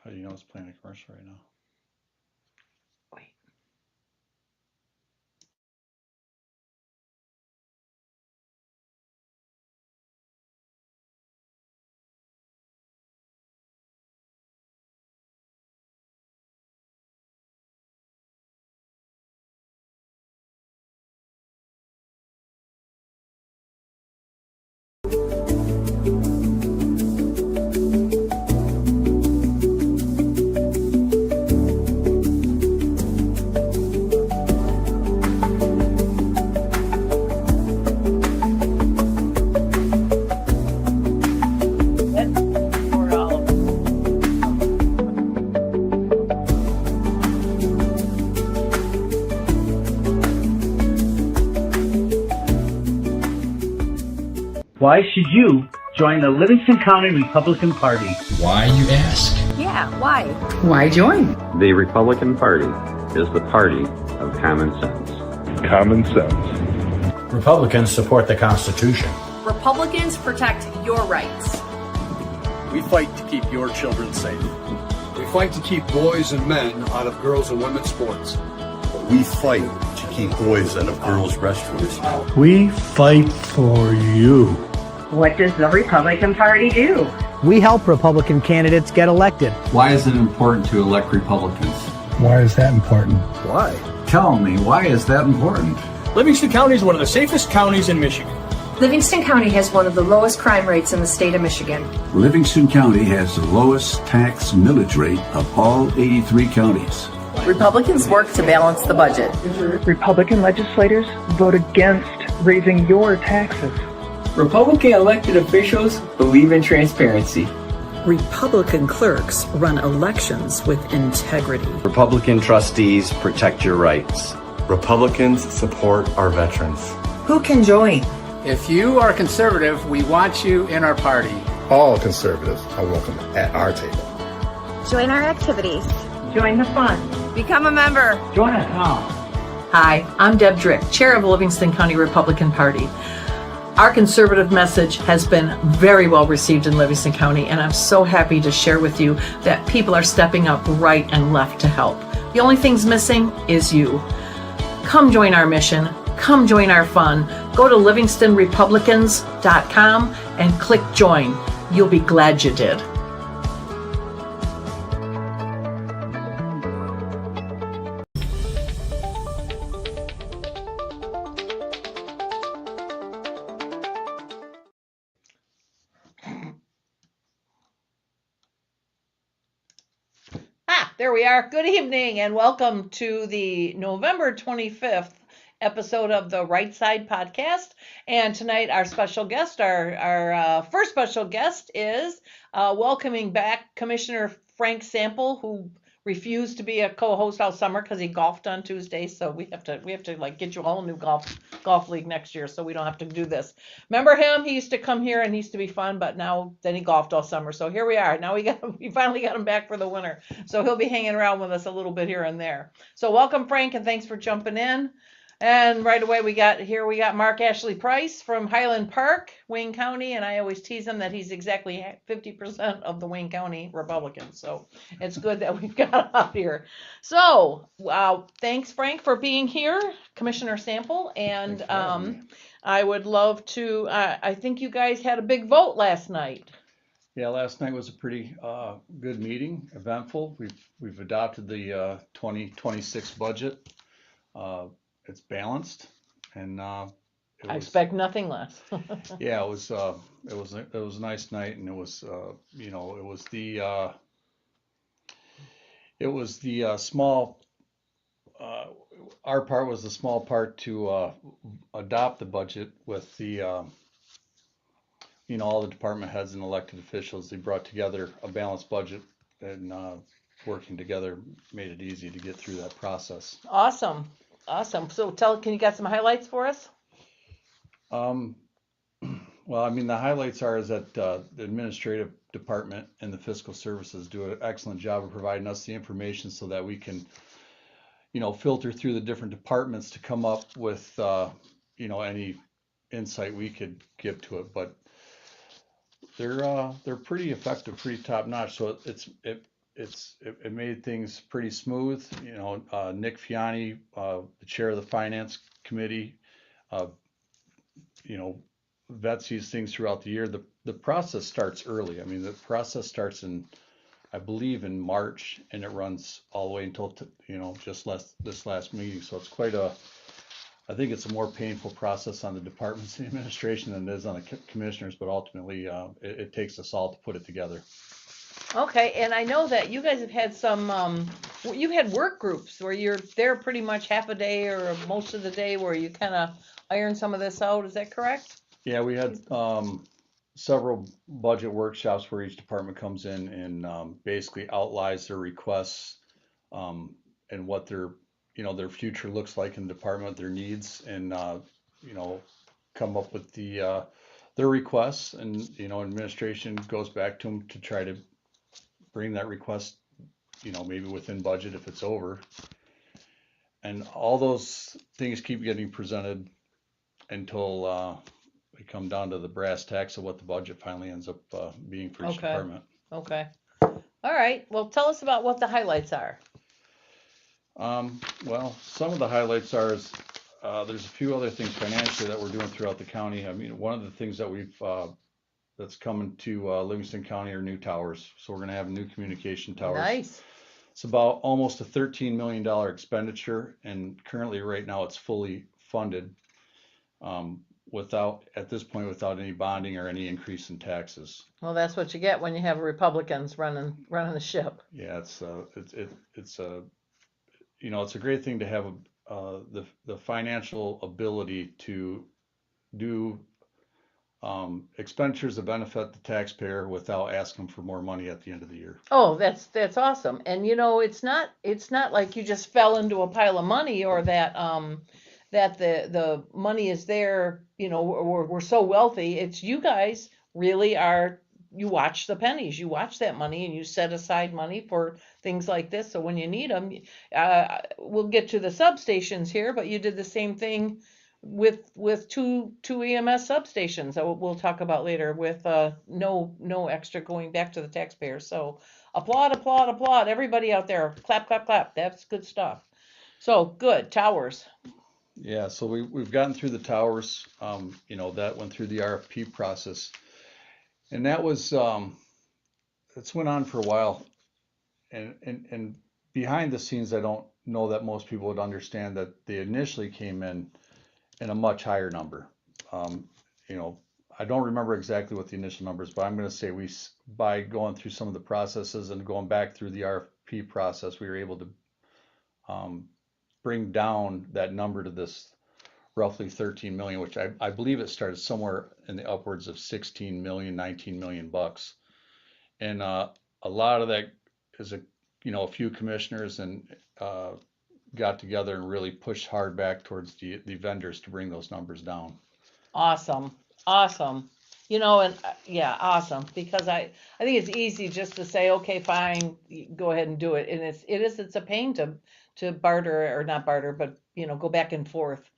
How do you know it's playing a commercial right now? Wait. For all of Why should you join the Livingston County Republican Party? Why, you ask? Yeah, why? Why join? The Republican Party is the party of common sense. Common sense. Republicans support the Constitution. Republicans protect your rights. We fight to keep your children safe. We fight to keep boys and men out of girls and women's sports. We fight to keep boys out of girls' restrooms. We fight for you. What does the Republican Party do? We help Republican candidates get elected. Why is it important to elect Republicans? Why is that important? Why? Tell me, why is that important? Livingston County is one of the safest counties in Michigan. Livingston County has one of the lowest crime rates in the state of Michigan. Livingston County has the lowest tax millage rate of all 83 counties. Republicans work to balance the budget. Republican legislators vote against raising your taxes. Republican elected officials believe in transparency. Republican clerks run elections with integrity. Republican trustees protect your rights. Republicans support our veterans. Who can join? If you are conservative, we want you in our party. All conservatives are welcome at our table. Join our activities. Join the fun. Become a member. Join us now. Hi, I'm Deb Drick, chair of Livingston County Republican Party. Our conservative message has been very well received in Livingston County, and I'm so happy to share with you that people are stepping up right and left to help. The only thing's missing is you. Come join our mission. Come join our fun. Go to livingstonrepublicans.com and click join. You'll be glad you did. There we are. Good evening and welcome to the November 25th episode of the Right Side Podcast. And tonight our special guest, our first special guest is welcoming back Commissioner Frank Sample, who refused to be a co-host all summer because he golfed on Tuesday. So we have to like get you a whole new golf league next year so we don't have to do this. Remember him? He used to come here and he used to be fun, but then he golfed all summer. So here we are. Now we finally got him back for the winter. So he'll be hanging around with us a little bit here and there. So welcome, Frank, and thanks for jumping in. And right away we got Mark Ashley Price from Highland Park, Wayne County, and I always tease him that he's exactly 50% of the Wayne County Republicans. So it's good that we've got up here. So thanks, Frank, for being here, Commissioner Sample, and I would love to. I think you guys had a big vote last night. Yeah, last night was a pretty good meeting, eventful. We've adopted the 2026 budget. It's balanced, and I expect nothing less. Yeah, it was a nice night, and it was the small. Our part was the small part to adopt the budget with the all the department heads and elected officials. They brought together a balanced budget, and working together made it easy to get through that process. Awesome. So can you got some highlights for us? Well, I mean, the highlights is that the administrative department and the fiscal services do an excellent job of providing us the information so that we can, filter through the different departments to come up with, any insight we could give to it. But they're pretty effective, pretty top notch. So it made things pretty smooth. You know, Nick Fiani, the chair of the finance committee, you know, vets these things throughout the year. The process starts early. I mean, the process starts I believe in March, and it runs all the way until you know, this last meeting. So it's I think it's a more painful process on the departments and administration than it is on the commissioners, but ultimately it takes us all to put it together. Okay, and I know that you guys have had you've had work groups where you're there pretty much half a day or most of the day where you kind of iron some of this out. Is that correct? Yeah, we had several budget workshops where each department comes in and basically outlines their requests and what their future looks like in the department, their needs, and you know, come up with their requests, and you know, administration goes back to them to try to bring that request, you know, maybe within budget if it's over, and all those things keep getting presented until we come down to the brass tacks of what the budget finally ends up being for each department. Okay. All right. Well, tell us about what the highlights are. Well, some of the highlights are there's a few other things financially that we're doing throughout the county. I mean, one of the things that that's coming to Livingston County are new towers. So we're going to have new communication towers. Nice. It's about almost a $13 million expenditure, and currently right now it's fully funded at this point without any bonding or any increase in taxes. Well, that's what you get when you have Republicans running the ship. Yeah, it's you know, it's a great thing to have the financial ability to do expenditures that benefit the taxpayer without asking for more money at the end of the year. Oh, that's awesome. And you know, it's not like you just fell into a pile of money, or that that the money is there, you know, we're so wealthy. It's you guys really are, you watch the pennies, you watch that money, and you set aside money for things like this. So when you need them, we'll get to the substations here, but you did the same thing with two EMS substations that we'll talk about later, with no extra going back to the taxpayers. So applaud, everybody out there, clap. That's good stuff. So good. Towers. Yeah, so we've gotten through the towers. You know, that went through the RFP process, and that was it's went on for a while, and behind the scenes, I don't know that most people would understand that they initially came in a much higher number. You know, I don't remember exactly what the initial numbers, but I'm going to say by going through some of the processes and going back through the RFP process, we were able to bring down that number to this roughly 13 million, which I believe it started somewhere in the upwards of 16 million, 19 million bucks. And a lot of that is a few commissioners and got together and really pushed hard back towards the vendors to bring those numbers down. Awesome. You know, and yeah, awesome, because I think it's easy just to say, okay, fine, go ahead and do it. And it's a pain to barter, or not barter, but you know, go back and forth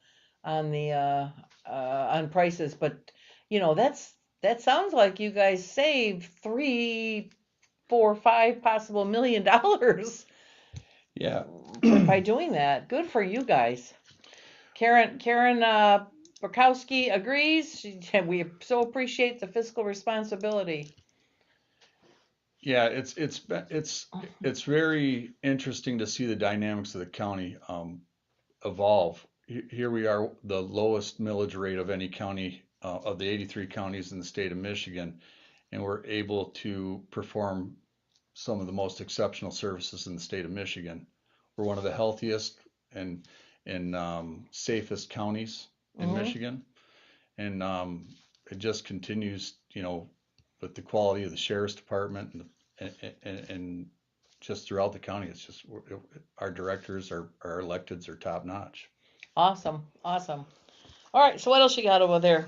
on the on prices. But you know, that sounds like you guys saved $3, $4, $5 possible $1 million. Yeah. By doing that. Good for you guys. Karen Burkowski agrees. We so appreciate the fiscal responsibility. Yeah, it's very interesting to see the dynamics of the county evolve. Here we are, the lowest millage rate of any county of the 83 counties in the state of Michigan, and we're able to perform some of the most exceptional services in the state of Michigan. We're one of the healthiest and safest counties in Michigan, and it just continues, you know, with the quality of the sheriff's department and just throughout the county. It's just our directors, our electeds are top notch. Awesome. All right, so what else you got over there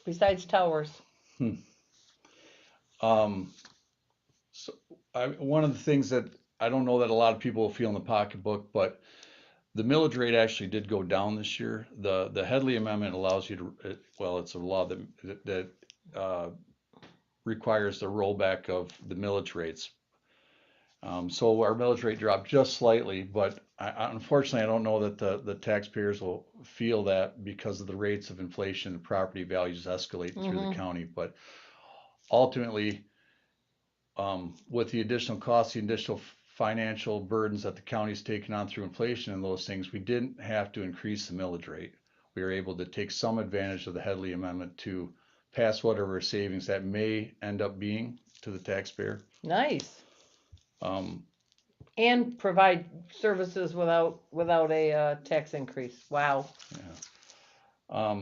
besides towers? So one of the things that I don't know that a lot of people will feel in the pocketbook, but the millage rate actually did go down this year. The Headley Amendment allows you to, it's a law that requires the rollback of the millage rates. So our millage rate dropped just slightly, but unfortunately, I don't know that the taxpayers will feel that because of the rates of inflation and property values escalate through the county. But ultimately, with the additional costs, the additional financial burdens that the county's taken on through inflation and those things, we didn't have to increase the millage rate. We were able to take some advantage of the Headley Amendment to pass whatever savings that may end up being to the taxpayer. Nice. And provide services without a tax increase. Wow. Yeah.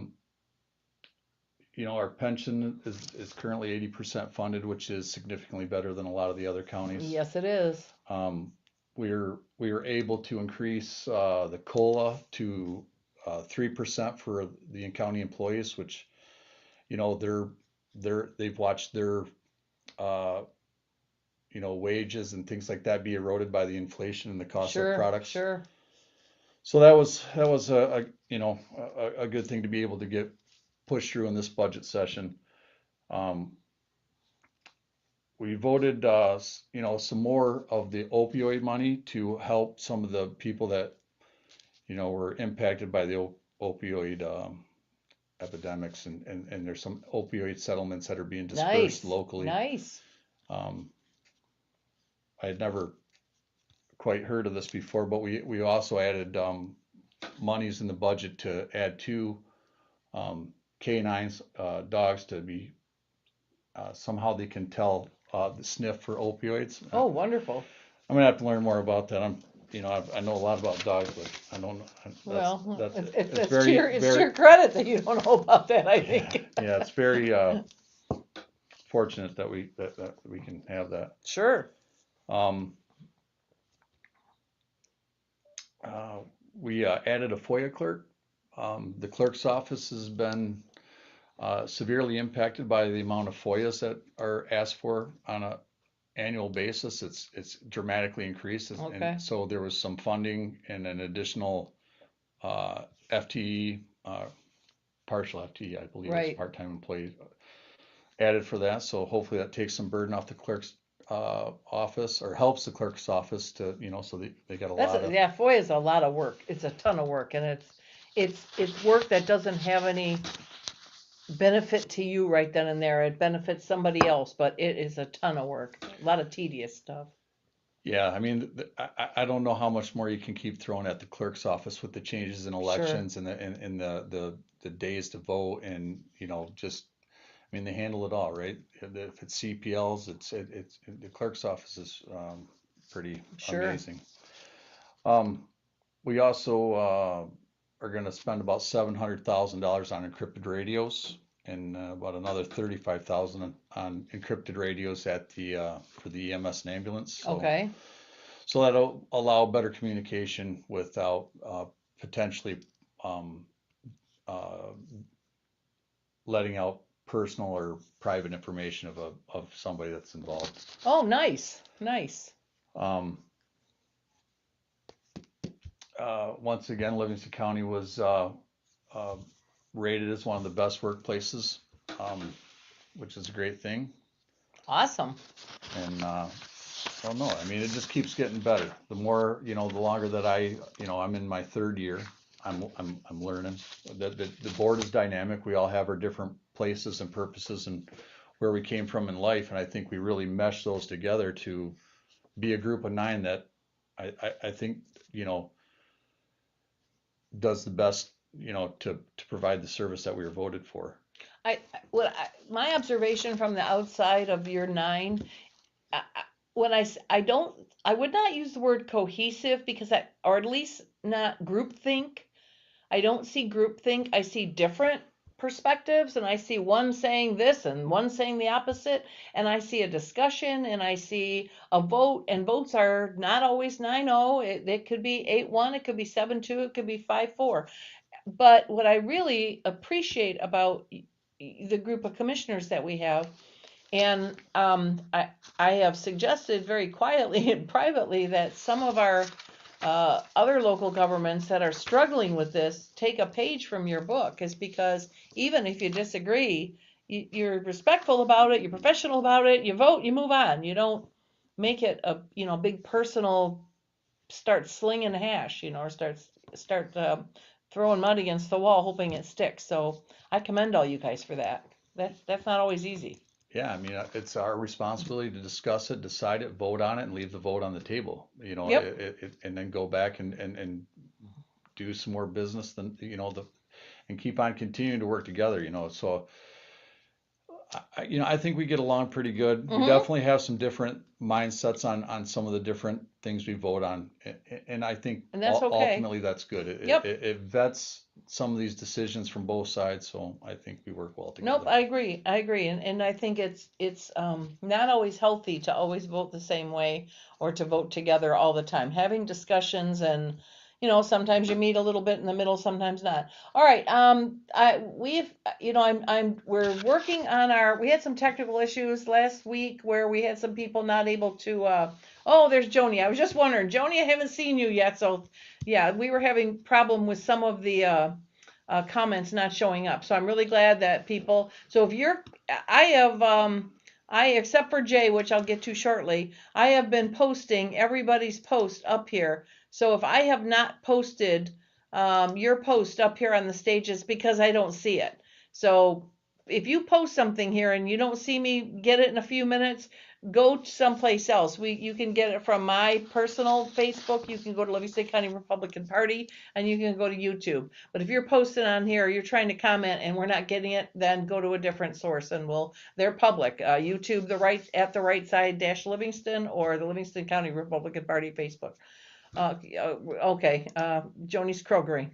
Our pension is currently 80% funded, which is significantly better than a lot of the other counties. Yes, it is. We were able to increase the COLA to 3% for the in-county employees, which they've watched their wages and things like that be eroded by the inflation and the cost of products. Sure. So that was a good thing to be able to get pushed through in this budget session. We voted some more of the opioid money to help some of the people that were impacted by the opioid epidemics, and there's some opioid settlements that are being dispersed locally. Nice. I had never quite heard of this before, but we also added monies in the budget to add 2 canines, dogs, to be somehow they can tell the sniff for opioids. Oh, wonderful. I'm gonna have to learn more about that. I know a lot about dogs, but I don't know. It's to your credit that you don't know about that, I think. Yeah, it's very fortunate that we can have that. Sure. We added a FOIA clerk. The clerk's office has been severely impacted by the amount of FOIAs that are asked for on an annual basis. It's dramatically increased, and so there was some funding and an additional FTE, partial FTE, I believe, as part-time employee added for that. So hopefully that takes some burden off the clerk's office, or helps the clerk's office to, so they got a lot of. Yeah, FOIA is a lot of work. It's a ton of work, and it's work that doesn't have any benefit to you right then and there. It benefits somebody else, but it is a ton of work, a lot of tedious stuff. Yeah, I mean, I don't know how much more you can keep throwing at the clerk's office with the changes in elections and the days to vote, and they handle it all, right? If it's CPLs, it's the clerk's office is pretty amazing. We also are going to spend about $700,000 on encrypted radios, and about another $35,000 on encrypted radios for the EMS and ambulance. So that'll allow better communication without potentially letting out personal or private information of somebody that's involved. Oh, nice. Once again, Livingston County was rated as one of the best workplaces, which is a great thing. Awesome. And I don't know. I mean, it just keeps getting better. The more, the longer that I'm in my 3rd year, I'm learning. The board is dynamic. We all have our different places and purposes and where we came from in life, and I think we really mesh those together to be a group of 9 that I think does the best to provide the service that we were voted for. My observation from the outside of year 9, I would not use the word cohesive, because or at least not groupthink. I don't see groupthink. I see different perspectives, and I see one saying this and one saying the opposite, and I see a discussion, and I see a vote, and votes are not always 9-0. It could be 8-1, it could be 7-2, it could be 5-4. But what I really appreciate about the group of commissioners that we have, and I have suggested very quietly and privately that some of our other local governments that are struggling with this take a page from your book, is because even if you disagree, you're respectful about it, you're professional about it, you vote, you move on. You don't make it a, big personal, start slinging hash, or start throwing mud against the wall, hoping it sticks. So I commend all you guys for that. That's not always easy. Yeah, I mean, it's our responsibility to discuss it, decide it, vote on it, and leave the vote on the table. Yep. And then go back and do some more business than, and keep on continuing to work together, So, I think we get along pretty good. We definitely have some different mindsets on some of the different things we vote on. And I think that's okay. Ultimately that's good. It vets some of these decisions from both sides. So I think we work well together. Nope, I agree. And I think it's not always healthy to always vote the same way or to vote together all the time. Having discussions and, sometimes you meet a little bit in the middle, sometimes not. All right. We're working on we had some technical issues last week where we had some people not able to, there's Joni. I was just wondering, Joni, I haven't seen you yet. So yeah, we were having problem with some of the, comments not showing up. So I'm really glad that people, so if except for Jay, which I'll get to shortly, I have been posting everybody's post up here. So if I have not posted your post up here on the stage, it's because I don't see it. So if you post something here and you don't see me get it in a few minutes, go someplace else. You can get it from my personal Facebook. You can go to Livingston County Republican Party, and you can go to YouTube. But if you're posting on here, you're trying to comment and we're not getting it, then go to a different source and they're public. YouTube, at the right side Livingston, or the Livingston County Republican Party Facebook. Okay. Joni's Krogering.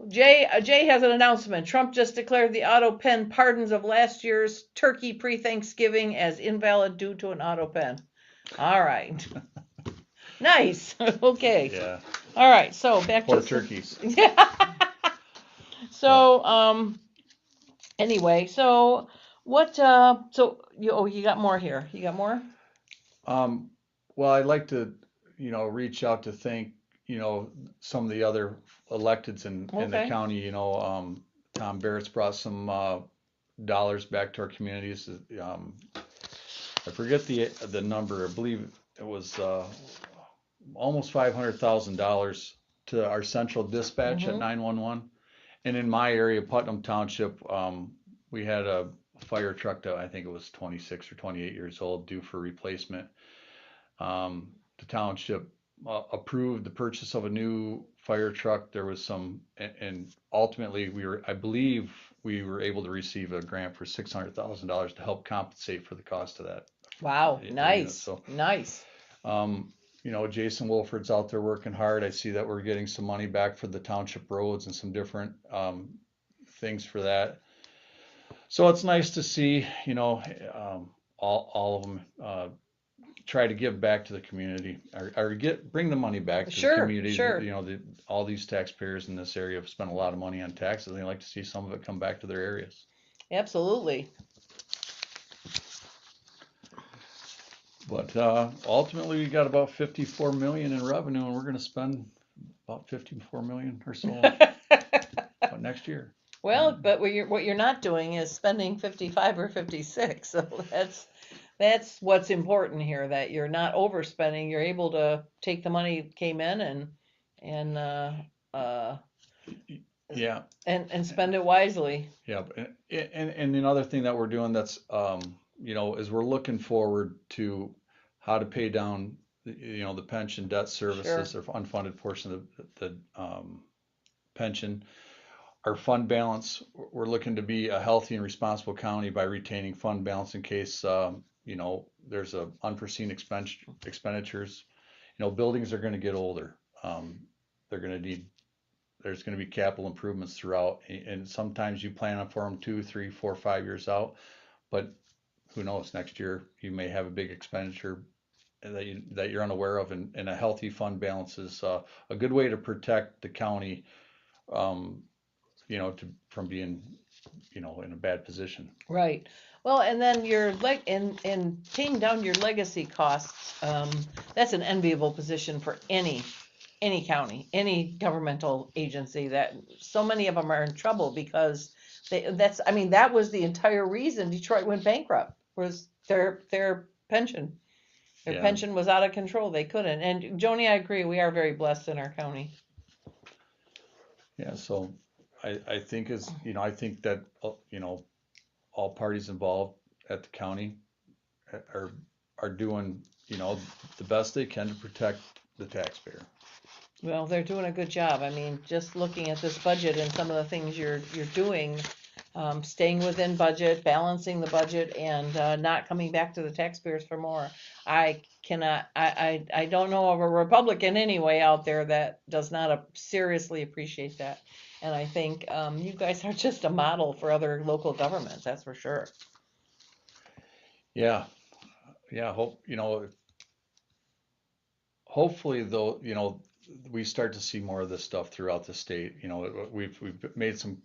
Jay has an announcement. Trump just declared the auto pen pardons of last year's turkey pre-Thanksgiving as invalid due to an auto pen. All right. Nice. Okay. Yeah. All right. So back Poor to turkeys. Yeah. So anyway, so what? You got more here. You got more? Well, I'd like to, reach out to thank, some of the other electeds in the county. Tom Barrett's brought some dollars back to our communities. I forget the number. I believe it was almost $500,000 to our central dispatch at 911. And in my area, Putnam Township, we had a fire truck that I think it was 26 or 28 years old, due for replacement. The township approved the purchase of a new fire truck. There was some, and ultimately I believe we were able to receive a grant for $600,000 to help compensate for the cost of that. Wow, nice. So, nice. Jason Wolford's out there working hard. I see that we're getting some money back for the township roads and some different things for that. So it's nice to see, all of them try to give back to the community, or bring the money back to the community. Sure. All these taxpayers in this area have spent a lot of money on taxes. They like to see some of it come back to their areas. Absolutely. But ultimately, we got about $54 million in revenue, and we're going to spend about $54 million or so next year. Well, but what you're not doing is spending 55 or 56. So that's what's important here, that you're not overspending. You're able to take the money that came in and spend it wisely. Yeah, and another thing that we're doing that's is we're looking forward to how to pay down the pension debt services, or unfunded portion of the pension. Our fund balance, we're looking to be a healthy and responsible county by retaining fund balance in case there's a unforeseen expenditures. Buildings are going to get older. There's going to be capital improvements throughout, and sometimes you plan for them 2, 3, 4, 5 years out, but who knows, next year you may have a big expenditure that you're unaware of, and a healthy fund balance is a good way to protect the county, from being, in a bad position. Right. Well, and then in paying down your legacy costs, that's an enviable position for any county, any governmental agency. That so many of them are in trouble because that was the entire reason Detroit went bankrupt, was their pension. Their Yeah. pension was out of control. They couldn't. And Joni, I agree. We are very blessed in our county. Yeah, so I think I think that, all parties involved at the county are doing, the best they can to protect the taxpayer. Well, they're doing a good job. I mean, just looking at this budget and some of the things you're doing, staying within budget, balancing the budget, and not coming back to the taxpayers for more. I don't know of a Republican anyway out there that does not seriously appreciate that. And I think you guys are just a model for other local governments. That's for sure. Yeah, hopefully though, we start to see more of this stuff throughout the state. We've made some,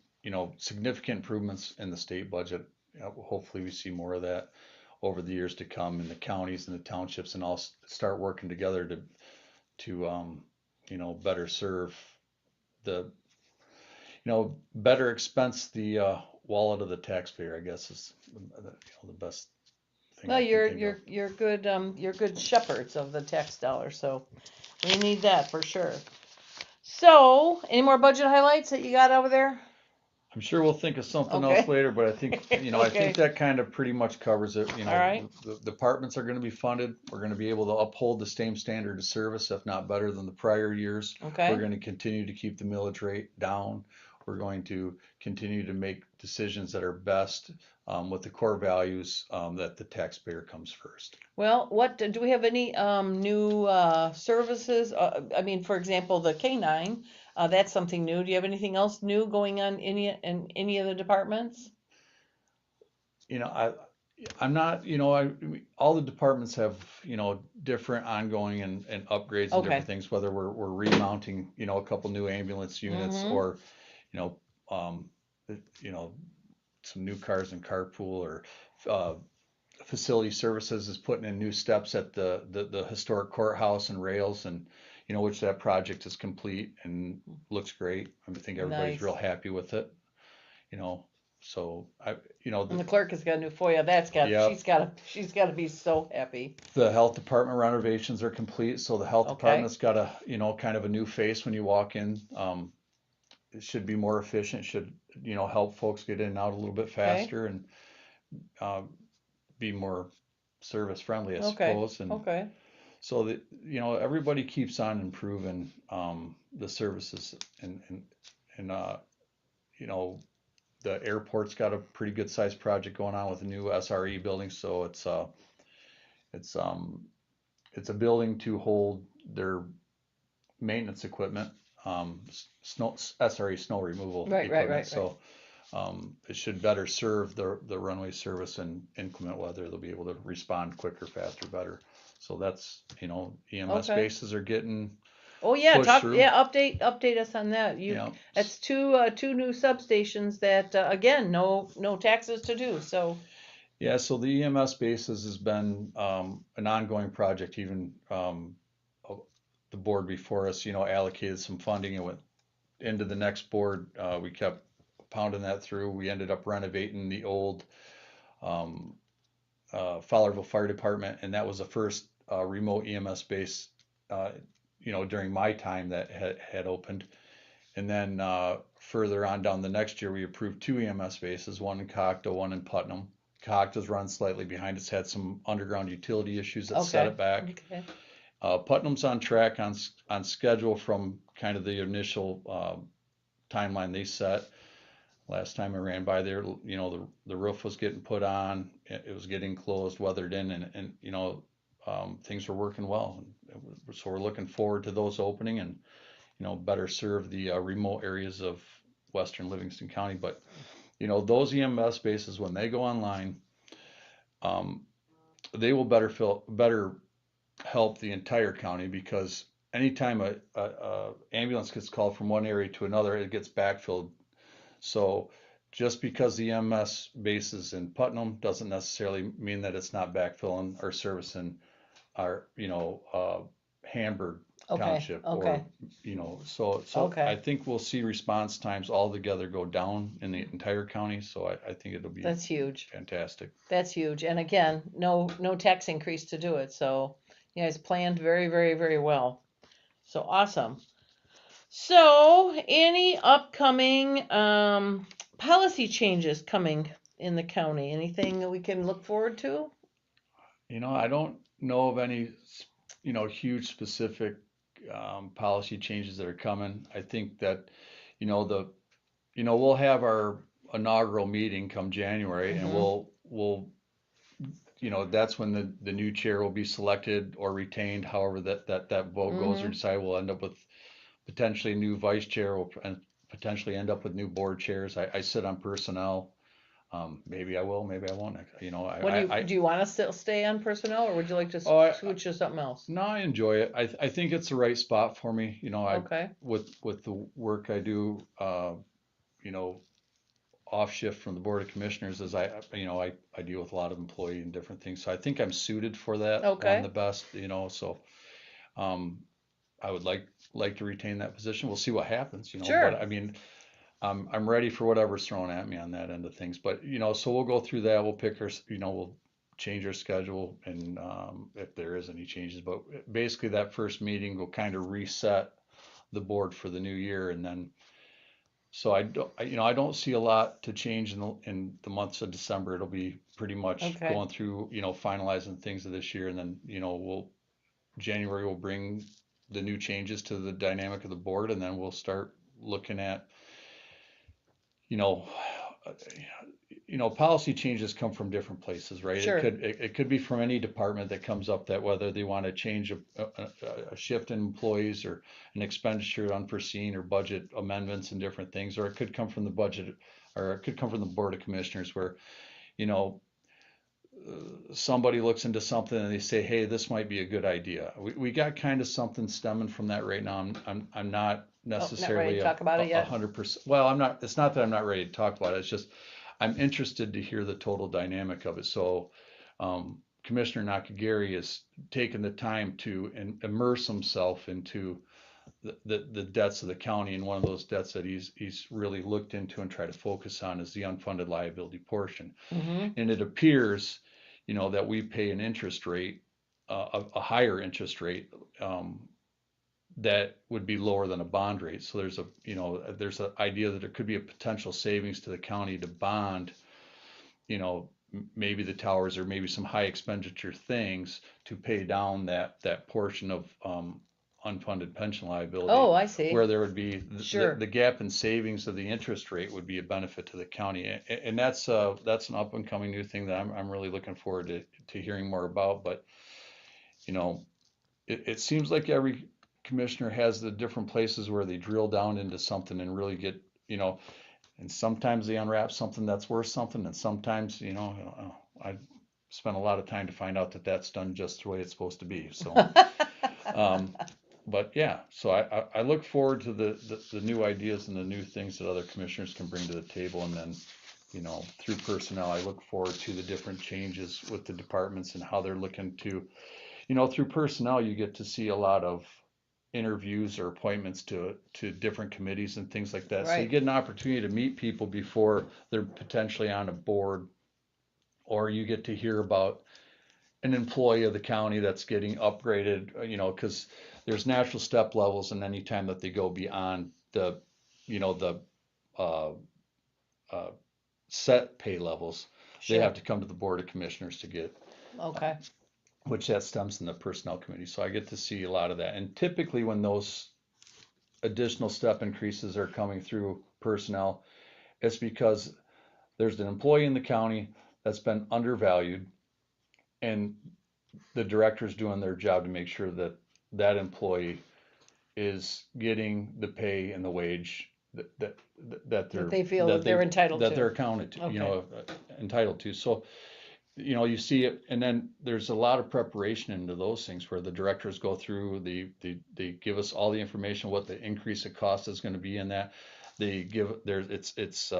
significant improvements in the state budget. Hopefully we see more of that over the years to come in the counties and the townships, and all start working together to better serve the, better expense the wallet of the taxpayer, I guess is the best thing. Well, I can think of. you're good shepherds of the tax dollar, so we need that for sure. So, any more budget highlights that you got over there? I'm sure we'll think of something Okay. else later, but I think, I Okay. think that kind of pretty much covers it. All right. The departments are going to be funded. We're going to be able to uphold the same standard of service, if not better than the prior years. Okay. We're going to continue to keep the millage rate down. We're going to continue to make decisions that are best with the core values that the taxpayer comes first. Well, do we have any new services? I mean, for example, the K9, that's something new. Do you have anything else new going on in any of the departments? I'm not, all the departments have, different ongoing and upgrades and Okay. different things, whether we're remounting, a couple new ambulance units Mhm. or, some new cars in carpool, or facility services is putting in new steps at the historic courthouse and rails, and, which that project is complete and looks great. I think everybody's Nice. real happy with it, so And the clerk has got a new FOIA. Yep. She's got to be so happy. The health department renovations are complete, so the health Okay. department's got a, kind of a new face when you walk in. It should be more efficient, should, help folks get in and out a little bit faster, and be more service friendly, I suppose. And Okay. so that, everybody keeps on improving the services, and the airport's got a pretty good sized project going on with a new SRE building, so it's a building to hold their maintenance equipment, SRE snow removal Right. equipment. So it should better serve the runway service in inclement weather. They'll be able to respond quicker, faster, better. So that's, EMS Okay. bases are getting Oh yeah, push through. update us on that. Yeah. That's two new substations that again, no taxes to do. So Yeah, so the EMS bases has been an ongoing project. Even the board before us, allocated some funding and went into the next board. We kept pounding that through. We ended up renovating the old Fowlerville Fire Department, and that was the first remote EMS base, during my time that had opened. And then further on down the next year, we approved 2 EMS bases, one in Cocta, one in Putnam. Cocta's run slightly behind. It's had some underground utility issues that set it back. Okay. Putnam's on track, on schedule from kind of the initial timeline they set. Last time I ran by there, the roof was getting put on, it was getting closed, weathered in, and things were working well. So we're looking forward to those opening and, better serve the remote areas of western Livingston County. But, those EMS bases, when they go online, they will better help the entire county, because anytime a ambulance gets called from one area to another, it gets backfilled. So just because the EMS base is in Putnam doesn't necessarily mean that it's not backfilling or servicing our, Hamburg Township, okay. or, so Okay. I think we'll see response times all together go down in the entire county. So I think it'll be That's huge. fantastic. That's huge. And again, no tax increase to do it. So You guys planned very, very, very well. So awesome. So any upcoming policy changes coming in the county? Anything that we can look forward to? I don't know of any, huge specific policy changes that are coming. I think that, we'll have our inaugural meeting come January, and we'll that's when the new chair will be selected or retained, however that vote goes or decided. We'll end up with potentially a new vice chair, and potentially end up with new board chairs. I sit on personnel. Maybe I will, maybe I won't. Do you want to still stay on personnel, or would you like to switch to something else? No, I enjoy it. I think it's the right spot for me. Okay. With the work I do, off shift from the Board of Commissioners, as I deal with a lot of employee and different things. So I think I'm suited for that Okay. on the best, so I would like to retain that position. We'll see what happens, Sure. But I mean, I'm ready for whatever's thrown at me on that end of things. But so we'll go through that. We'll pick our, we'll change our schedule, and if there is any changes. But basically, that first meeting will kind of reset the board for the new year, and then. So I don't see a lot to change in the months of December. It'll be pretty much Okay. going through, finalizing things of this year, and then January will bring the new changes to the dynamic of the board, and then we'll start looking at, policy changes come from different places, right? Sure. It could be from any department that comes up, that whether they want to change a shift in employees, or an expenditure unforeseen, or budget amendments and different things, or it could come from the budget, or it could come from the Board of Commissioners, where, somebody looks into something and they say, hey, this might be a good idea. We got kind of something stemming from that right now. I'm not necessarily ready to talk about it yet? 100%. Well, I'm not. It's not that I'm not ready to talk about it. It's just I'm interested to hear the total dynamic of it. So Commissioner Nakagiri has taken the time to immerse himself into the debts of the county, and one of those debts that he's really looked into and tried to focus on is the unfunded liability portion. And it appears, that we pay an interest rate, a higher interest rate, that would be lower than a bond rate. So there's an idea that there could be a potential savings to the county to bond, maybe the towers, or maybe some high expenditure things to pay down that portion of unfunded pension liability. Oh, I see. Where there would be Sure. the gap in savings of the interest rate would be a benefit to the county, and that's an up and coming new thing that I'm really looking forward to hearing more about. But it seems like every commissioner has the different places where they drill down into something and really get, and sometimes they unwrap something that's worth something, and sometimes I spent a lot of time to find out that that's done just the way it's supposed to be. So but yeah, so I look forward to the new ideas and the new things that other commissioners can bring to the table. And then, through personnel, I look forward to the different changes with the departments and how they're looking to, through personnel, you get to see a lot of interviews or appointments to different committees and things like that. So you Right. get an opportunity to meet people before they're potentially on a board, or you get to hear about an employee of the county that's getting upgraded, because there's natural step levels, and anytime that they go beyond the set pay levels, Sure. they have to come to the Board of Commissioners to get, Okay. which that stems in the personnel committee. So I get to see a lot of that. And typically when those additional step increases are coming through personnel, it's because there's an employee in the county that's been undervalued, and the director's doing their job to make sure that that employee is getting the pay and the wage that they feel that they're entitled that to. they're accounted to, Okay. entitled to. So, you see it, and then there's a lot of preparation into those things where the directors go through, they give us all the information, what the increase of cost is going to be in that. They give it's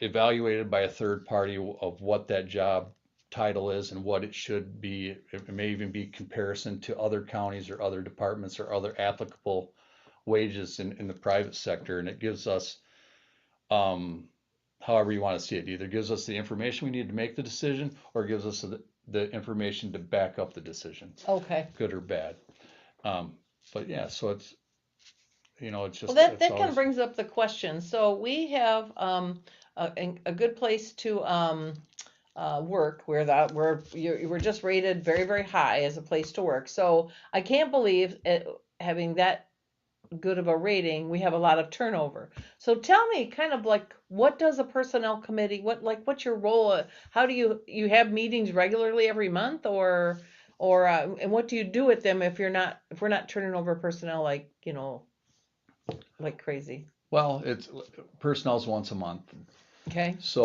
evaluated by a third party of what that job title is and what it should be. It may even be comparison to other counties or other departments or other applicable wages in the private sector, and it gives us, however you want to see it, either gives us the information we need to make the decision, or gives us the information to back up the decision, Okay. good or bad. But yeah, so it's, it's just. Well, that it's kind always- of brings up the question. So we have a good place to work where we're just rated very, very high as a place to work. So I can't believe having that good of a rating, we have a lot of turnover. So tell me kind of like, what does a personnel committee, what's your role? How do you have meetings regularly every month or and what do you do with them if we're not turning over personnel like crazy? Well, personnel's once a month. Okay. So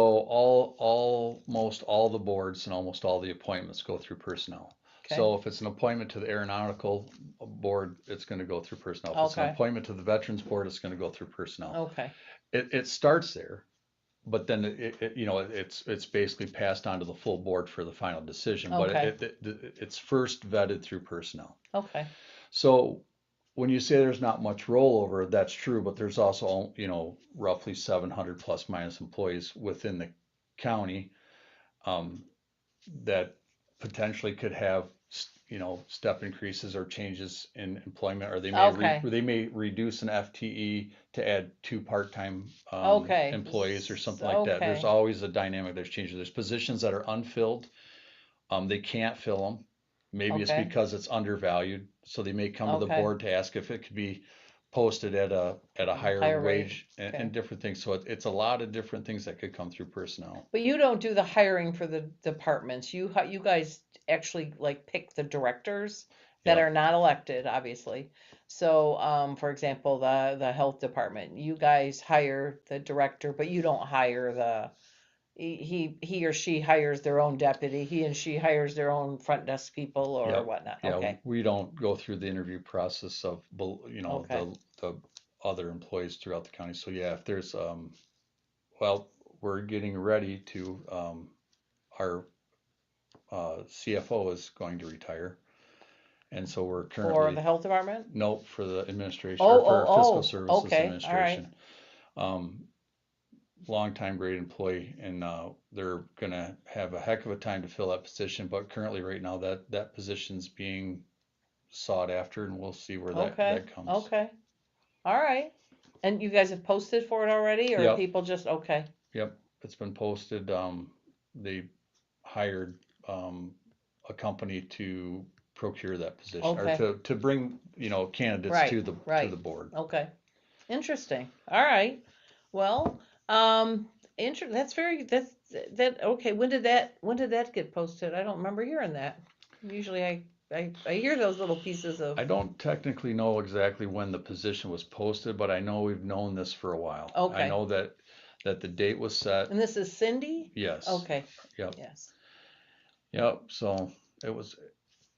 almost all the boards and almost all the appointments go through personnel. Okay. So if it's an appointment to the aeronautical board, it's going to go through personnel. If it's an Okay. appointment to the veterans board, it's going to go through personnel. Okay. It starts there, but then it's basically passed on to the full board for the final decision. Okay. But it's first vetted through personnel. Okay. So when you say there's not much rollover, that's true, but there's also, roughly 700 plus minus employees within the county that potentially could have, step increases or changes in employment, or they may Okay. they may reduce an FTE to add 2 part-time Okay. employees or something like that. Okay. There's always a dynamic. There's changes. There's positions that are unfilled. They can't fill them. Maybe it's Okay. because it's undervalued, so they may come to the Okay. board to ask if it could be posted at a higher Higher wage rate. Okay. and different things. So it's a lot of different things that could come through personnel. But you don't do the hiring for the departments. You guys actually like pick the directors that Yeah. are not elected, obviously. So, for example, the health department, you guys hire the director, but you don't hire he or she hires their own deputy. He and she hires their own front desk people or Yep. whatnot. Yeah, Okay. we don't go through the interview process of, Okay. the other employees throughout the county. So yeah, if there's, we're getting ready to, our CFO is going to retire. And so we're For currently, the health department? no, for the administration, Oh, or for fiscal services okay, all right. administration. Longtime great employee, and they're gonna have a heck of a time to fill that position, but currently right now that position's being sought after, and we'll see where that comes. Okay. All right. And you guys have posted for it already, or Yep. people just okay? Yep, it's been posted. They hired a company to procure that position, Okay. or to bring candidates Right, to the right. to the board. Okay. Interesting. All right. Well, okay. When did that get posted? I don't remember hearing that. Usually I hear those little pieces of. I don't technically know exactly when the position was posted, but I know we've known this for a while. Okay. I know that the date was set. And this is Cindy? Yes. Okay. Yep. Yes. Yep. So it was,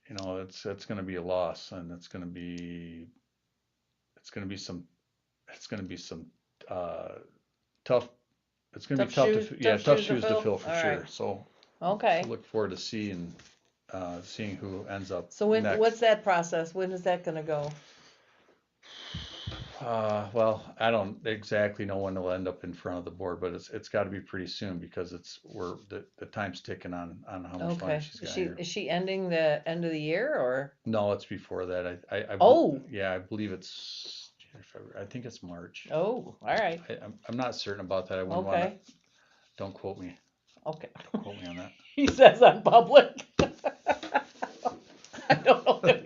it's going to be a loss, and it's going to be some tough. It's going to be tough tough shoes to fill for All sure. right. So Okay. I look forward to seeing who ends up. So next. what's that process? When is that going to go? Well, I don't exactly know when it'll end up in front of the board, but it's got to be pretty soon, because the time's ticking on how much money Okay. she's got here. Is she ending the end of the year or? No, it's before that. Oh. Yeah, I believe it's February. I think it's March. Oh, all right. I'm not certain about that. I wouldn't Okay. want to. Don't quote me. Okay. Don't quote me on that. He says I'm public. I don't know that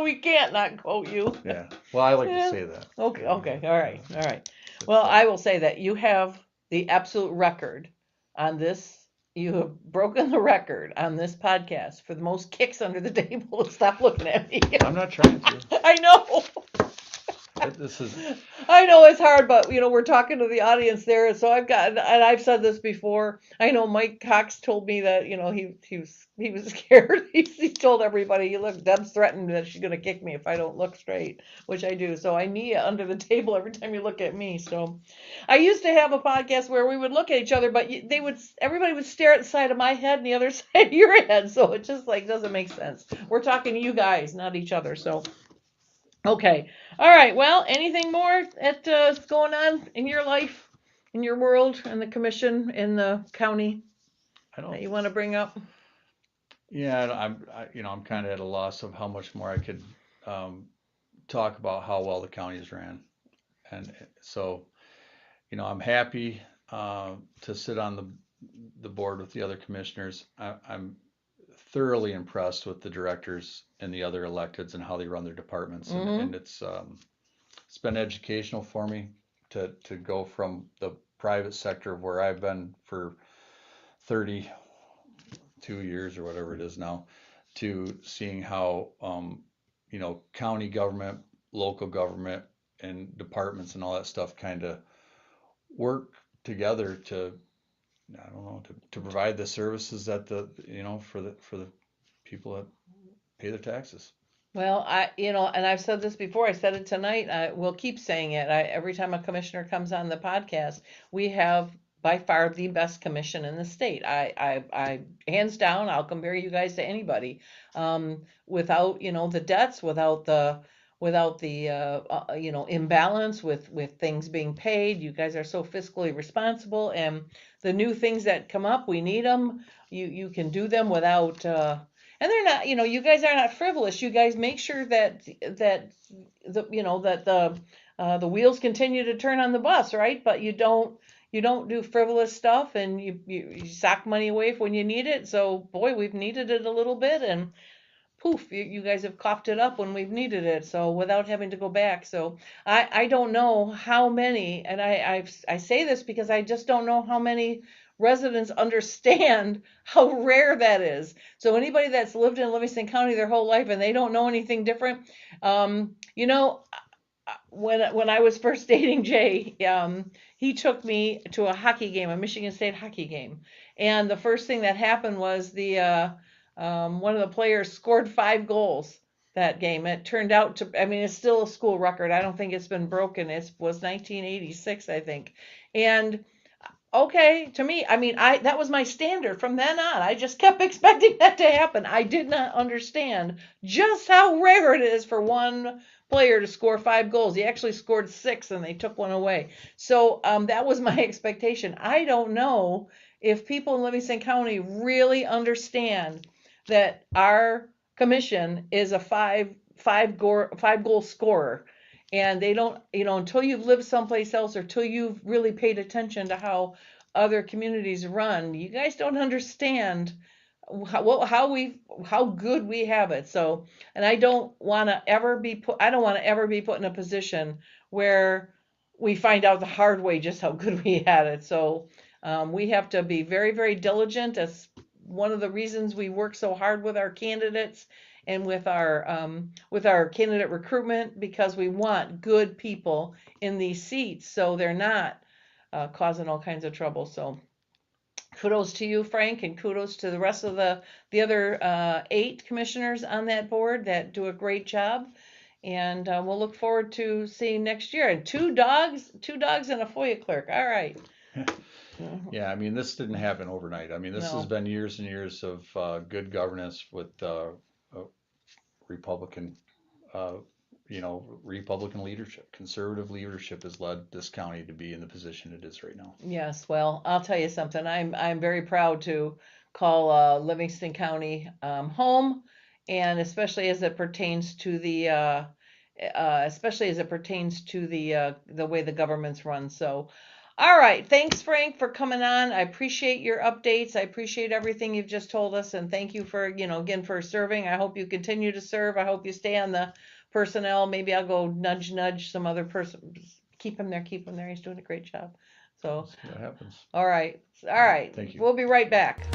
we can't not quote you. Yeah. Well, I like Yeah. to say that. Okay. All right. Well, I will say that you have the absolute record on this. You have broken the record on this podcast for the most kicks under the table. Stop looking at me. I'm not trying to. I know. This is. I know it's hard, but we're talking to the audience there, so and I've said this before. I know Mike Cox told me that he was scared. He told everybody, "Look, Deb's threatened that she's gonna kick me if I don't look straight," which I do. So I knee under the table every time you look at me. So I used to have a podcast where we would look at each other, but everybody would stare at the side of my head and the other side of your head. So it just doesn't make sense. We're talking to you guys, not each other. So. Okay. All right. Well, anything more that's going on in your life, in your world, in the commission, in the county that you want to bring up? Yeah, I'm kind of at a loss of how much more I could talk about how well the county's ran, and so, I'm happy to sit on the board with the other commissioners. I'm thoroughly impressed with the directors and the other electeds and how they run their departments, and it's been educational for me to go from the private sector where I've been for 32 years or whatever it is now, to seeing how county government, local government, and departments and all that stuff kind of work together to, I don't know, to provide the services that for the people that pay their taxes. Well, and I've said this before, I said it tonight, I will keep saying it. Every time a commissioner comes on the podcast, we have by far the best commission in the state. I hands down, I'll compare you guys to anybody. Without, the debts, without the imbalance with things being paid. You guys are so fiscally responsible, and the new things that come up, we need them. You can do them without, and they're not, you guys are not frivolous. You guys make sure that the wheels continue to turn on the bus, right? But you don't do frivolous stuff, and you sock money away when you need it. So boy, we've needed it a little bit, and poof, you guys have coughed it up when we've needed it. So without having to go back. So I don't know how many, and I say this because I just don't know how many residents understand how rare that is. So anybody that's lived in Livingston County their whole life and they don't know anything different, when I was first dating Jay, he took me to a hockey game, a Michigan State hockey game, and the first thing that happened was one of the players scored 5 goals that game. It turned out to, it's still a school record. I don't think it's been broken. It was 1986, I think. And okay, to me, that was my standard from then on. I just kept expecting that to happen. I did not understand just how rare it is for one player to score 5 goals. He actually scored 6 and they took one away. So that was my expectation. I don't know if people in Livingston County really understand that our commission is a five goal scorer, and they don't, until you've lived someplace else or till you've really paid attention to how other communities run, you guys don't understand how good we have it. So, and I don't want to ever be put in a position where we find out the hard way just how good we had it. So we have to be very, very diligent. As one of the reasons we work so hard with our candidates and with our candidate recruitment, because we want good people in these seats so they're not causing all kinds of trouble. So kudos to you, Frank, and kudos to the rest of the other 8 commissioners on that board that do a great job. And we'll look forward to seeing next year. And 2 dogs and a FOIA clerk. All right. Yeah, this didn't happen overnight. This has been years and years of good governance with Republican leadership. Conservative leadership has led this county to be in the position it is right now. Yes, well, I'll tell you something. I'm very proud to call Livingston County home, and especially as it pertains to the way the government's run. So. All right. Thanks, Frank, for coming on. I appreciate your updates. I appreciate everything you've just told us. And thank you for, again, for serving. I hope you continue to serve. I hope you stay on the personnel. Maybe I'll go nudge some other person. Keep him there. He's doing a great job. So that happens. All right. Thank you. We'll be right back.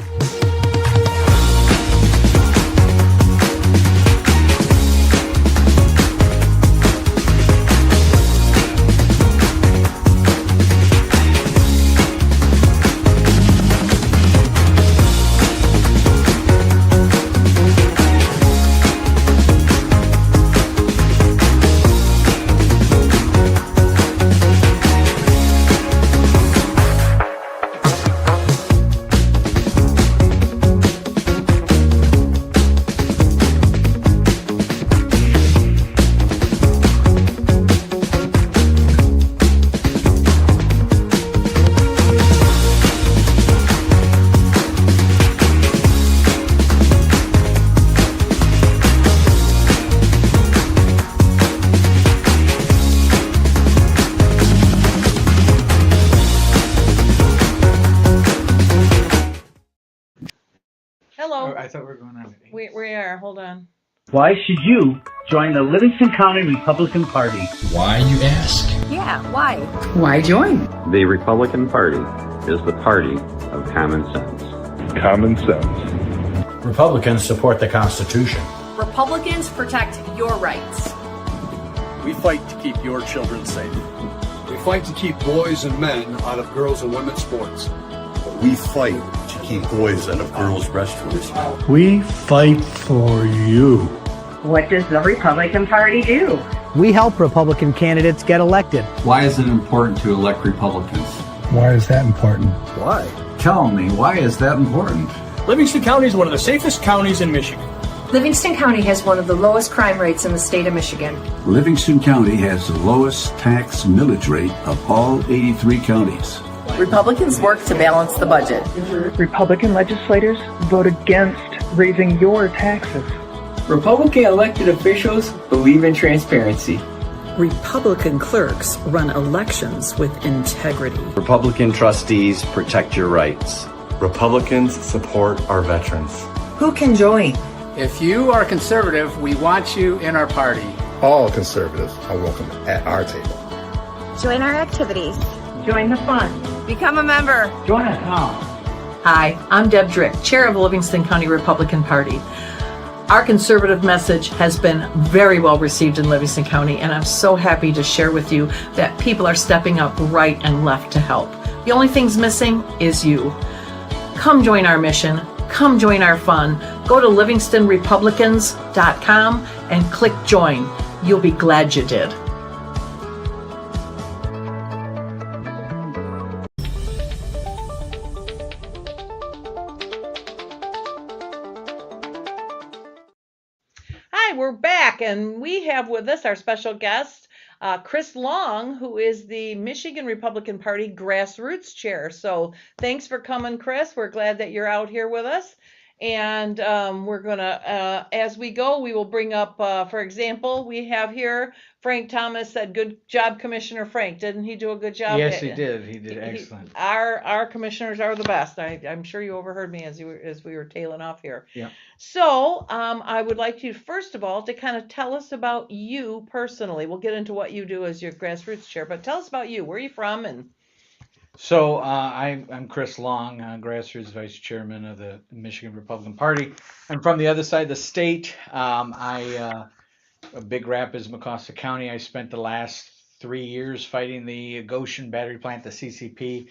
I thought we were going on. We are. Hold on. Why should you join the Livingston County Republican Party? Why, you ask? Yeah, why? Why join? The Republican Party is the party of common sense. Common sense. Republicans support the Constitution. Republicans protect your rights. We fight to keep your children safe. We fight to keep boys and men out of girls' and women's sports. We fight to keep boys out of girls' restrooms. We fight for you. What does the Republican Party do? We help Republican candidates get elected. Why is it important to elect Republicans? Why is that important? Why? Tell me, why is that important? Livingston County is one of the safest counties in Michigan. Livingston County has one of the lowest crime rates in the state of Michigan. Livingston County has the lowest tax millage rate of all 83 counties. Republicans work to balance the budget. Republican legislators vote against raising your taxes. Republican elected officials believe in transparency. Republican clerks run elections with integrity. Republican trustees protect your rights. Republicans support our veterans. Who can join? If you are conservative, we want you in our party. All conservatives are welcome at our table. Join our activities. Join the fun. Become a member. Join us now. Hi, I'm Deb Drick, Chair of the Livingston County Republican Party. Our conservative message has been very well received in Livingston County, and I'm so happy to share with you that people are stepping up right and left to help. The only thing's missing is you. Come join our mission. Come join our fun. Go to livingstonrepublicans.com and click join. You'll be glad you did. Hi, we're back, and we have with us our special guest, Chris Long, who is the Michigan Republican Party Grassroots Chair. So thanks for coming, Chris. We're glad that you're out here with us. And we're going to, as we go, we will bring up, for example, we have here Frank Thomas said, good job, Commissioner Frank. Didn't he do a good job? Yes, he did. He did excellent. Our commissioners are the best. I'm sure you overheard me as we were tailing off here. Yeah. So I would like you, first of all, to kind of tell us about you personally. We'll get into what you do as your grassroots chair, but tell us about you. Where are you from? And So I'm Chris Long, grassroots vice chairman of the Michigan Republican Party. I'm from the other side of the state. Big Rapids, Mecosta County. I spent the last 3 years fighting the Goshen battery plant, the CCP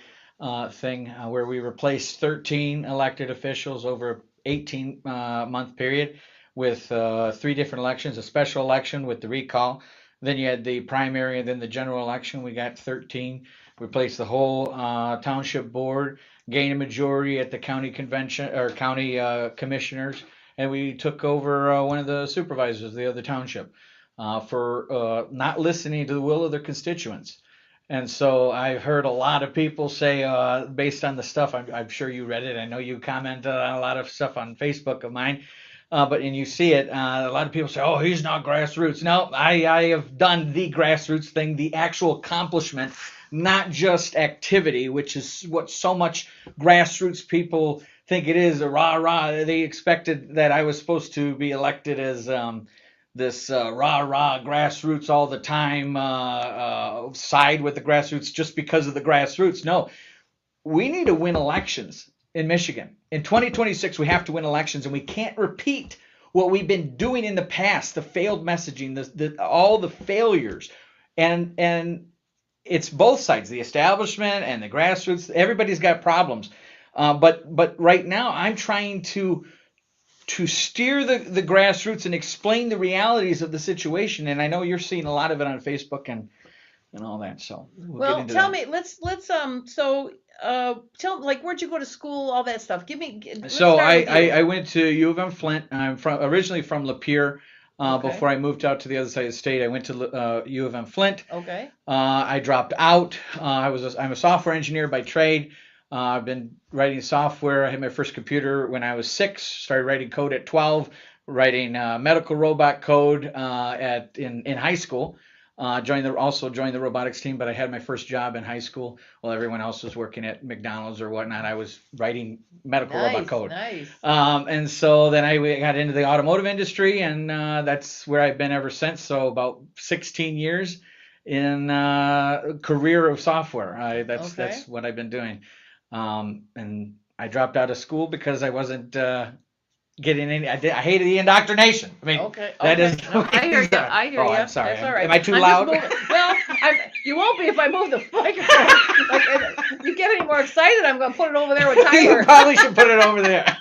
thing, where we replaced 13 elected officials over an 18-month period with 3 different elections, a special election with the recall. Then you had the primary and then the general election. We got 13. Replaced the whole township board, gained a majority at the county convention or county commissioners, and we took over one of the supervisors of the other township for not listening to the will of their constituents. And so I've heard a lot of people say, based on the stuff, I'm sure you read it. I know you commented on a lot of stuff on Facebook of mine. And you see it, a lot of people say, oh, he's not grassroots. No, I have done the grassroots thing, the actual accomplishment, not just activity, which is what so much grassroots people think it is, a rah-rah. They expected that I was supposed to be elected as this rah-rah grassroots all the time, side with the grassroots just because of the grassroots. No, we need to win elections in Michigan. In 2026, we have to win elections, and we can't repeat what we've been doing in the past, the failed messaging, all the failures. And it's both sides, the establishment and the grassroots. Everybody's got problems. But right now, I'm trying to steer the grassroots and explain the realities of the situation. And I know you're seeing a lot of it on Facebook and all that. So well, tell me, let's tell, like, where'd you go to school, all that stuff. So I went to U of M Flint. I'm originally from Lapeer. Okay. Before I moved out to the other side of the state, I went to U of M Flint. Okay. I dropped out. I'm a software engineer by trade. I've been writing software. I had my first computer when I was 6. Started writing code at 12. Writing medical robot code in high school. Also joined the robotics team, but I had my first job in high school while everyone else was working at McDonald's or whatnot. I was writing medical robot code. Nice. And so then I got into the automotive industry, and that's where I've been ever since. So about 16 years in career of software. That's what I've been doing. And I dropped out of school because I wasn't getting any. I hated the indoctrination. I mean, that is. No, I hear you. I hear you. I'm sorry. That's all right. Am I too loud? Well, you won't be if I move the microphone. Like, if you get any more excited, I'm going to put it over there with Tyler. You probably should put it over there.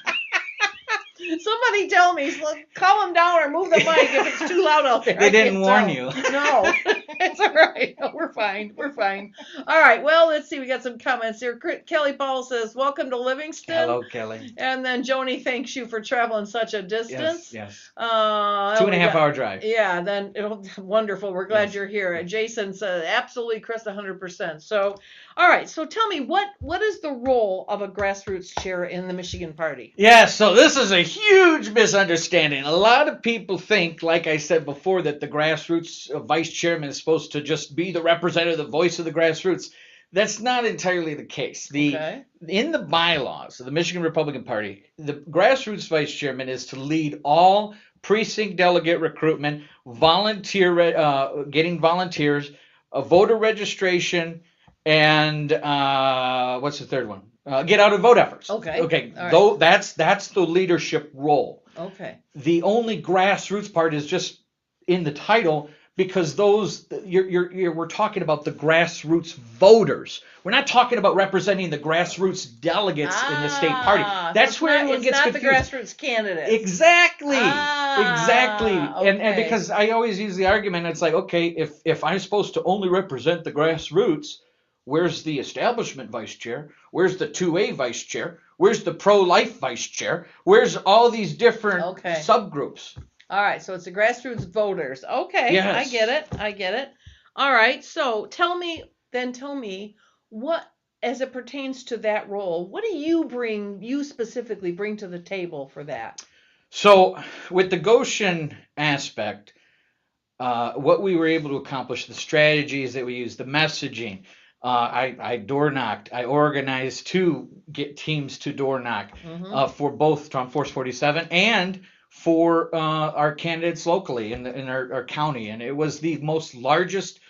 Somebody tell me, calm them down or move the mic if it's too loud out there. They didn't warn you. No, it's all right. No, we're fine. We're fine. All right. Well, let's see. We got some comments here. Kelly Powell says, "Welcome to Livingston." Hello, Kelly. And then Joni thanks you for traveling such a distance. Yes. 2.5 hour drive. Yeah. Then wonderful. We're glad you're here. Jason said, "Absolutely, Chris, 100%." So, all right. So tell me, what is the role of a grassroots chair in the Michigan Party? Yeah. So this is a huge misunderstanding. A lot of people think, like I said before, that the grassroots vice chairman is supposed to just be the representative, the voice of the grassroots. That's not entirely the case. In the bylaws of the Michigan Republican Party, the grassroots vice chairman is to lead all precinct delegate recruitment, getting volunteers, voter registration, and what's the third one? Get out and vote efforts. Okay. All Though that's the leadership role. Okay. The only grassroots part is just in the title, because we're talking about the grassroots voters. We're not talking about representing the grassroots delegates in the state party. That's where everyone gets confused. It's not the grassroots candidates. Exactly. Exactly. Okay. And because I always use the argument, it's like, okay, if I'm supposed to only represent the grassroots, where's the establishment vice chair? Where's the 2A vice chair? Where's the pro-life vice chair? Where's all these different subgroups? All right, so it's the grassroots voters. Okay, yes. I get it. All right, so tell me what, as it pertains to that role, what do you specifically bring to the table for that? So with the Goshen aspect, what we were able to accomplish, the strategies that we used, the messaging, I door knocked. I organized to get teams to door knock for both Trump Force 47 and for our candidates locally in our county, and it was the largest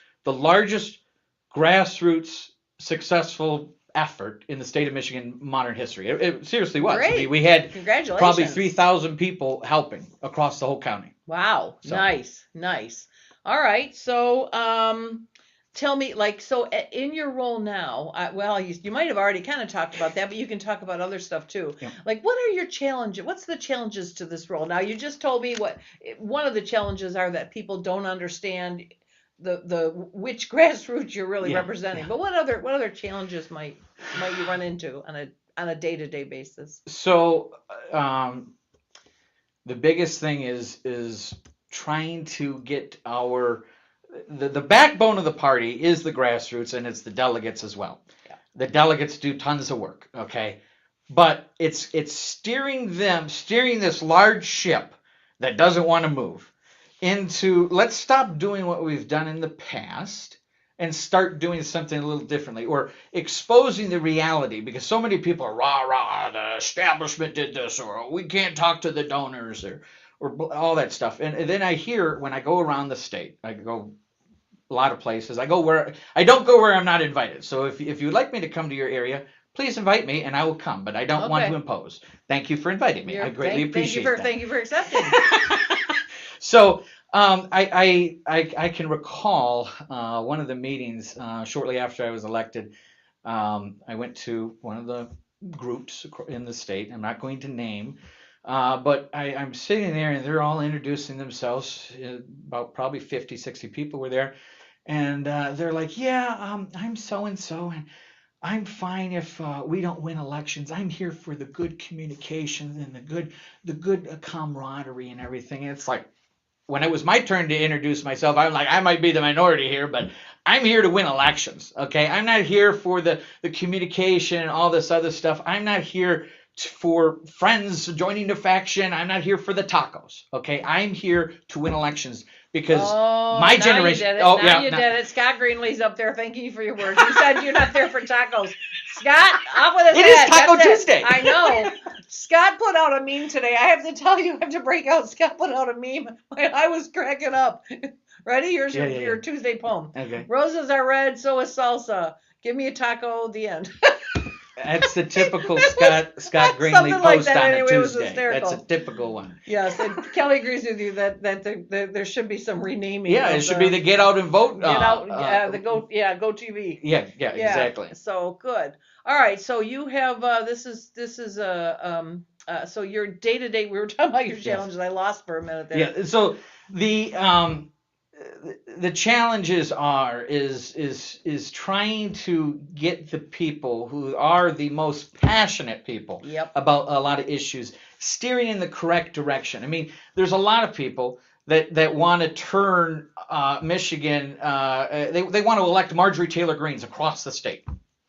grassroots successful effort in the state of Michigan modern history. It seriously was. Great. I mean, we had Congratulations. probably 3,000 people helping across the whole county. Wow, so. Nice. All right, so tell me, so in your role now, you might have already kind of talked about that, but you can talk about other stuff too. Yeah. What are your challenges? What's the challenges to this role? Now, you just told me one of the challenges are that people don't understand which grassroots you're really representing. But what other challenges might you run into on a day-to-day basis? So the biggest thing is trying to get the backbone of the party is the grassroots, and it's the delegates as well. Yeah. The delegates do tons of work, okay? But it's steering this large ship that doesn't want to move into, let's stop doing what we've done in the past and start doing something a little differently, or exposing the reality, because so many people are rah, the establishment did this, or we can't talk to the donors, or all that stuff. And then I hear, when I go around the state, I go a lot of places, I don't go where I'm not invited. So if you'd like me to come to your area, please invite me and I will come, but I don't want to impose. Thank you for inviting me. I greatly appreciate that. Thank you for accepting. So I can recall one of the meetings shortly after I was elected. I went to one of the groups in the state. I'm not going to name, but I'm sitting there and they're all introducing themselves. About probably 50, 60 people were there. And they're like, I'm so-and-so, and I'm fine if we don't win elections. I'm here for the good communication and the good camaraderie and everything. And it's like, when it was my turn to introduce myself, I'm like, I might be the minority here, but I'm here to win elections, okay? I'm not here for the communication and all this other stuff. I'm not here for friends joining the faction. I'm not here for the tacos, okay? I'm here to win elections. because Oh, my now generation. You did it. Oh, now yeah, you no- did it. Scott Greenlee's up there. Thanking you for your words. You said you're not there for tacos. Scott, off with his It is head. Taco That's it. Tuesday. I know. Scott put out a meme today. I have to tell you, I have to break out. Scott put out a meme. I was cracking up. Ready? Here's your Tuesday poem. Okay. Roses are red, so is salsa. Give me a taco. The end. That's the typical Scott Greenlee something like post that on anyway. a It was Tuesday. hysterical. That's a typical one. Yes, and Kelly agrees with you that there should be some renaming. Yeah, of it should be the Get Out and Vote. Get out, Go TV. Yeah, exactly. So good. All right, so you have this is so your day to day. We were talking about your challenges. I lost for a minute there. Yeah. So the challenges is trying to get the people who are the most passionate people about a lot of issues steering in the correct direction. I mean, there's a lot of people that want to turn Michigan. They want to elect Marjorie Taylor Greene across the state.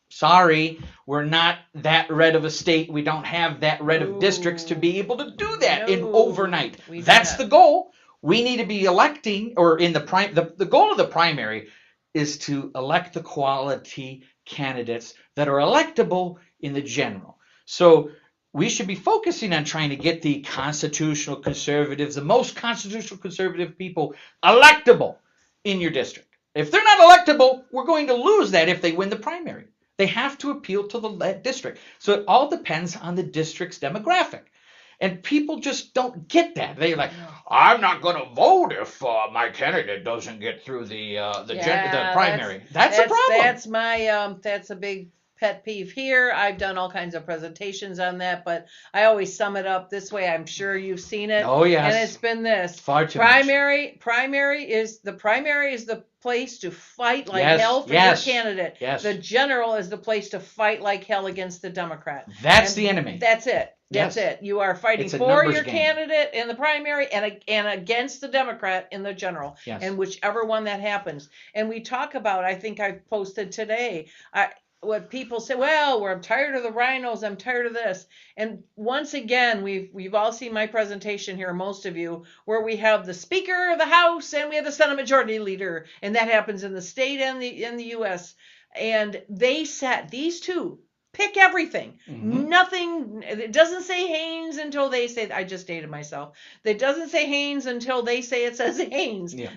Sorry, we're not that red of a state. We don't have that red of districts to be able to do that in overnight. That's the goal. We need to be electing, or in the goal of the primary is to elect the quality candidates that are electable in the general. So we should be focusing on trying to get the constitutional conservatives, the most constitutional conservative people, electable in your district. If they're not electable, we're going to lose that if they win the primary. They have to appeal to the district. So it all depends on the district's demographic. And people just don't get that. They're like, I'm not going to vote if my candidate doesn't get through the primary. That's a problem. That's my that's a big pet peeve here. I've done all kinds of presentations on that, but I always sum it up this way. I'm sure you've seen it. Oh yes. And it's been this. Far too much. Primary is the place to fight like hell for your candidate. Yes. The general is the place to fight like hell against the Democrat. That's the enemy. That's it. That's it. You are fighting for your candidate in the primary and against the Democrat in the general. Yes. And whichever one that happens. And we talk about, I think I posted today, what people say, well, I'm tired of the rhinos, I'm tired of this. And once again, we've all seen my presentation here, most of you, where we have the Speaker of the House and we have the Senate Majority Leader. And that happens in the state and in the U.S. And they set these two. Pick everything. Mm-hmm. Nothing. It doesn't say Haynes until they say. I just dated myself. It doesn't say Haynes until they say it says Haynes. Yeah.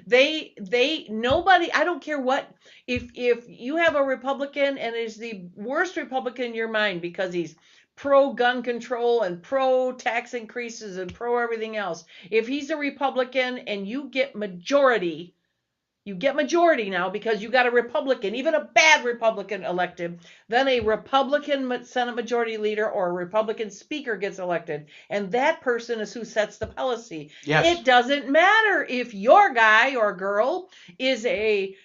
Nobody. I don't care what. If you have a Republican and is the worst Republican in your mind because he's pro gun control and pro tax increases and pro everything else. If he's a Republican and you get majority. You get majority now because you got a Republican, even a bad Republican elected, then a Republican Senate Majority Leader or a Republican Speaker gets elected. And that person is who sets the policy. Yes. It doesn't matter if your guy or girl is a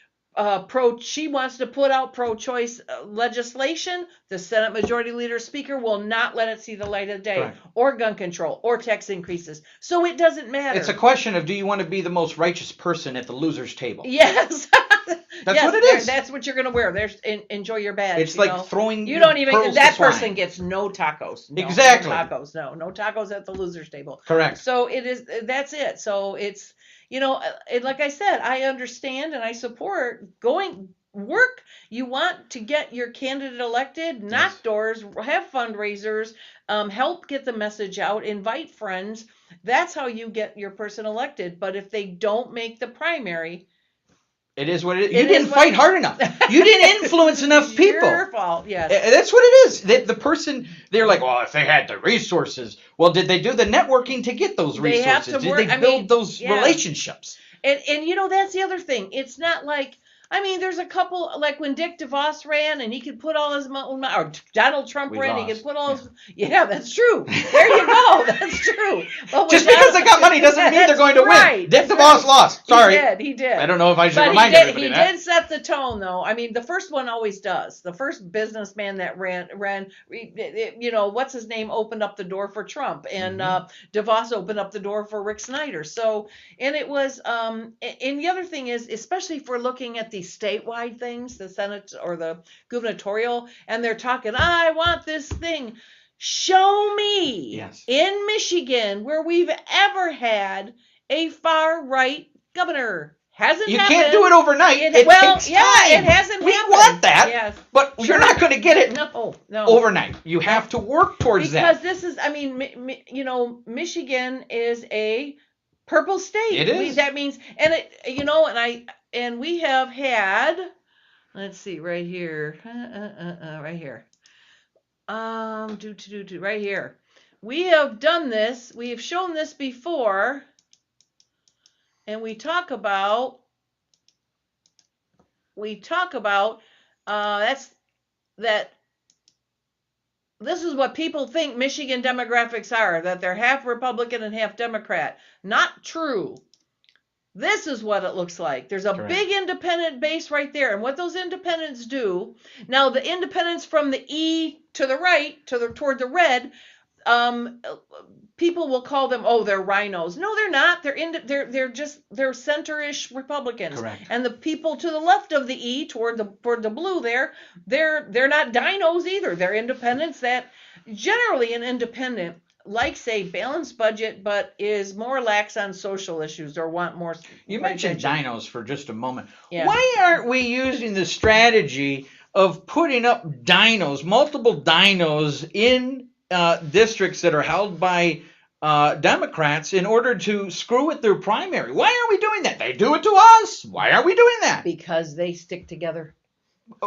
she wants to put out pro-choice legislation. The Senate Majority Leader Speaker will not let it see the light of day, right. Or gun control or tax increases. So it doesn't matter. It's a question of, do you want to be the most righteous person at the loser's table? Yes. That's what it is. That's what you're going to wear. Enjoy your badge. It's like throwing. You don't even. Pearls That to swine. person gets no tacos. No, exactly. No tacos. No tacos at the loser's table. Correct. So it is. That's it. So it's. Like I said, I understand and I support work. You want to get your candidate elected, knock doors, have fundraisers, help get the message out, invite friends. That's how you get your person elected. But if they don't make the primary, it is what it is. You didn't fight hard enough. You didn't influence enough people. Your fault, yes. That's what it is. The person, they're like, well, if they had the resources, well, did they do the networking to get those resources? Did they build those relationships? And that's the other thing. It's not like, there's a couple, like when Dick DeVos ran and he could put all his money, or Donald Trump ran, he could put all his, that's true. There you go. That's true. But just because they got money doesn't mean they're going to win. Dick DeVos lost. Sorry. He did. I don't know if I should remind everybody that. He did set the tone, though. The first one always does. The first businessman that ran, what's his name, opened up the door for Trump. And DeVos opened up the door for Rick Snyder. So, and it was, and the other thing is, especially if we're looking at the statewide things, the Senate or the gubernatorial, and they're talking, I want this thing. Show me in Michigan where we've ever had a far right governor. Hasn't You happened. can't do it overnight. It takes time. It hasn't we happened. want that, yes. but you're not going to get it no. overnight. You have to work towards because that. This is, I mean, Michigan is a purple state. It is. That means, and we have had, let's see, right here, right here, right here. We have done this. We have shown this before. And we talk about that this is what people think Michigan demographics are, that they're half Republican and half Democrat. Not true. This is what it looks like. There's a big independent base right there. And what those independents do, now the independents from the E to the right, toward the red, people will call them, they're rhinos. No, they're not. They're center-ish Republicans. Correct. And the people to the left of the E, toward the blue there, they're not dinos either. They're independents that generally an independent likes a balanced budget, but is more lax on social issues or want more. You mentioned dinos for just a moment. Yeah. Why aren't we using the strategy of putting up dinos, multiple dinos in districts that are held by Democrats in order to screw with their primary? Why aren't we doing that? They do it to us. Why aren't we doing that? Because they stick together.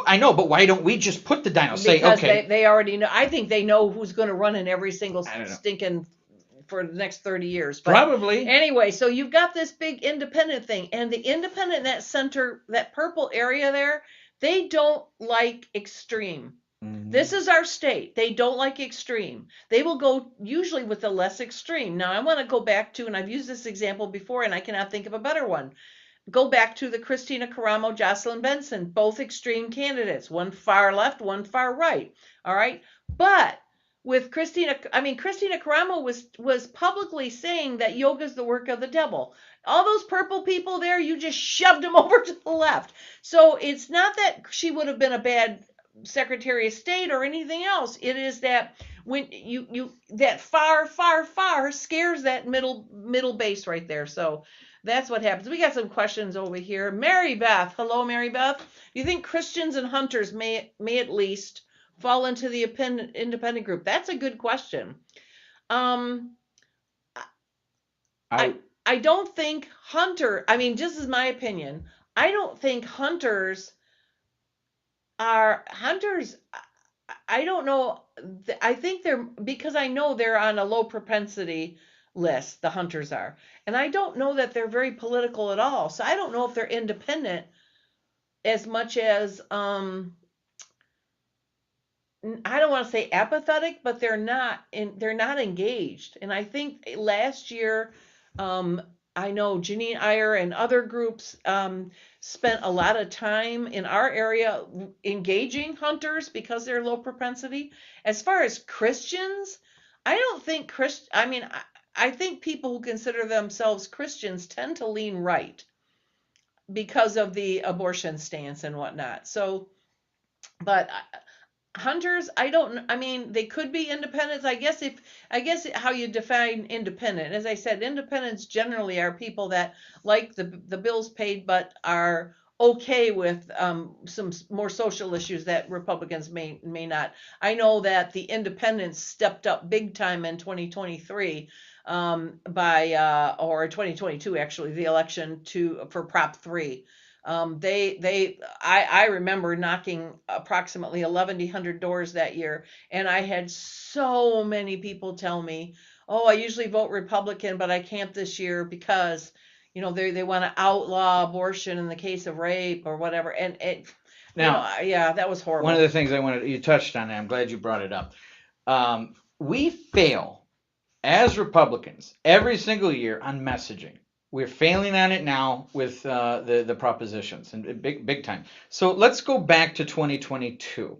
I know, but why don't we just put the dinos? Because they already know. I think they know who's going to run in every single stinking for the next 30 years. But probably. Anyway, so you've got this big independent thing, and the independent in that center, that purple area there, they don't like extreme. Mm-hmm. This is our state. They don't like extreme. They will go usually with the less extreme. Now, I want to go back to, and I've used this example before, and I cannot think of a better one. Go back to the Christina Karamo, Jocelyn Benson, both extreme candidates, one far left, one far right. All right. But with Christina Karamo was publicly saying that yoga is the work of the devil. All those purple people there, you just shoved them over to the left. So it's not that she would have been a bad Secretary of State or anything else. It is that when you that far scares that middle base right there. So that's what happens. We got some questions over here. Mary Beth. Hello, Mary Beth. Do you think Christians and hunters may at least fall into the independent group? That's a good question. I don't think just as my opinion, I don't think hunters. I don't know. I think because I know they're on a low propensity list, the hunters are. And I don't know that they're very political at all. So I don't know if they're independent as much as, I don't want to say apathetic, but they're not engaged. And I think last year, I know Janine Iyer and other groups spent a lot of time in our area engaging hunters because they're low propensity. As far as Christians, I don't think I think people who consider themselves Christians tend to lean right because of the abortion stance and whatnot. So, but hunters, they could be independents. I guess how you define independent. As I said, independents generally are people that like the bills paid, but are okay with some more social issues that Republicans may not. I know that the independents stepped up big time in 2023 or 2022 actually, the election for Prop 3. I remember knocking approximately 1,100 doors that year, and I had so many people tell me, I usually vote Republican, but I can't this year because, they want to outlaw abortion in the case of rape or whatever. And that was horrible. One of the things you touched on, I'm glad you brought it up. We fail as Republicans every single year on messaging. We're failing on it now with the propositions and big time. So let's go back to 2022.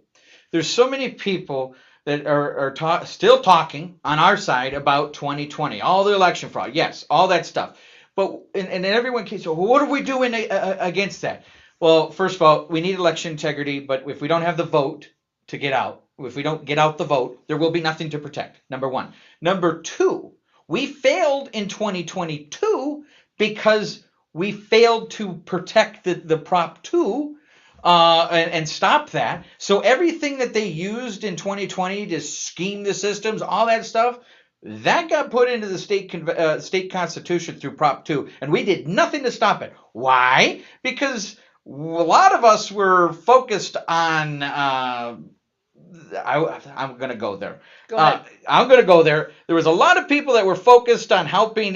There's so many people that are still talking on our side about 2020, all the election fraud, yes, all that stuff. But and everyone keeps saying, well, what are we doing against that? Well, first of all, we need election integrity, but if we don't have the vote to get out, if we don't get out the vote, there will be nothing to protect, number one. Number two, we failed in 2022 because we failed to protect the Prop 2 and stop that. So everything that they used in 2020 to scheme the systems, all that stuff, that got put into the state constitution through Prop 2, and we did nothing to stop it. Why? Because a lot of us were focused on I'm going to go there. Go ahead. I'm going to go there. There was a lot of people that were focused on helping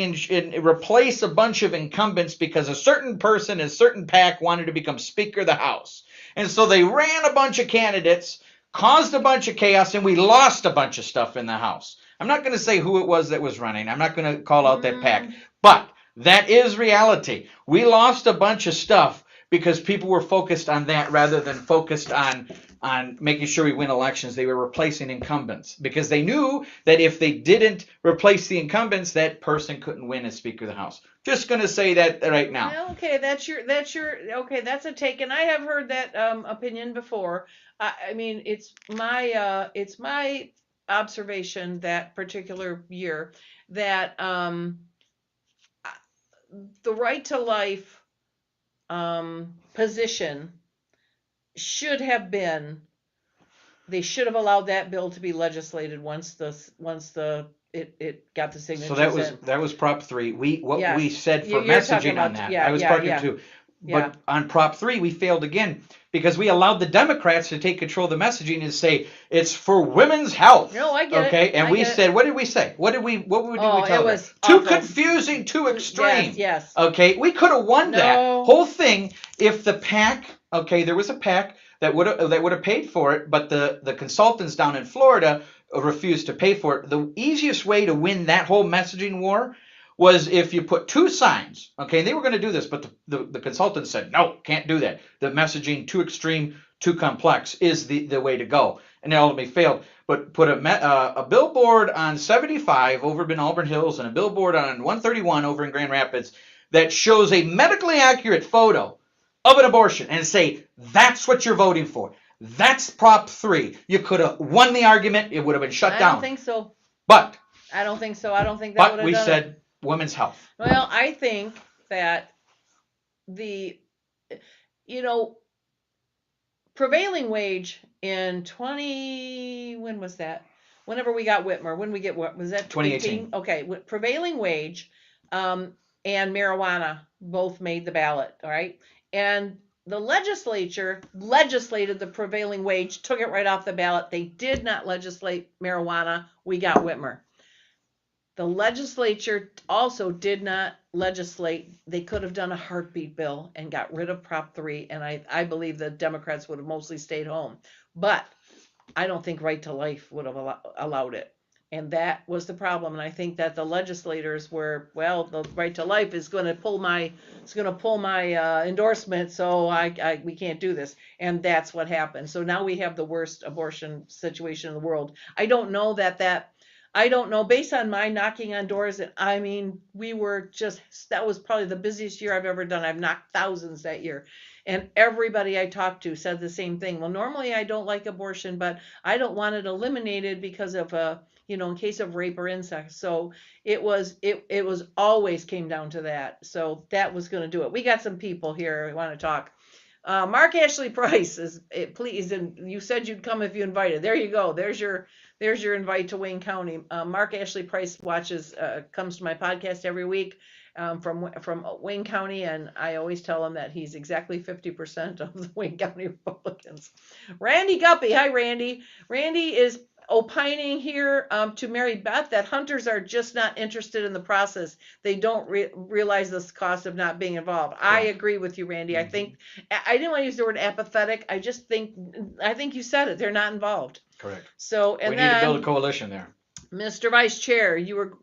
replace a bunch of incumbents because a certain person, a certain PAC wanted to become Speaker of the House. And so they ran a bunch of candidates, caused a bunch of chaos, and we lost a bunch of stuff in the House. I'm not going to say who it was that was running. I'm not going to call out that PAC. But that is reality. We lost a bunch of stuff because people were focused on that rather than focused on making sure we win elections. They were replacing incumbents because they knew that if they didn't replace the incumbents, that person couldn't win as Speaker of the House. Just going to say that right now. Well, okay, that's a take, and I have heard that opinion before. I mean, it's my observation that particular year that the right to life position should have been, they should have allowed that bill to be legislated once it got the signatures. So that was Prop 3. We said for You're messaging on that. Yeah, I was part of it too. But on Prop 3, we failed again because we allowed the Democrats to take control of the messaging and say it's for women's health. No, I get it. Okay, and we said, what did we say? What did we tell them? Was too awful. confusing, too extreme. Yes. Okay, we could have won that whole thing if the PAC. Okay, there was a PAC that would have paid for it, but the consultants down in Florida refused to pay for it. The easiest way to win that whole messaging war was if you put two signs. Okay, they were going to do this, but the consultants said, no, can't do that. The messaging, too extreme, too complex, is the way to go. And it ultimately failed. But put a billboard on 75 over in Auburn Hills and a billboard on 131 over in Grand Rapids that shows a medically accurate photo of an abortion and say, that's what you're voting for. That's Prop 3. You could have won the argument. It would have been shut down. I don't think so. But I don't think so. I don't think that would have done we said it. Women's health. Well, I think that prevailing wage in when was that? Whenever we got Whitmer, when we get what was that? 2018. Okay, prevailing wage and marijuana both made the ballot, all right? And the legislature legislated the prevailing wage, took it right off the ballot. They did not legislate marijuana. We got Whitmer. The legislature also did not legislate. They could have done a heartbeat bill and got rid of Prop 3, and I believe the Democrats would have mostly stayed home. But I don't think right to life would have allowed it. And that was the problem. And I think that the legislators were, well, the right to life is going to pull my endorsement, so we can't do this. And that's what happened. So now we have the worst abortion situation in the world. I don't know based on my knocking on doors. I mean, that was probably the busiest year I've ever done. I've knocked thousands that year. And everybody I talked to said the same thing. Well, normally I don't like abortion, but I don't want it eliminated because of in case of rape or incest. So it was always came down to that. So that was going to do it. We got some people here who want to talk. Mark Ashley Price please, and you said you'd come if you invited. There you go. There's your invite to Wayne County. Mark Ashley Price comes to my podcast every week from Wayne County, and I always tell him that he's exactly 50% of the Wayne County Republicans. Randy Guppy. Hi, Randy. Randy is opining here to Mary Beth that hunters are just not interested in the process. They don't realize the cost of not being involved. Yeah. I agree with you, Randy. Mm-hmm. I think I didn't want to use the word apathetic. I think you said it. They're not involved. Correct. So we need to build a coalition there. Mr. Vice Chair, you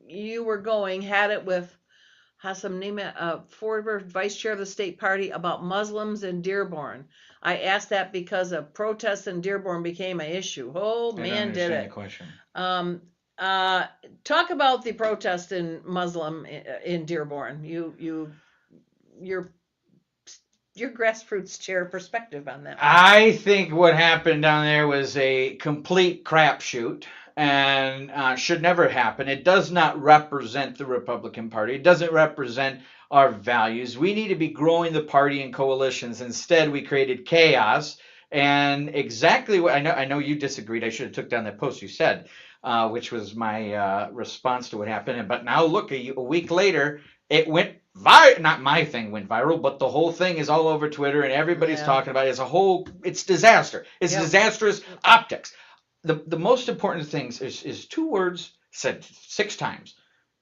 had it with Hassam Nima, former Vice Chair of the State Party, about Muslims in Dearborn. I asked that because a protest in Dearborn became an issue. Oh, man, did it. Question. Talk about the protest in Muslim in Dearborn. Your grassroots chair perspective on that. I think what happened down there was a complete crapshoot and should never happen. It does not represent the Republican Party. It doesn't represent our values. We need to be growing the party in coalitions. Instead, we created chaos. And exactly what I know you disagreed. I should have took down that post you said, which was my response to what happened. But now look, a week later, it went viral. Not my thing went viral, but the whole thing is all over Twitter, and everybody's talking about it. It's disaster. It's disastrous optics. The most important things is 2 words said 6 times.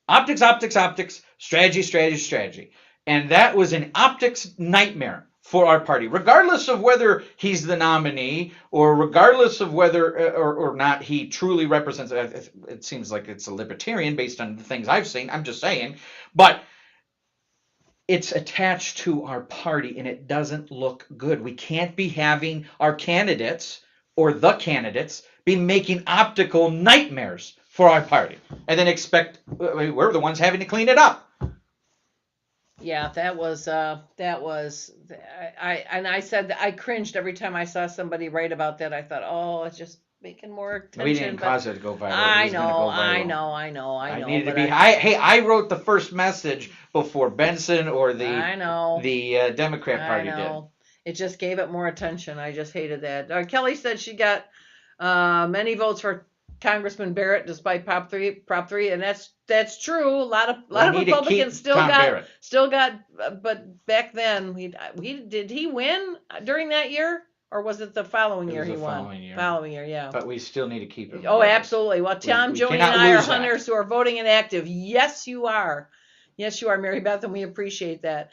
Optics, optics, optics, strategy, strategy, strategy. And that was an optics nightmare for our party, regardless of whether he's the nominee or regardless of whether or not he truly represents. It seems like it's a libertarian based on the things I've seen. I'm just saying. But it's attached to our party, and it doesn't look good. We can't be having our candidates or the candidates be making optical nightmares for our party and then expect we're the ones having to clean it up. Yeah, I said that I cringed every time I saw somebody write about that. I thought, oh, it's just making more attention. We didn't cause it to go viral. I know. I needed to be. I wrote the first message before Benson or the Democrat Party did. It just gave it more attention. I just hated that. Kelly said she got many votes for Congressman Barrett despite Prop 3, and that's true. A lot of Republicans still got, but back then did he win during that year, or was it the following year he won? Following year, yeah. But we still need to keep it. Oh, absolutely. Well, Tom, Joni, and I are hunters who are voting and active. Yes, you are. Yes, you are, Mary Beth, and we appreciate that.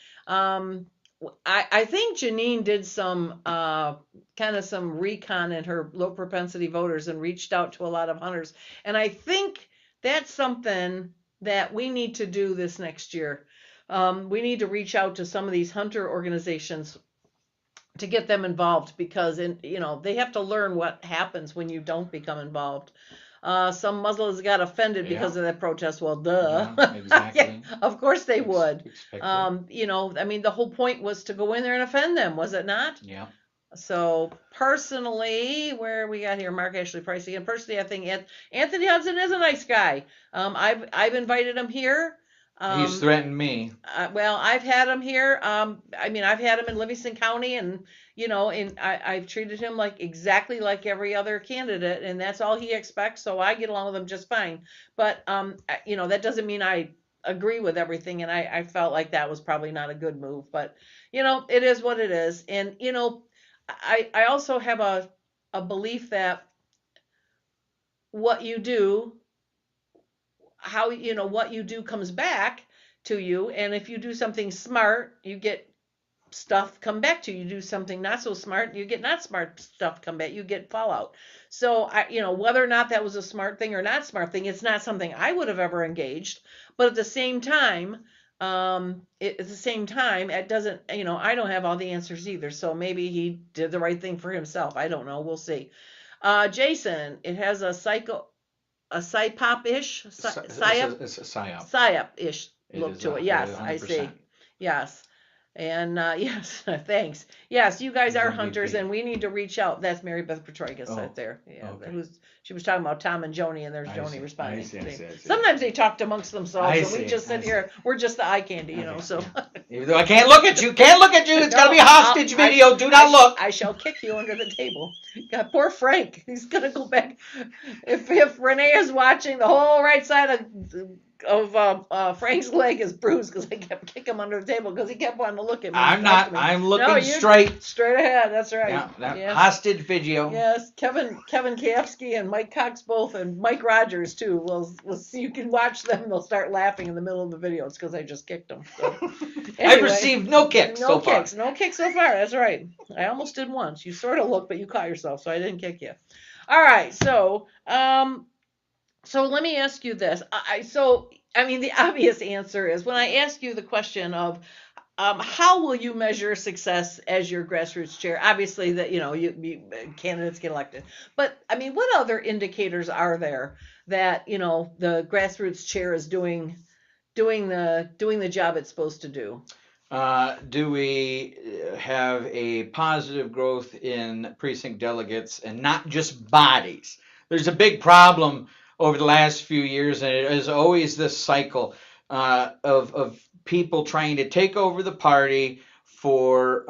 I think Janine did some kind of some recon in her low propensity voters and reached out to a lot of hunters. And I think that's something that we need to do this next year. We need to reach out to some of these hunter organizations to get them involved, because they have to learn what happens when you don't become involved. Some Muslims got offended because of that protest. Well, duh. Yeah, exactly. Of course they would. The whole point was to go in there and offend them, was it not? Yeah. So personally, where we got here, Mark Ashley Price again. Personally, I think Anthony Hudson is a nice guy. I've invited him here. He's threatened me. Well, I've had him here. I've had him in Livingston County, and I've treated him exactly like every other candidate, and that's all he expects. So I get along with him just fine. But that doesn't mean I agree with everything, and I felt like that was probably not a good move. But it is what it is, and I also have a belief that what you do, what you do comes back to you, and if you do something smart, you get stuff come back to you. You do something not so smart, you get not smart stuff come back. You get fallout. So whether or not that was a smart thing or not smart thing, it's not something I would have ever engaged. But at the same time, it doesn't. I don't have all the answers either. So maybe he did the right thing for himself. I don't know. We'll see. Jason, it has a psyop-ish, psyop-ish look to it. Yes, I see. Yes. And yes, thanks. Yes, you guys are hunters, and we need to reach out. That's Mary Beth Petroigus right there. Yeah, okay. She was talking about Tom and Joni, and there's Joni responding. I see. Sometimes they talked amongst themselves, and we just sit here. We're just the eye candy, So even though I can't look at you, it's got to be a hostage video. Do not look. I shall kick you under the table. God, poor Frank. He's gonna go back. If Renee is watching, the whole right side of Frank's leg is bruised because I kept kicking him under the table because he kept wanting to look at me. I'm not. I'm looking straight ahead. That's right. Yeah. Hostage video. Yes, Kevin Kafsky and Mike Cox both, and Mike Rogers too. We'll see. You can watch them. They'll start laughing in the middle of the video. It's because I just kicked them. So, anyway, I've received no kicks so far. No kicks so far. That's right. I almost did once. You sort of looked, but you caught yourself, so I didn't kick you. All right. So let me ask you this. The obvious answer is when I ask you the question of how will you measure success as your grassroots chair? Obviously, that candidates get elected, but what other indicators are there that the grassroots chair is doing the job it's supposed to do? Do we have a positive growth in precinct delegates and not just bodies? There's a big problem over the last few years, and it is always this cycle of people trying to take over the party for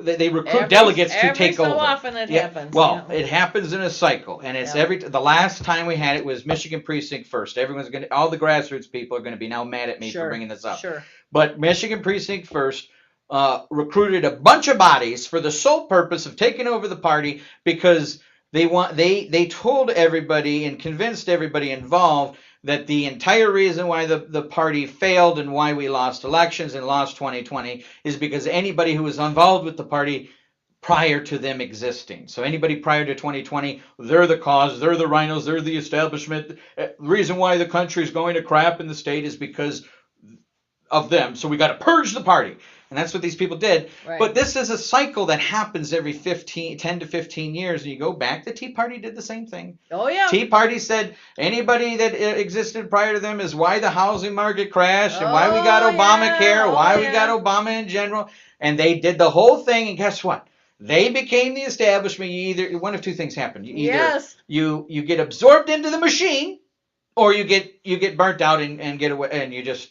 they recruit delegates to take over. Every so often it happens. Well, it happens in a cycle, and it's the last time we had it was Michigan Precinct First. All the grassroots people are going to be now mad at me for bringing this up. Sure. But Michigan Precinct First recruited a bunch of bodies for the sole purpose of taking over the party because they told everybody and convinced everybody involved that the entire reason why the party failed and why we lost elections and lost 2020 is because anybody who was involved with the party prior to them existing. So anybody prior to 2020, they're the cause, they're the rhinos, they're the establishment. The reason why the country is going to crap in the state is because of them. So we got to purge the party. And that's what these people did. Right. But this is a cycle that happens every 10 to 15 years. And you go back, the Tea Party did the same thing. Oh, yeah. Tea Party said anybody that existed prior to them is why the housing market crashed and why we got Obamacare, why we got Obama in general. And they did the whole thing. And guess what? They became the establishment. One of two things happen. You get absorbed into the machine, or you get burnt out and get away, and you just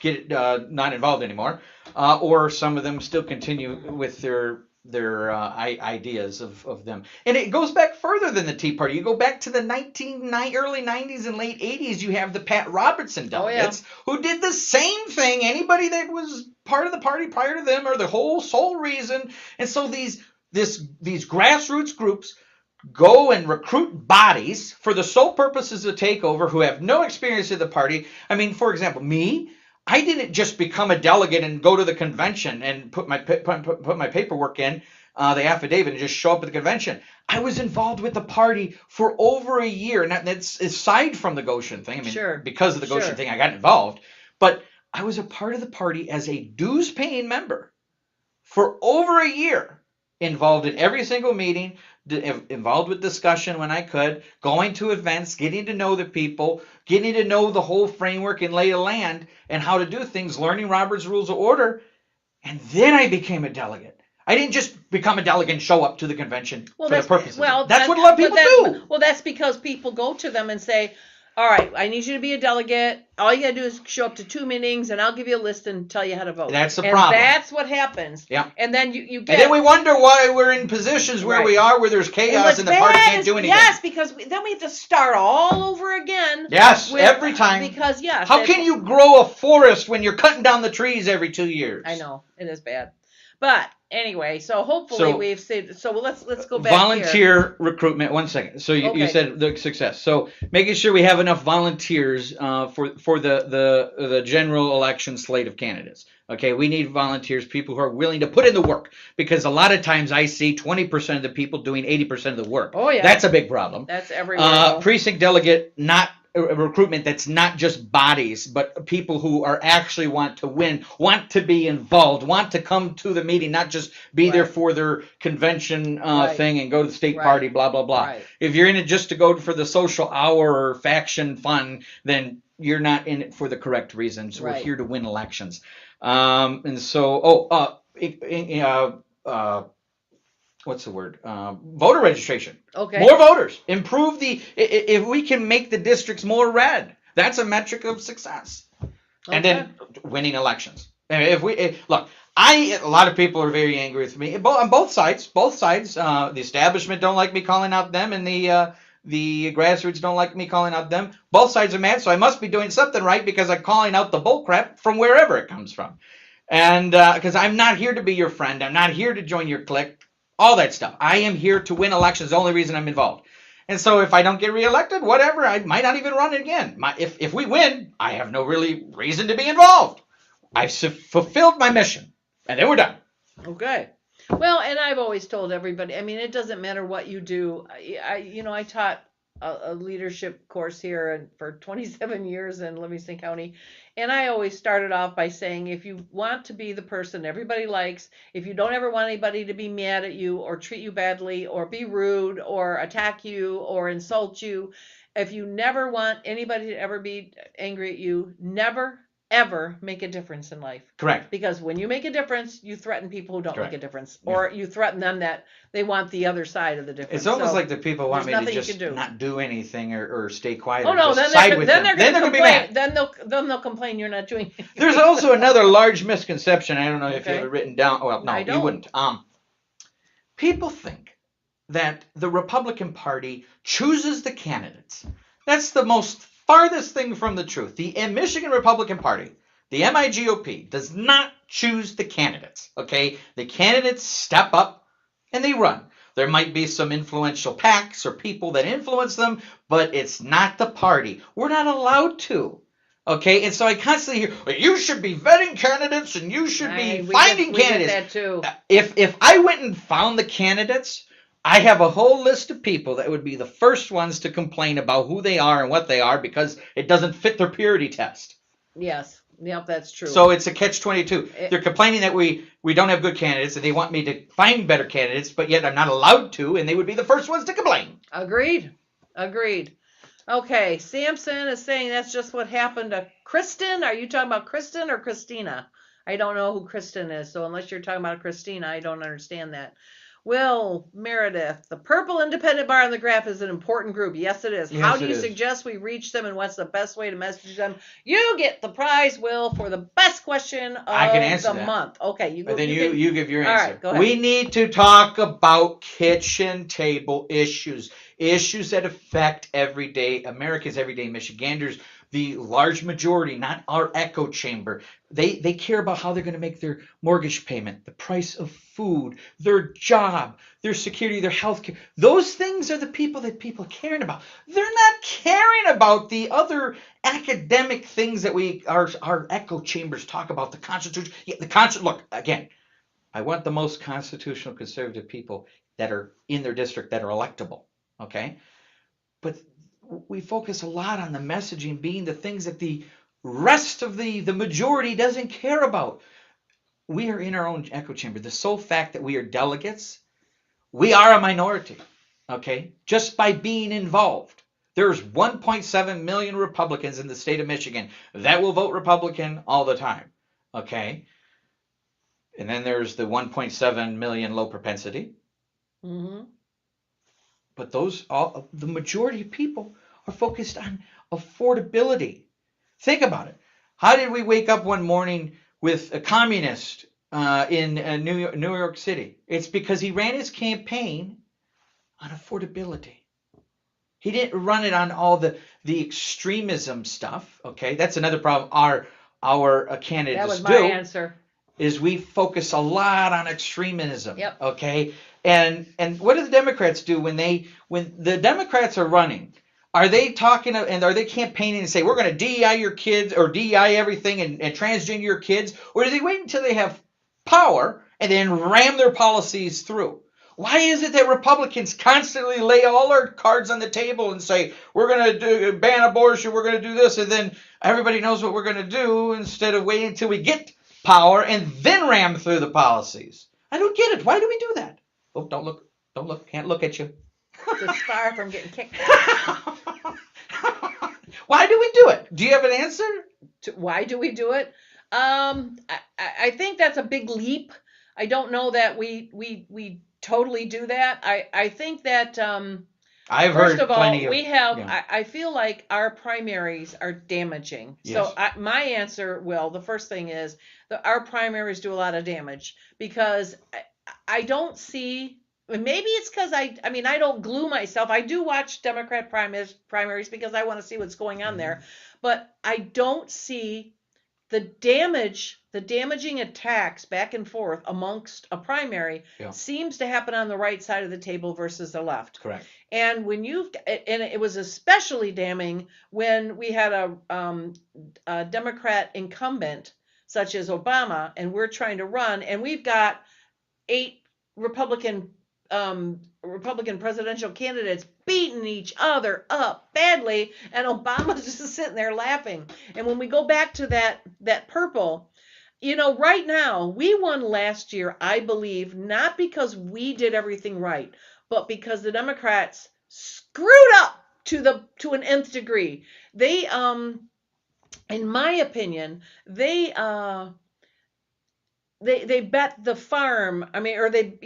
get not involved anymore. Or some of them still continue with their ideas of them. And it goes back further than the Tea Party. You go back to the early 90s and late 80s. You have the Pat Robertson delegates who did the same thing. Anybody that was part of the party prior to them, or the sole reason. And so these grassroots groups go and recruit bodies for the sole purposes of takeover who have no experience of the party. I mean, for example, me. I didn't just become a delegate and go to the convention and put my paperwork in, the affidavit, and just show up at the convention. I was involved with the party for over a year. And that's aside from the Goshen thing. I mean, because of the Goshen thing, I got involved. But I was a part of the party as a dues-paying member for over a year, involved in every single meeting, involved with discussion when I could, going to events, getting to know the people, getting to know the whole framework and lay of land and how to do things, learning Robert's Rules of Order. And then I became a delegate. I didn't just become a delegate and show up to the convention for the purpose of it. That's what a lot of people do. Well, that's because people go to them and say, all right, I need you to be a delegate. All you got to do is show up to 2 meetings, and I'll give you a list and tell you how to vote. That's the problem. That's what happens. Yeah. And then you get... And then we wonder why we're in positions where we are, where there's chaos and the party can't do anything. Yes, because then we have to start all over again. Yes, every time. Because, how can you grow a forest when you're cutting down the trees every 2 years? I know. It is bad. But anyway, so hopefully we've saved. So let's go back volunteer recruitment. 1 second. So you said the success. So making sure we have enough volunteers for the general election slate of candidates. Okay, we need volunteers, people who are willing to put in the work, because a lot of times I see 20% of the people doing 80% of the work. Oh yeah, that's a big problem. That's everywhere. Precinct delegate, not recruitment that's not just bodies, but people who are actually want to win, want to be involved, want to come to the meeting, not just be there for their convention thing and go to the state party, blah, blah, blah. Right. If you're in it just to go for the social hour or faction fun, then you're not in it for the correct reasons. We're here to win elections. And so, what's the word? Voter registration. Okay. More voters. Improve if we can make the districts more red, that's a metric of success. Okay. And then winning elections. Look, a lot of people are very angry with me on both sides. The establishment don't like me calling out them, and the grassroots don't like me calling out them. Both sides are mad, so I must be doing something right because I'm calling out the bullcrap from wherever it comes from. And because I'm not here to be your friend, I'm not here to join your clique. All that stuff. I am here to win elections. The only reason I'm involved. And so if I don't get reelected, whatever, I might not even run again. If we win, I have no really reason to be involved. I've fulfilled my mission. And then we're done. Okay. Well, and I've always told everybody, I mean, it doesn't matter what you do. I taught a leadership course here for 27 years in Livingston County. And I always started off by saying, if you want to be the person everybody likes, if you don't ever want anybody to be mad at you or treat you badly or be rude or attack you or insult you, if you never want anybody to ever be angry at you, never, ever make a difference in life. Correct. Because when you make a difference, you threaten people who don't Correct. make a difference, or you threaten them that they want the other side of the difference. It's almost So like the people want me to there's nothing you just can do. not do anything or stay quiet. Oh or no, just then side they're, with then them. they're going to be complain. mad. Then they'll complain you're not doing anything. There's also another large misconception. I don't know if you Okay. have it written down. Well, no, I you don't. wouldn't. People think that the Republican Party chooses the candidates. That's the most farthest thing from the truth. The Michigan Republican Party, the MIGOP, does not choose the candidates. Okay, the candidates step up and they run. There might be some influential PACs or people that influence them, but it's not the party. We're not allowed to. Okay, and so I constantly hear, well, you should be vetting candidates and you should be finding candidates. That too. If I went and found the candidates, I have a whole list of people that would be the first ones to complain about who they are and what they are because it doesn't fit their purity test. Yes. Yep, that's true. So it's a catch-22. They're complaining that we don't have good candidates and they want me to find better candidates, but yet I'm not allowed to, and they would be the first ones to complain. Agreed. Okay, Samson is saying that's just what happened to Kristen. Are you talking about Kristen or Christina? I don't know who Kristen is, so unless you're talking about Christina, I don't understand that. Will Meredith, the purple independent bar on the graph is an important group. Yes, it is. Yes, How do it you is. suggest we reach them, and what's the best way to message them? You get the prize, Will, for the best question of I can answer the that. month. Okay, you go. But then can- you give your All answer. right, go ahead. We need to talk about kitchen table issues that affect everyday Americans, everyday Michiganders, the large majority, not our echo chamber. They care about how they're going to make their mortgage payment, the price of food, their job, their security, their health care. Those things are the people that people are caring about. They're not caring about the other academic things that our echo chambers talk about. The Constitution. Yeah, look, again, I want the most constitutional conservative people that are in their district that are electable. Okay? But we focus a lot on the messaging being the things that the rest of the majority doesn't care about. We are in our own echo chamber. The sole fact that we are delegates, we are a minority. Okay? Just by being involved. There's 1.7 million Republicans in the state of Michigan that will vote Republican all the time. Okay? And then there's the 1.7 million low propensity. Mm-hmm. But the majority of people are focused on affordability. Think about it. How did we wake up one morning with a communist in New York City? It's because he ran his campaign on affordability. He didn't run it on all the extremism stuff. Okay, that's another problem. Our candidates That was my answer. Is we focus a lot on extremism. Yep. Okay. And what do the Democrats do when the Democrats are running? Are they talking and are they campaigning and say we're going to DEI your kids or DEI everything and transgender your kids, or do they wait until they have power and then ram their policies through? Why is it that Republicans constantly lay all our cards on the table and say we're going to ban abortion, we're going to do this, and then everybody knows what we're going to do instead of waiting until we get power and then ram through the policies? I don't get it. Why do we do that? Oh, don't look, can't look at you. It's far from getting kicked. Why do we do it? Do you have an answer? Why do we do it? I think that's a big leap. I don't know that we totally do that. I think that I've first heard of all, plenty of, we have. yeah. I feel like our primaries are damaging. Yes. So my answer, Will, the first thing is that our primaries do a lot of damage because I don't see. Maybe it's because I don't glue myself. I do watch Democrat primaries because I want to see what's going on there, but I don't see the damaging attacks back and forth amongst a primary seems to happen on the right side of the table versus the left. Correct. And when it was especially damning when we had a Democrat incumbent such as Obama, and we're trying to run, and we've got 8 Republican presidential candidates beating each other up badly, and Obama's just sitting there laughing. And when we go back to that purple, right now we won last year, I believe, not because we did everything right, but because the Democrats screwed up to an nth degree. They in my opinion, they bet the farm. I mean, or they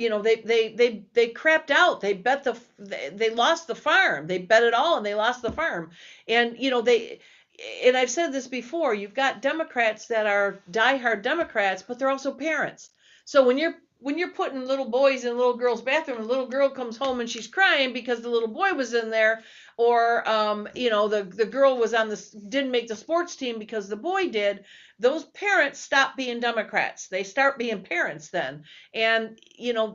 crapped out. They bet they lost the farm. They bet it all and they lost the farm. And and I've said this before, you've got Democrats that are diehard Democrats, but they're also parents. So when you're putting little boys in a little girl's bathroom, and the little girl comes home and she's crying because the little boy was in there, or the girl didn't make the sports team because the boy did, those parents stop being Democrats. They start being parents then. And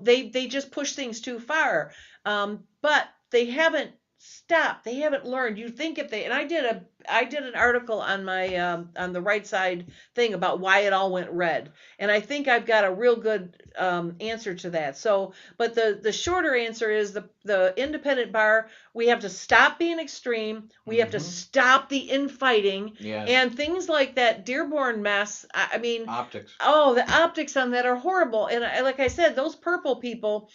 they just push things too far. But they haven't stopped. They haven't learned. You think if they, and I did an article on my on the right side thing about why it all went red, and I think I've got a real good answer to that. So, but the shorter answer is the independent bar. We have to stop being extreme. We have to stop the infighting, and things like that Dearborn mess. I mean, optics. Oh, the optics on that are horrible. And like I said, those purple people.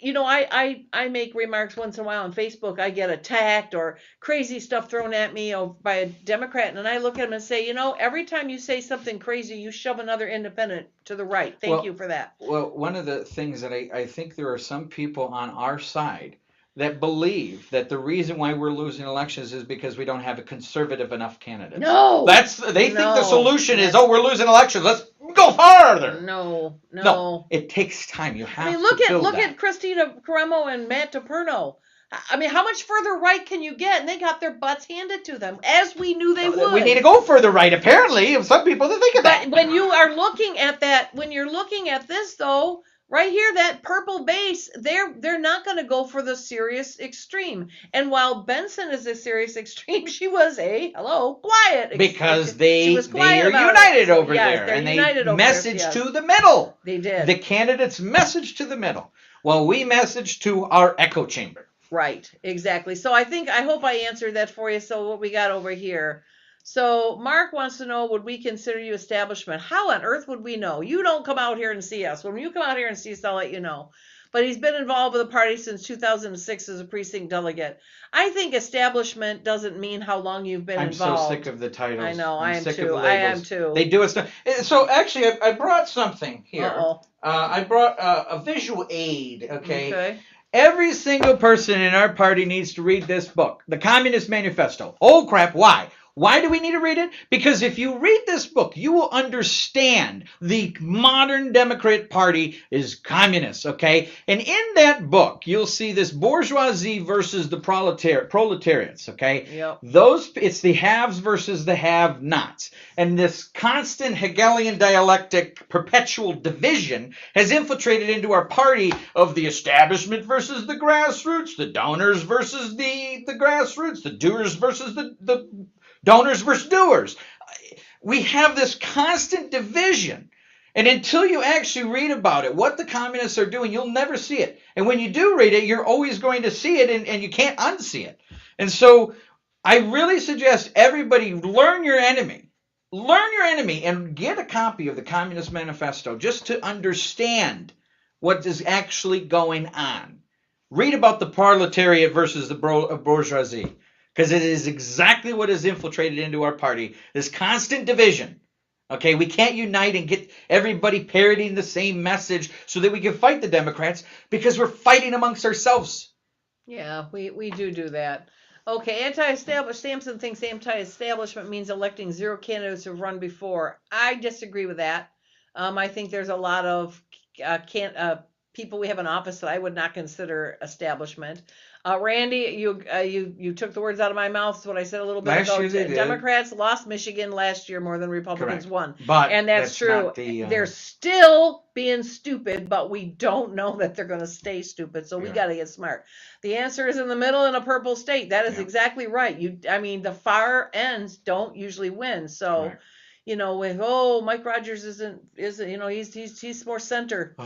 I make remarks once in a while on Facebook. I get attacked or crazy stuff thrown at me by a Democrat, and I look at them and say, every time you say something crazy, you shove another independent to the right. Thank you for that. Well, one of the things that I think there are some people on our side that believe that the reason why we're losing elections is because we don't have a conservative enough candidate. No, they think the solution is, we're losing elections, let's go farther. No, it takes time. You have look at Christina Caramo and Matt DePerno. I mean, how much further right can you get? And they got their butts handed to them, as we knew they would. We need to go further right, apparently. Some people think of that. But when you are looking at that, when you're looking at this, though, right here, that purple base, they're not going to go for the serious extreme. And while Benson is a serious extreme, she was quiet. Because they are united over there. And they messaged to the middle. They did. The candidates messaged to the middle. Well, we messaged to our echo chamber. Right, exactly. So I hope I answered that for you. So what we got over here. So Mark wants to know, would we consider you establishment? How on earth would we know? You don't come out here and see us. When you come out here and see us, I'll let you know. But he's been involved with the party since 2006 as a precinct delegate. I think establishment doesn't mean how long you've been involved. I'm so sick of the titles. I know, I am sick too. Of the I labels. am too. They do it. So actually, I brought something here. Uh-oh. I brought a visual aid. Okay. Every single person in our party needs to read this book, The Communist Manifesto. Oh, crap. Why? Why do we need to read it? Because if you read this book, you will understand the modern Democrat Party is communist, okay? And in that book, you'll see this bourgeoisie versus the proletariats, okay? Yep. It's the haves versus the have-nots. And this constant Hegelian dialectic, perpetual division has infiltrated into our party of the establishment versus the grassroots, the donors versus the grassroots, the doers versus the donors versus doers. We have this constant division. And until you actually read about it, what the communists are doing, you'll never see it. And when you do read it, you're always going to see it, and you can't unsee it. And so I really suggest everybody learn your enemy. Learn your enemy and get a copy of the Communist Manifesto just to understand what is actually going on. Read about the proletariat versus the bourgeoisie. Because it is exactly what has infiltrated into our party, this constant division. Okay, we can't unite and get everybody parroting the same message so that we can fight the Democrats because we're fighting amongst ourselves. Yeah, we do that. Okay, anti-establishment. Sampson thinks anti-establishment means electing zero candidates who've run before. I disagree with that. I think there's a lot of people we have in office that I would not consider establishment. Randy, you took the words out of my mouth. That's what I said a little bit ago. Democrats lost Michigan last year more than Republicans won. But that's true. They're still being stupid, but we don't know that they're going to stay stupid. So we got to get smart. The answer is in the middle in a purple state. That is exactly right. The far ends don't usually win. So, Mike Rogers isn't he's more center.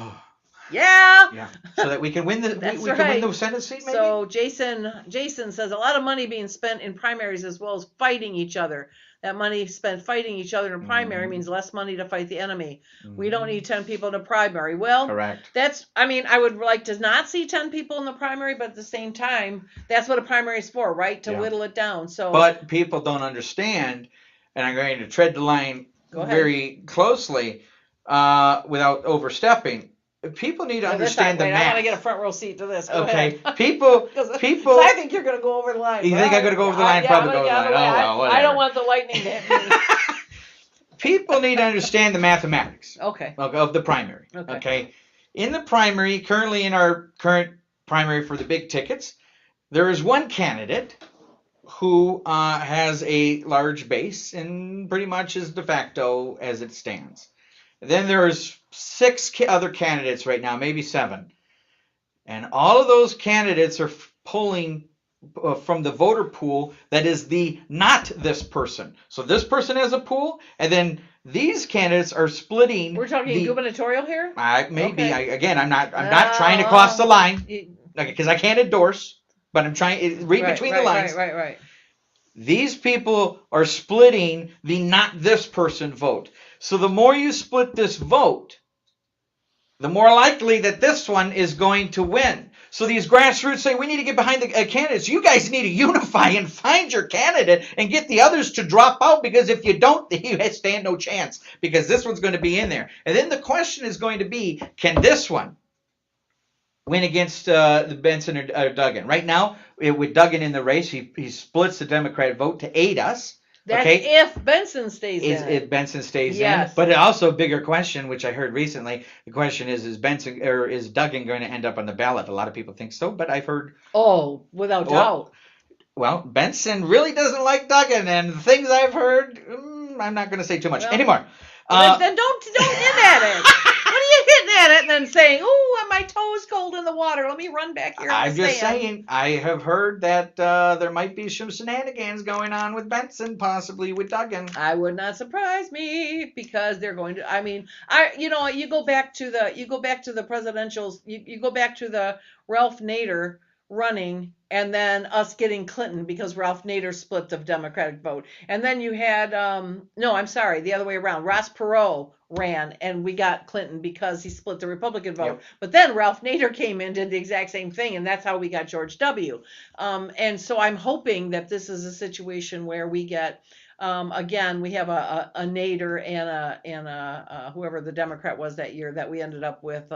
Yeah. So that we can win the That's we can win the Senate seat, maybe? So Jason says a lot of money being spent in primaries as well as fighting each other. That money spent fighting each other in primary means less money to fight the enemy. We don't need 10 people in a primary. Well, correct. I would like to not see 10 people in the primary, but at the same time, that's what a primary is for, right? To whittle it down. So but people don't understand and I'm going to tread the line Go ahead. very closely without overstepping. People need to understand the math. I want to get a front row seat to this. Go okay, ahead. people. I think you're going to go over the line. You think I'm going to go over the line? Probably go over the line. Oh, well, whatever. I don't want the lightning to hit me. People need to understand the mathematics. Okay. Of the primary. Okay. In the primary, currently in our current primary for the big tickets, there is one candidate who has a large base and pretty much is de facto as it stands. Then there's 6 other candidates right now, maybe 7. And all of those candidates are pulling from the voter pool that is the not this person. So this person has a pool, and then these candidates are splitting. We're talking gubernatorial here? Maybe. Okay. I'm not trying to cross the line because I can't endorse, but I'm trying to read between the lines. Right. These people are splitting the not this person vote. So the more you split this vote, the more likely that this one is going to win. So these grassroots say, we need to get behind the candidates. You guys need to unify and find your candidate and get the others to drop out, because if you don't, you stand no chance, because this one's going to be in there. And then the question is going to be, can this one win against the Benson or Duggan? Right now, with Duggan in the race, he splits the Democratic vote to aid us. That's if Benson stays in. If Benson stays in. But also a bigger question, which I heard recently, the question is Benson or is Duggan going to end up on the ballot? A lot of people think so, but I've heard. Oh, without doubt. Well, Benson really doesn't like Duggan, and the things I've heard, I'm not going to say too much anymore. Then don't hit at it. What are you hitting at it and then saying, "Oh, my toe's cold in the water. Let me run back here." I'm just saying. I have heard that there might be some shenanigans going on with Benson, possibly with Duggan. I would not surprise me, because they're going to. I mean, you go back to the presidentials. You go back to the Ralph Nader running, and then us getting Clinton because Ralph Nader split the Democratic vote. And then you had, the other way around. Ross Perot ran, and we got Clinton because he split the Republican vote. Yep. But then Ralph Nader came in, did the exact same thing, and that's how we got George W. And so I'm hoping that this is a situation where we get, again, we have a Nader and a whoever the Democrat was that year that we ended up with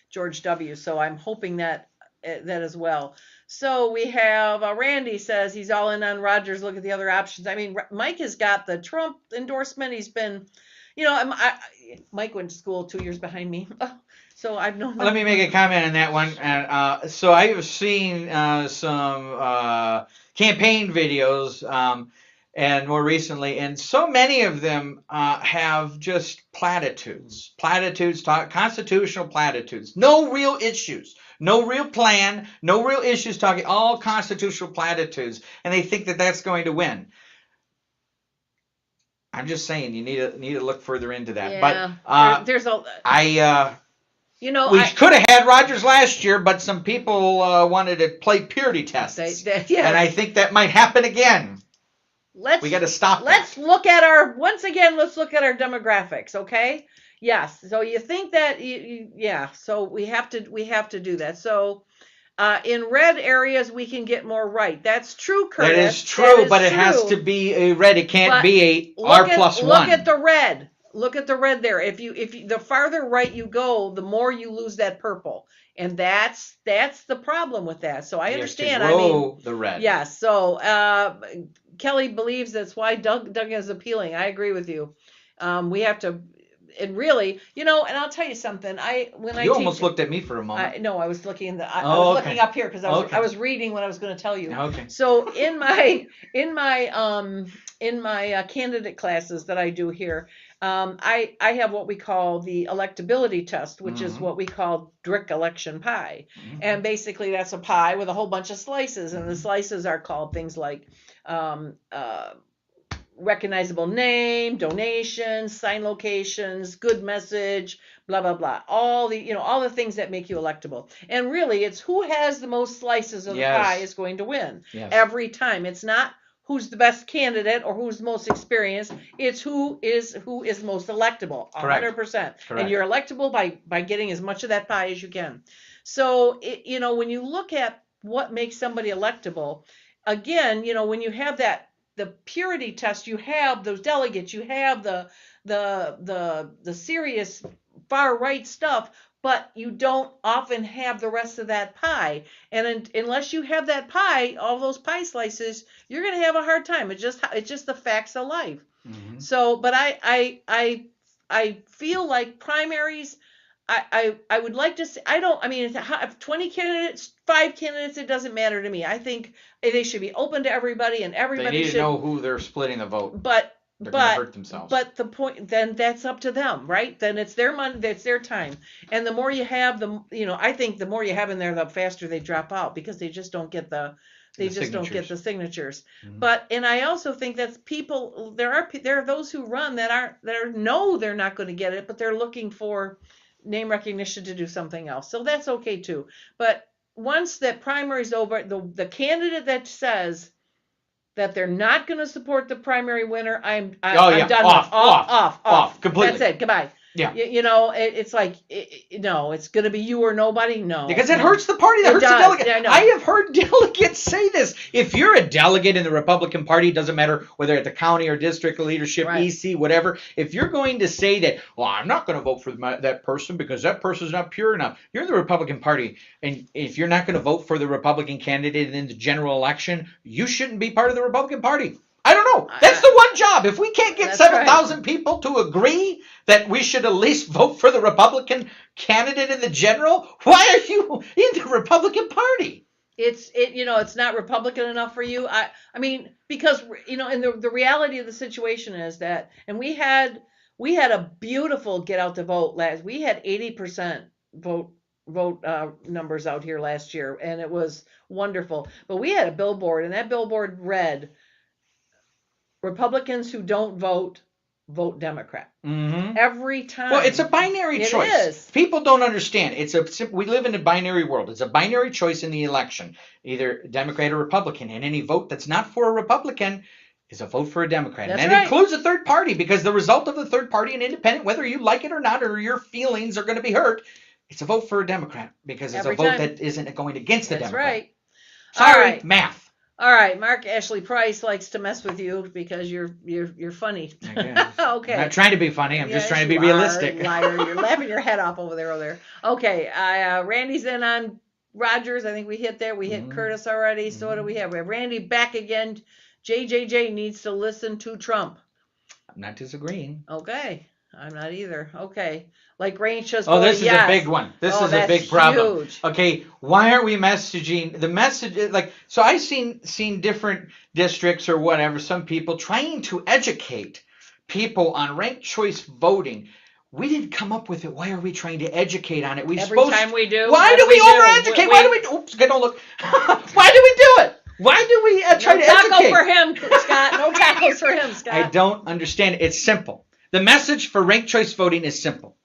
George W. So I'm hoping that as well. So we have Randy says he's all in on Rogers. Look at the other options. I mean, Mike has got the Trump endorsement. He's been, Mike went to school 2 years behind me. So I've known. Let me make a comment on that one. So I have seen some campaign videos and more recently, and so many of them have just platitudes, constitutional platitudes, no real issues. No real plan, no real issues, talking all constitutional platitudes, and they think that that's going to win. I'm just saying you need to look further into that. Yeah, but there's a. We could have had Rogers last year, but some people wanted to play purity tests, and I think that might happen again. We got to stop. Let's look at our demographics, okay? Yes. So you think that so we have to do that. So in red areas we can get more right. That's true, Curtis. That is true, but it has to be a red. It can't be a R+1. Look at the red. Look at the red there. If you the farther right you go, the more you lose that purple. And that's the problem with that. So I understand. The red. Yes. So Kelly believes that's why Duggan is appealing. I agree with you. We have to. And really, and I'll tell you something. You almost looked at me for a moment. I was looking I was looking up here because I was reading what I was going to tell you. Okay. So in my candidate classes that I do here, I have what we call the electability test, which is what we call Drick election pie, and basically that's a pie with a whole bunch of slices, and the slices are called things like. Recognizable name, donations, sign locations, good message, blah blah blah. All the things that make you electable. And really, it's who has the most slices of the pie is going to win every time. It's not who's the best candidate or who's most experienced. It's who is most electable. 100%. And you're electable by getting as much of that pie as you can. So when you look at what makes somebody electable, again, when you have that purity test, you have those delegates, you have the serious far right stuff, but you don't often have the rest of that pie. And unless you have that pie, all those pie slices, you're going to have a hard time. It's just the facts of life. Mm-hmm. So, but I feel like primaries, I would like to see, if 20 candidates, 5 candidates, it doesn't matter to me. I think they should be open to everybody, and everybody they need should to know who they're splitting the vote. But they're going to hurt themselves. But the point, then that's up to them, right? Then it's their money, that's their time. And the more you have, I think the more you have in there, the faster they drop out, because they just don't get the signatures. Mm-hmm. But, and I also think that people, there are those who run that know they're not going to get it, but they're looking for name recognition to do something else. So that's okay too. But once that primary's over, the candidate that says that they're not going to support the primary winner, I'm done. Off completely. That's it. Goodbye. Yeah. It's like, no, it's going to be you or nobody. No. Because it hurts the party. That hurts the delegate. Yeah, I have heard delegates say this. If you're a delegate in the Republican Party, it doesn't matter whether at the county or district leadership, right, EC, whatever. If you're going to say that, well, I'm not going to vote for that person because that person's not pure enough. You're in the Republican Party. And if you're not going to vote for the Republican candidate in the general election, you shouldn't be part of the Republican Party. I don't know. That's the one job. If we can't get 7,000 people to agree that we should at least vote for the Republican candidate in the general, why are you in the Republican Party? It's not Republican enough for you. I mean, because and the reality of the situation is that, and we had a beautiful get out the vote last. We had 80% vote numbers out here last year, and it was wonderful. But we had a billboard, and that billboard read, Republicans who don't vote Democrat. Mm-hmm. Every time. Well, it's a binary choice. It is. People don't understand. We live in a binary world. It's a binary choice in the election, either Democrat or Republican. And any vote that's not for a Republican is a vote for a Democrat. That's and that includes a third party, because the result of the third party, an independent, whether you like it or not, or your feelings are going to be hurt, it's a vote for a Democrat, because it's a vote that isn't going against the Democrat. That's right. Sorry, right. Math. All right, Mark Ashley Price likes to mess with you because you're funny. Okay. I'm not trying to be funny. I'm just trying to be realistic. Liar. You're laughing your head off over there. Okay. Randy's in on Rogers. I think we hit there. We hit Curtis already. So what do we have? We have Randy back again. JJJ needs to listen to Trump. I'm not disagreeing. Okay. I'm not either. Okay. Like Range just. Oh, this is a big one. This is a big problem. Huge. Okay, why aren't we messaging the message? So I've seen different districts or whatever, some people trying to educate people on ranked choice voting. We didn't come up with it. Why are we trying to educate on it? Every time we do. Why do we over-educate? Why do we? Oops, don't look. Why do we do it? Why do we try to educate? No taco for him, Scott. No tacos for him, Scott. I don't understand it. It's simple. The message for ranked choice voting is simple.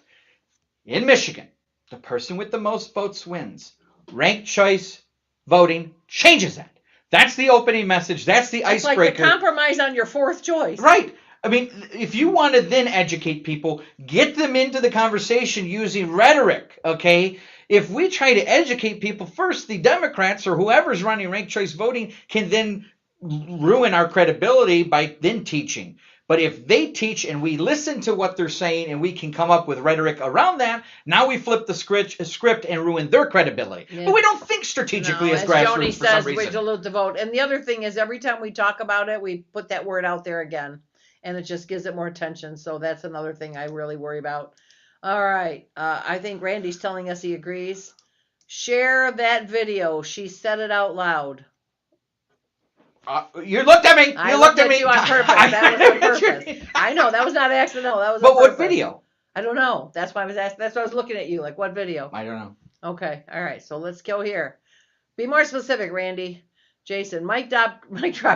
In Michigan, the person with the most votes wins. Ranked choice voting changes that. That's the opening message. That's the icebreaker. It's like the compromise on your fourth choice. Right. I mean, if you want to then educate people, get them into the conversation using rhetoric, okay? If we try to educate people first, the Democrats or whoever's running ranked choice voting can then ruin our credibility by then teaching. But if they teach and we listen to what they're saying and we can come up with rhetoric around that, now we flip the script and ruin their credibility. Yeah. But we don't think strategically as grassroots Joni for some says, reason. We dilute the vote. And the other thing is, every time we talk about it, we put that word out there again. And it just gives it more attention. So that's another thing I really worry about. All right. I think Randy's telling us he agrees. Share that video. She said it out loud. You looked at me. I looked at me. You on purpose. That was on purpose. I know. That was not accidental. That was on purpose. What video? I don't know. That's why I was asking. That's why I was looking at you. Like, what video? I don't know. Okay. All right. So let's go here. Be more specific, Randy. Jason. Mic drop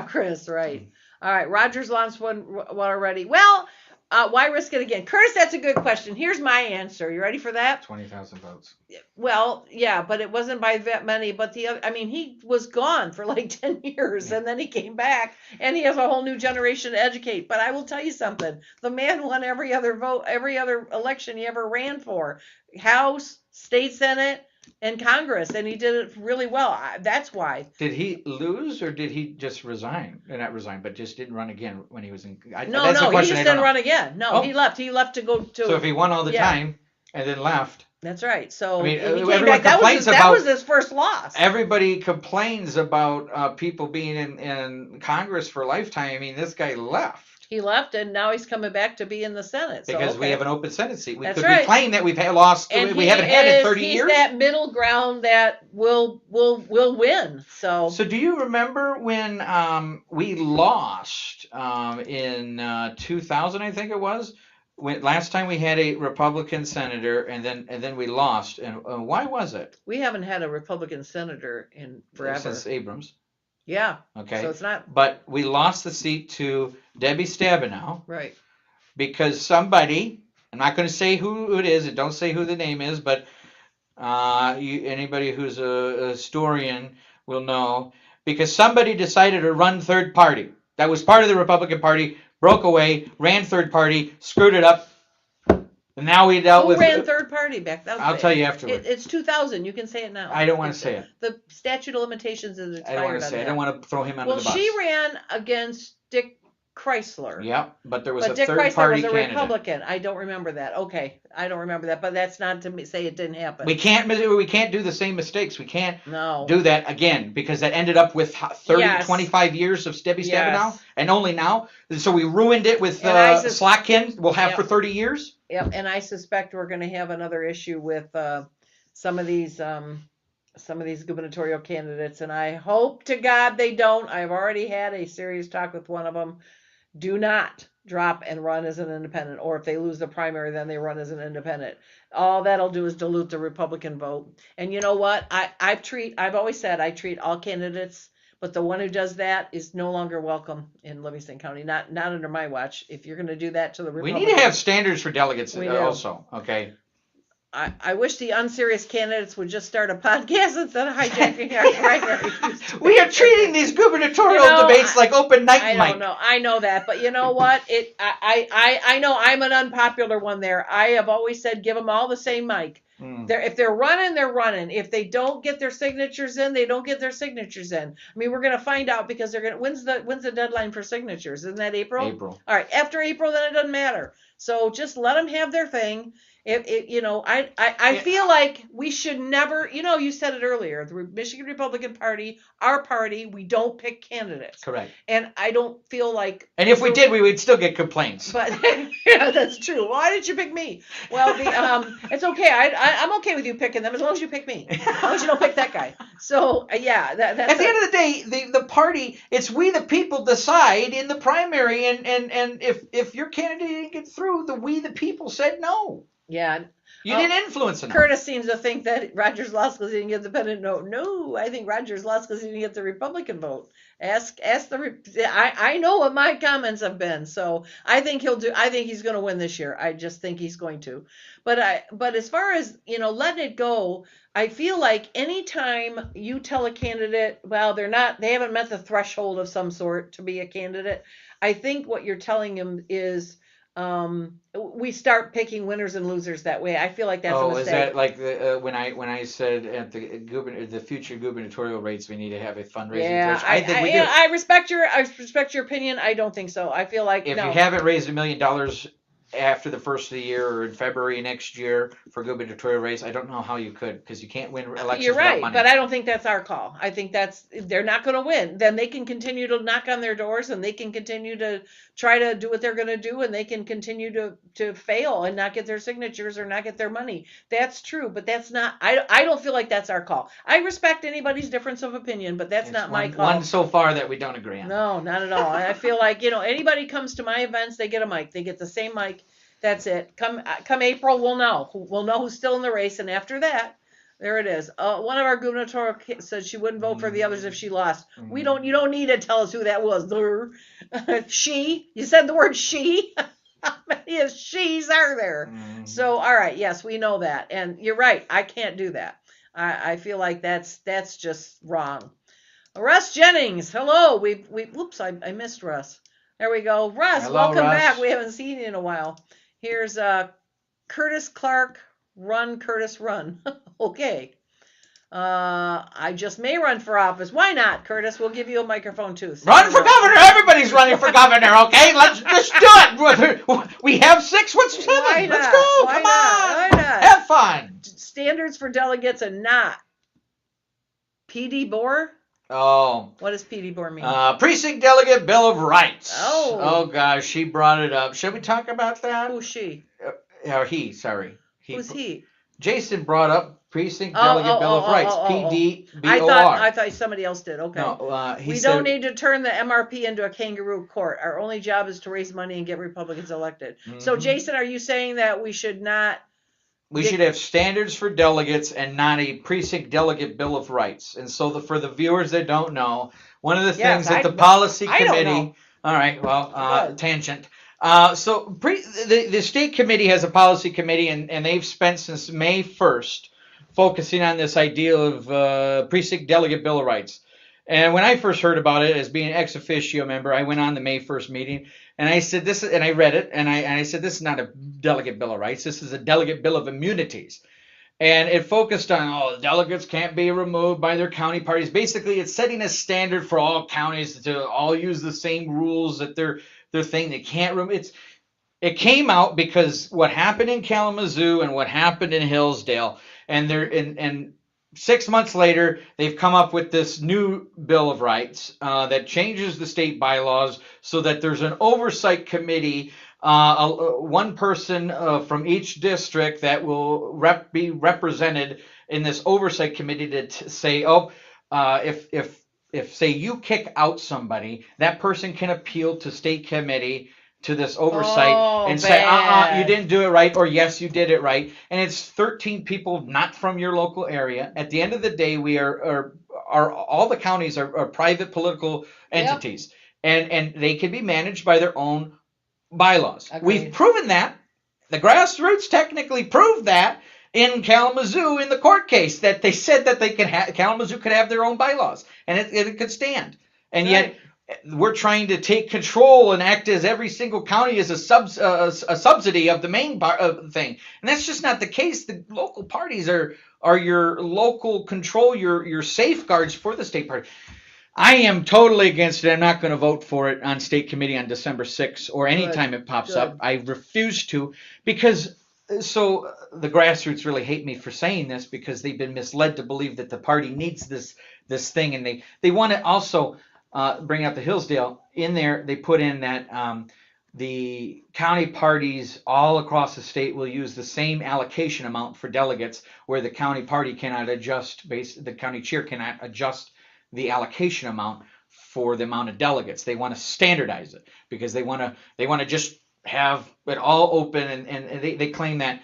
Chris. Right. All right. Rogers launched one already. Well, why risk it again? Curtis, that's a good question. Here's my answer. You ready for that? 20,000 votes. Well, yeah, but it wasn't by that many. But he was gone for like 10 years, and then he came back, and he has a whole new generation to educate. But I will tell you something. The man won every other election he ever ran for. House, state senate, in Congress, and he did it really well. That's why. Did he lose, or did he just resign? Not resign, but just didn't run again when he was in. No, he just didn't run again. No, he left. He left to go to. So if he won all the time and then left. That's right. So I mean, he came back. That was his first loss. Everybody complains about people being in Congress for a lifetime. I mean, this guy left. He left, and now he's coming back to be in the Senate. Because we have an open Senate seat. We That's could right. be claiming that we've lost. And we haven't had it in 30 years. He's that middle ground that will win. So do you remember when we lost in 2000? I think it was. Last time we had a Republican senator, and then we lost. And why was it? We haven't had a Republican senator in forever. Since Abrams. Yeah. Okay. So it's not. But we lost the seat to Debbie Stabenow. Right. Because somebody, I'm not going to say who it is, and don't say who the name is, but anybody who's a historian will know, because somebody decided to run third party. That was part of the Republican Party. Broke away, ran third party, screwed it up, and now we dealt with. Who ran third party back? I'll tell you afterwards. It's 2000. You can say it now. I don't want to say it. The statute of limitations is expired. I don't want to say it. I don't want to throw him under the bus. Well, she ran against Dick Chrysler. Yep, but there was a Dick third Chrysler party was a candidate. Republican. I don't remember that. Okay, I don't remember that, but that's not to say it didn't happen. We can't do the same mistakes. We can't do that again, because that ended up with 25 years of Debbie Stabenow, and only now. So we ruined it with Slotkin. We'll have for 30 years. Yep, and I suspect we're going to have another issue with some of these gubernatorial candidates, and I hope to God they don't. I've already had a serious talk with one of them. Do not drop and run as an independent, or if they lose the primary, then they run as an independent. All that'll do is dilute the Republican vote. And you know what? I've always said I treat all candidates, but the one who does that is no longer welcome in Livingston County. Not under my watch. If you're going to do that to the Republicans, we need to have standards for delegates also. Okay. I wish the unserious candidates would just start a podcast instead of hijacking our primaries. We are treating these gubernatorial debates like open night mic. I don't know. I know that, but you know what? I know I'm an unpopular one there. I have always said give them all the same mic. If they're running, they're running. If they don't get their signatures in, they don't get their signatures in. I mean, we're going to find out because they're going to. When's the deadline for signatures? Isn't that April? April. All right. After April, then it doesn't matter. So just let them have their thing. I feel like we should never, you said it earlier, the Michigan Republican Party, our party, we don't pick candidates. Correct. And I don't feel like. And if we did, we would still get complaints. But yeah, that's true. Why didn't you pick me? Well, it's okay. I'm okay with you picking them as long as you pick me. As long as you don't pick that guy. So yeah, that's. At the end of the day, the party, it's we the people decide in the primary, and if your candidate didn't get through, we the people said no. Yeah. You didn't influence enough. Curtis seems to think that Rogers lost because he didn't get the independent vote. No, I think Rogers lost because he didn't get the Republican vote. Ask I know what my comments have been, so I think he's going to win this year. I just think he's going to. But as far as letting it go, I feel like anytime you tell a candidate, well, they haven't met the threshold of some sort to be a candidate. I think what you're telling them is. We start picking winners and losers that way. I feel like that's a mistake. Is that like when I said at the future gubernatorial rates we need to have a fundraising? Yeah, I respect your opinion. I don't think so. I feel like if you haven't raised $1 million after the first of the year or in February next year for gubernatorial race, I don't know how you could, because you can't win elections. You're right, without money. But I don't think that's our call. I think they're not going to win. Then they can continue to knock on their doors, and they can continue to try to do what they're going to do, and they can continue to fail and not get their signatures or not get their money. That's true, but that's not. I don't feel like that's our call. I respect anybody's difference of opinion, but that's not my call. One so far that we don't agree on. No, not at all. I feel like anybody comes to my events, they get a mic. They get the same mic. That's it. Come April, we'll know. We'll know who's still in the race, and after that, there it is. One of our gubernatorial said she wouldn't vote for the others if she lost. You don't need to tell us who that was. She. You said the word she. How many of she's are there? So all right, yes, we know that, and you're right. I can't do that. I feel like that's just wrong. Russ Jennings, hello. Whoops, I missed Russ. There we go. Russ, hello, welcome Russ. back. We haven't seen you in a while. Here's Curtis Clark, run, Curtis, run. Okay. I just may run for office. Why not, Curtis? We'll give you a microphone too. Run for governor. Everybody's running for governor. Okay, let's just do it. We have 6. What's 7? Let's go. Come on. Why not? Have fun. Standards for delegates and not PD BOR. Oh. What does PD BOR mean? Precinct Delegate Bill of Rights. Oh gosh, she brought it up. Should we talk about that? Who's she? Or he? Sorry. Who's he? Jason brought up Precinct Delegate Bill of Rights, PDBOR. I thought somebody else did. Okay. No, we don't need to turn the MRP into a kangaroo court. Our only job is to raise money and get Republicans elected. Mm-hmm. So, Jason, are you saying that we should not? We should have standards for delegates and not a Precinct Delegate Bill of Rights. And so, for the viewers that don't know, one of the things that the policy committee. All right. Well, tangent. So the state committee has a policy committee, and they've spent since May 1st focusing on this idea of precinct delegate bill of rights. And when I first heard about it as being an ex officio member, I went on the May 1st meeting and I said this, and I read it, and I said this is not a delegate bill of rights. This is a delegate bill of immunities. And it focused on, delegates can't be removed by their county parties. Basically, it's setting a standard for all counties to all use the same rules that their thing. They can't remove. It came out because what happened in Kalamazoo and what happened in Hillsdale, and 6 months later, they've come up with this new Bill of Rights that changes the state bylaws so that there's an oversight committee, one person from each district that will be represented in this oversight committee to say, if say you kick out somebody, that person can appeal to state committee to this oversight and say, you didn't do it right, or yes, you did it right. And it's 13 people not from your local area. At the end of the day, we are all the counties are private political entities, and they can be managed by their own bylaws. Agreed. We've proven that. The grassroots technically proved that in Kalamazoo in the court case, that they said that they Kalamazoo could have their own bylaws and it could stand. And yet we're trying to take control and act as every single county is a subsidy of the main thing. And that's just not the case. The local parties are your local control, your safeguards for the state party. I am totally against it. I'm not going to vote for it on state committee on December 6th or any time it pops up. I refuse to, because the grassroots really hate me for saying this, because they've been misled to believe that the party needs this thing, and they want to also bring up the Hillsdale in there. They put in that the county parties all across the state will use the same allocation amount for delegates, where the county party cannot adjust, the county chair cannot adjust the allocation amount for the amount of delegates. They want to standardize it because they want to just have it all open, and they claim that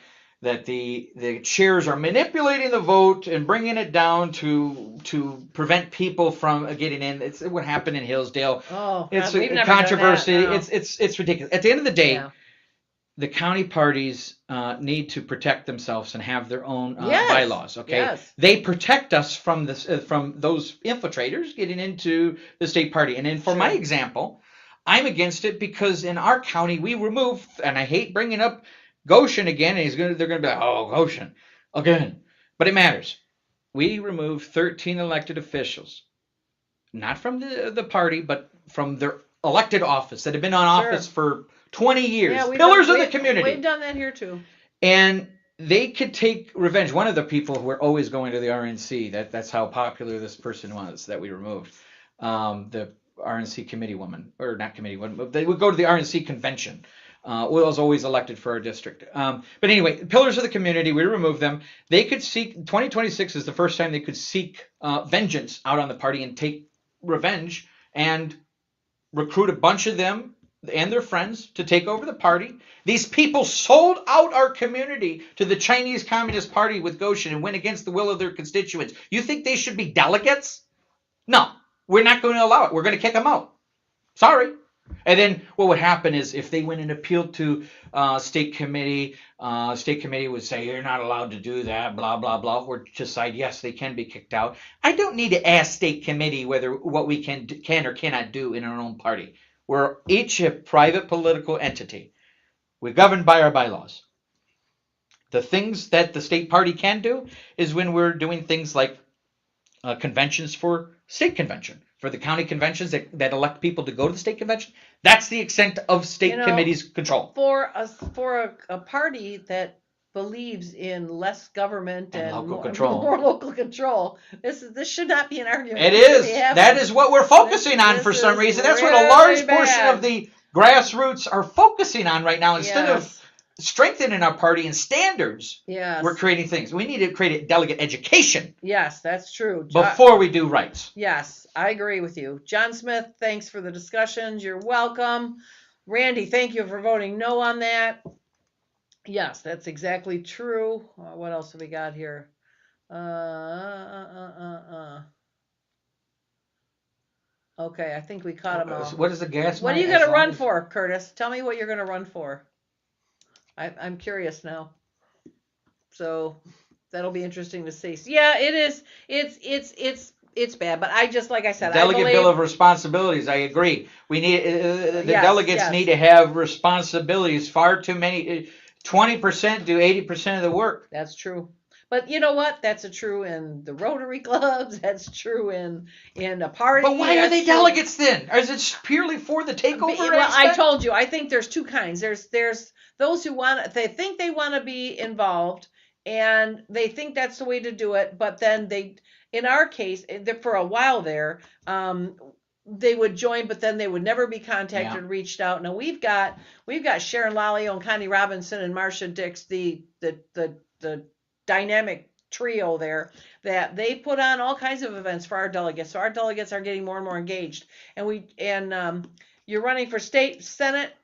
the chairs are manipulating the vote and bringing it down to prevent people from getting in. It's what happened in Hillsdale. It's a controversy. No. It's ridiculous. At the end of the day, the county parties need to protect themselves and have their own bylaws. Okay, they protect us from this from those infiltrators getting into the state party. And then for my example, I'm against it because in our county we remove, and I hate bringing up Goshen again, and they're going to be like, Goshen again, but it matters. We removed 13 elected officials, not from the party, but from their elected office that have been on office for 20 years. Pillars of the community. We've done that here too. And they could take revenge. One of the people who were always going to the RNC, that's how popular this person was that we removed. The RNC committee woman, or not committee woman, but they would go to the RNC convention. Was always elected for our district. But anyway, pillars of the community, we removed them. They could seek, 2026 is the first time they could seek vengeance out on the party and take revenge and recruit a bunch of them and their friends to take over the party. These people sold out our community to the Chinese Communist Party with Goshen and went against the will of their constituents. You think they should be delegates? No, we're not going to allow it. We're going to kick them out. Sorry. And then what would happen is if they went and appealed to state committee would say, you're not allowed to do that, blah, blah, blah, or decide, yes, they can be kicked out. I don't need to ask state committee what we can or cannot do in our own party. We're each a private political entity. We're governed by our bylaws. The things that the state party can do is when we're doing things like conventions for state convention, for the county conventions that elect people to go to the state convention. That's the extent of state committees' control. For a party that believes in less government and local more control. more local control, this should not be an argument. It is. That is what we're focusing on for some reason. That's what a large portion of the grassroots are focusing on right now. Instead of strengthening our party and standards, we're creating things. We need to create a delegate education. Yes, that's true. Before we do rights. Yes, I agree with you. John Smith, thanks for the discussions. You're welcome. Randy, thank you for voting no on that. Yes, that's exactly true. What else have we got here? Okay, I think we caught them all. What is the gas? What are you going to run for, Curtis? Tell me what you're going to run for. I'm curious now. So that'll be interesting to see. So, yeah, it is. It's bad, but I just, like I said, Delegate Bill of Responsibilities. I agree. We need the delegates need to have responsibilities. Far too many. 20% do 80% of the work. That's true. But you know what? That's true in the Rotary clubs. That's true in a party. But why are they delegates then? Or is it purely for the takeover? Well, I told you. I think there's two kinds. There's those who they think they want to be involved, and they think that's the way to do it. But then in our case, for a while there, they would join, but then they would never be contacted, reached out. Now we've got Sharon Lalio and Connie Robinson and Marcia Dix, the dynamic trio there, that they put on all kinds of events for our delegates. So our delegates are getting more and more engaged. And you're running for state senate,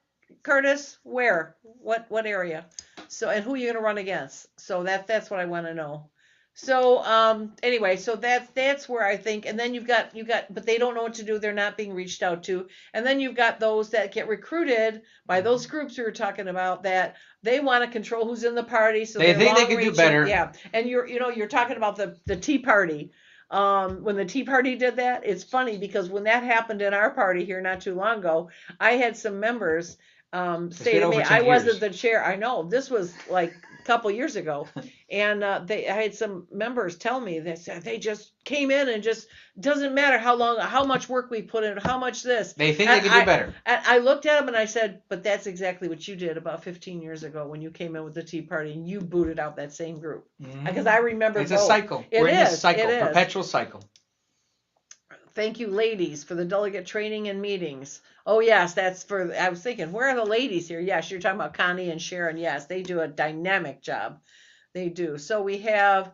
Curtis. Where? What area? So, and who are you going to run against? So that's what I want to know. So anyway, so that's where I think, and then you've got, but they don't know what to do. They're not being reached out to. And then you've got those that get recruited by those groups we were talking about, that they want to control who's in the party. So they think they can do better. Yeah. And you're talking about the Tea Party. When the Tea Party did that, it's funny because when that happened in our party here not too long ago, I had some members say to me, I wasn't the chair. I know, this was like a couple years ago, and I had some members tell me that they just came in and just doesn't matter how much work we put in, how much this. They think they can do better. And I looked at them and I said, but that's exactly what you did about 15 years ago when you came in with the Tea Party and you booted out that same group. Because I remember it's a cycle. We're in this cycle, perpetual cycle. Thank you, ladies, for the delegate training and meetings. Oh, yes, that's for, I was thinking, where are the ladies here? Yes, you're talking about Connie and Sharon. Yes, they do a dynamic job. They do. So we have,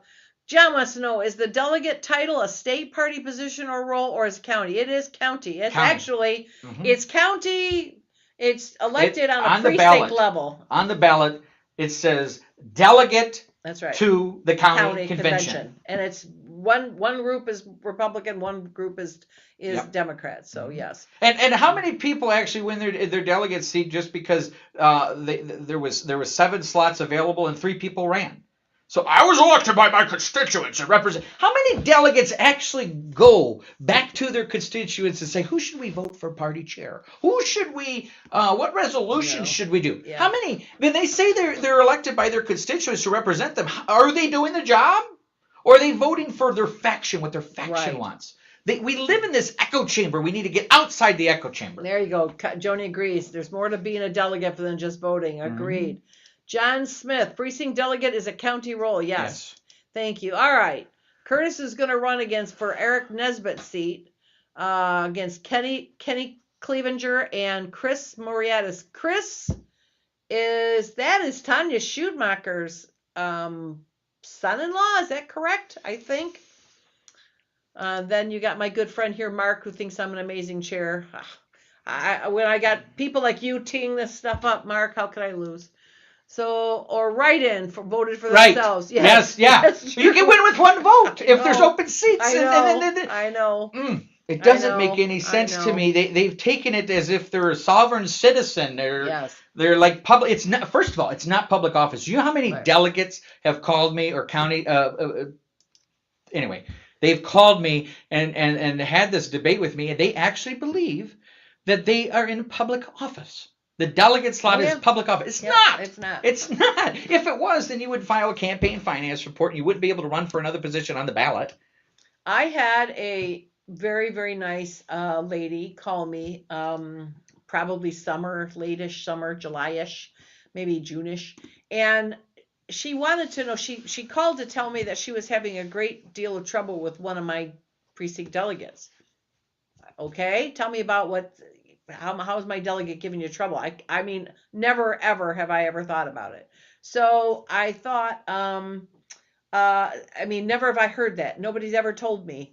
John wants to know, is the delegate title a state party position or role, or is it county? It is county. It's county. Actually, it's county. It's elected on a precinct level. On the ballot, it says delegate that's right. to the county convention. And it's one group is Republican, one group is Democrat. So yes. And how many people actually win their delegate seat just because there was 7 slots available and 3 people ran? So I was elected by my constituents and represent. How many delegates actually go back to their constituents and say, who should we vote for party chair? Who should we? What resolutions should we do? Yeah. How many? When they say they're elected by their constituents to represent them, are they doing the job? Or are they voting for their faction, what their faction wants? We live in this echo chamber. We need to get outside the echo chamber. There you go. Joni agrees. There's more to being a delegate than just voting. Agreed. John Smith, precinct delegate is a county role. Yes. Thank you. All right. Curtis is going to run for Eric Nesbitt's seat against Kenny Clevenger and Chris Moriatis. Chris is Tanya Schumacher's son-in-law. Is that correct? I think. Then you got my good friend here, Mark, who thinks I'm an amazing chair. When I got people like you teeing this stuff up, Mark, how could I lose? So, or write-in voted for themselves. Yes, yeah. You can win with 1 vote if there's open seats. I know. It doesn't make any sense to me. They've taken it as if they're a sovereign citizen. They're like public. It's not. First of all, it's not public office. You know how many delegates have called me or county? Anyway, they've called me and had this debate with me, and they actually believe that they are in public office. The delegate slot is public office. It's not. It's not. It's not. If it was, then you would file a campaign finance report and you wouldn't be able to run for another position on the ballot. I had a very, very nice lady call me, probably summer, late-ish summer, July-ish, maybe June-ish. And she wanted to know, she called to tell me that she was having a great deal of trouble with one of my precinct delegates. Okay, tell me about how is my delegate giving you trouble? I mean, never, ever have I ever thought about it. So I thought, I mean, never have I heard that. Nobody's ever told me,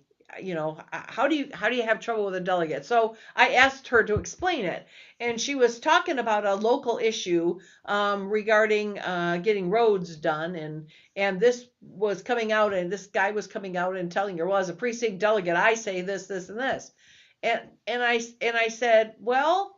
how do you have trouble with a delegate? So I asked her to explain it, and she was talking about a local issue regarding getting roads done, and this was coming out, and this guy was coming out and telling her, well, as a precinct delegate, I say this, this, and this, and I said, well,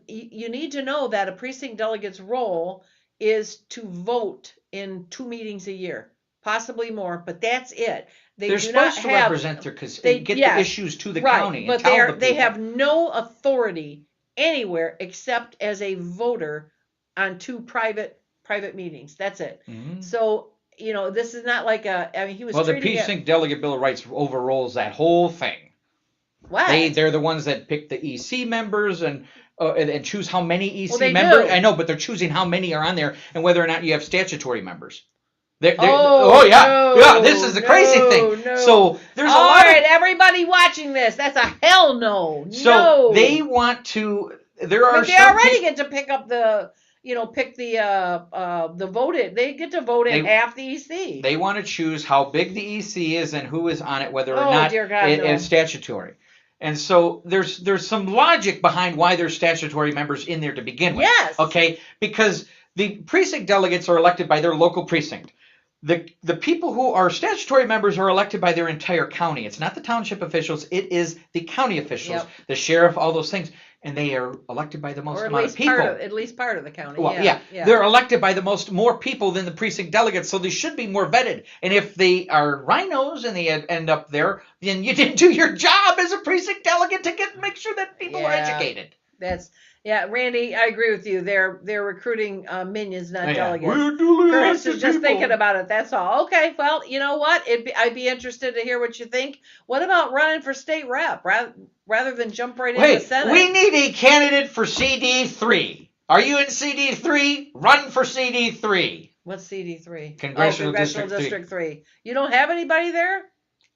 you need to know that a precinct delegate's role is to vote in 2 meetings a year, possibly more, but that's it. They're supposed to represent get the issues to the county. But they have no authority anywhere except as a voter on 2 private meetings. That's it. Mm-hmm. So, this is not like he was. Well, the precinct delegate Bill of Rights overrules that whole thing. What? They're the ones that pick the EC members and choose how many EC members. I know, but they're choosing how many are on there and whether or not you have statutory members. Yeah. This is the crazy thing. No. So there's a lot. All right, everybody watching this, that's a hell no. So they want to. They already get to pick up the. Pick the voted. They get to vote in half the EC. They want to choose how big the EC is and who is on it, whether or not it's statutory. And so there's some logic behind why there's statutory members in there to begin with. Yes. Okay, because the precinct delegates are elected by their local precinct. The people who are statutory members are elected by their entire county. It's not the township officials. It is the county officials, the sheriff, all those things. And they are elected by the most amount of people. At least part of the county. Well, yeah. They're elected by more people than the precinct delegates, so they should be more vetted. And if they are rhinos and they end up there, then you didn't do your job as a precinct delegate to make sure that people are educated. Randy, I agree with you. They're recruiting minions, not delegates. For instance, just thinking about it, that's all. Okay, well, you know what? I'd be interested to hear what you think. What about running for state rep rather than jump right into the Senate? We need a candidate for CD3. Are you in CD3? Run for CD3. What's CD3? Congressional District 3. You don't have anybody there?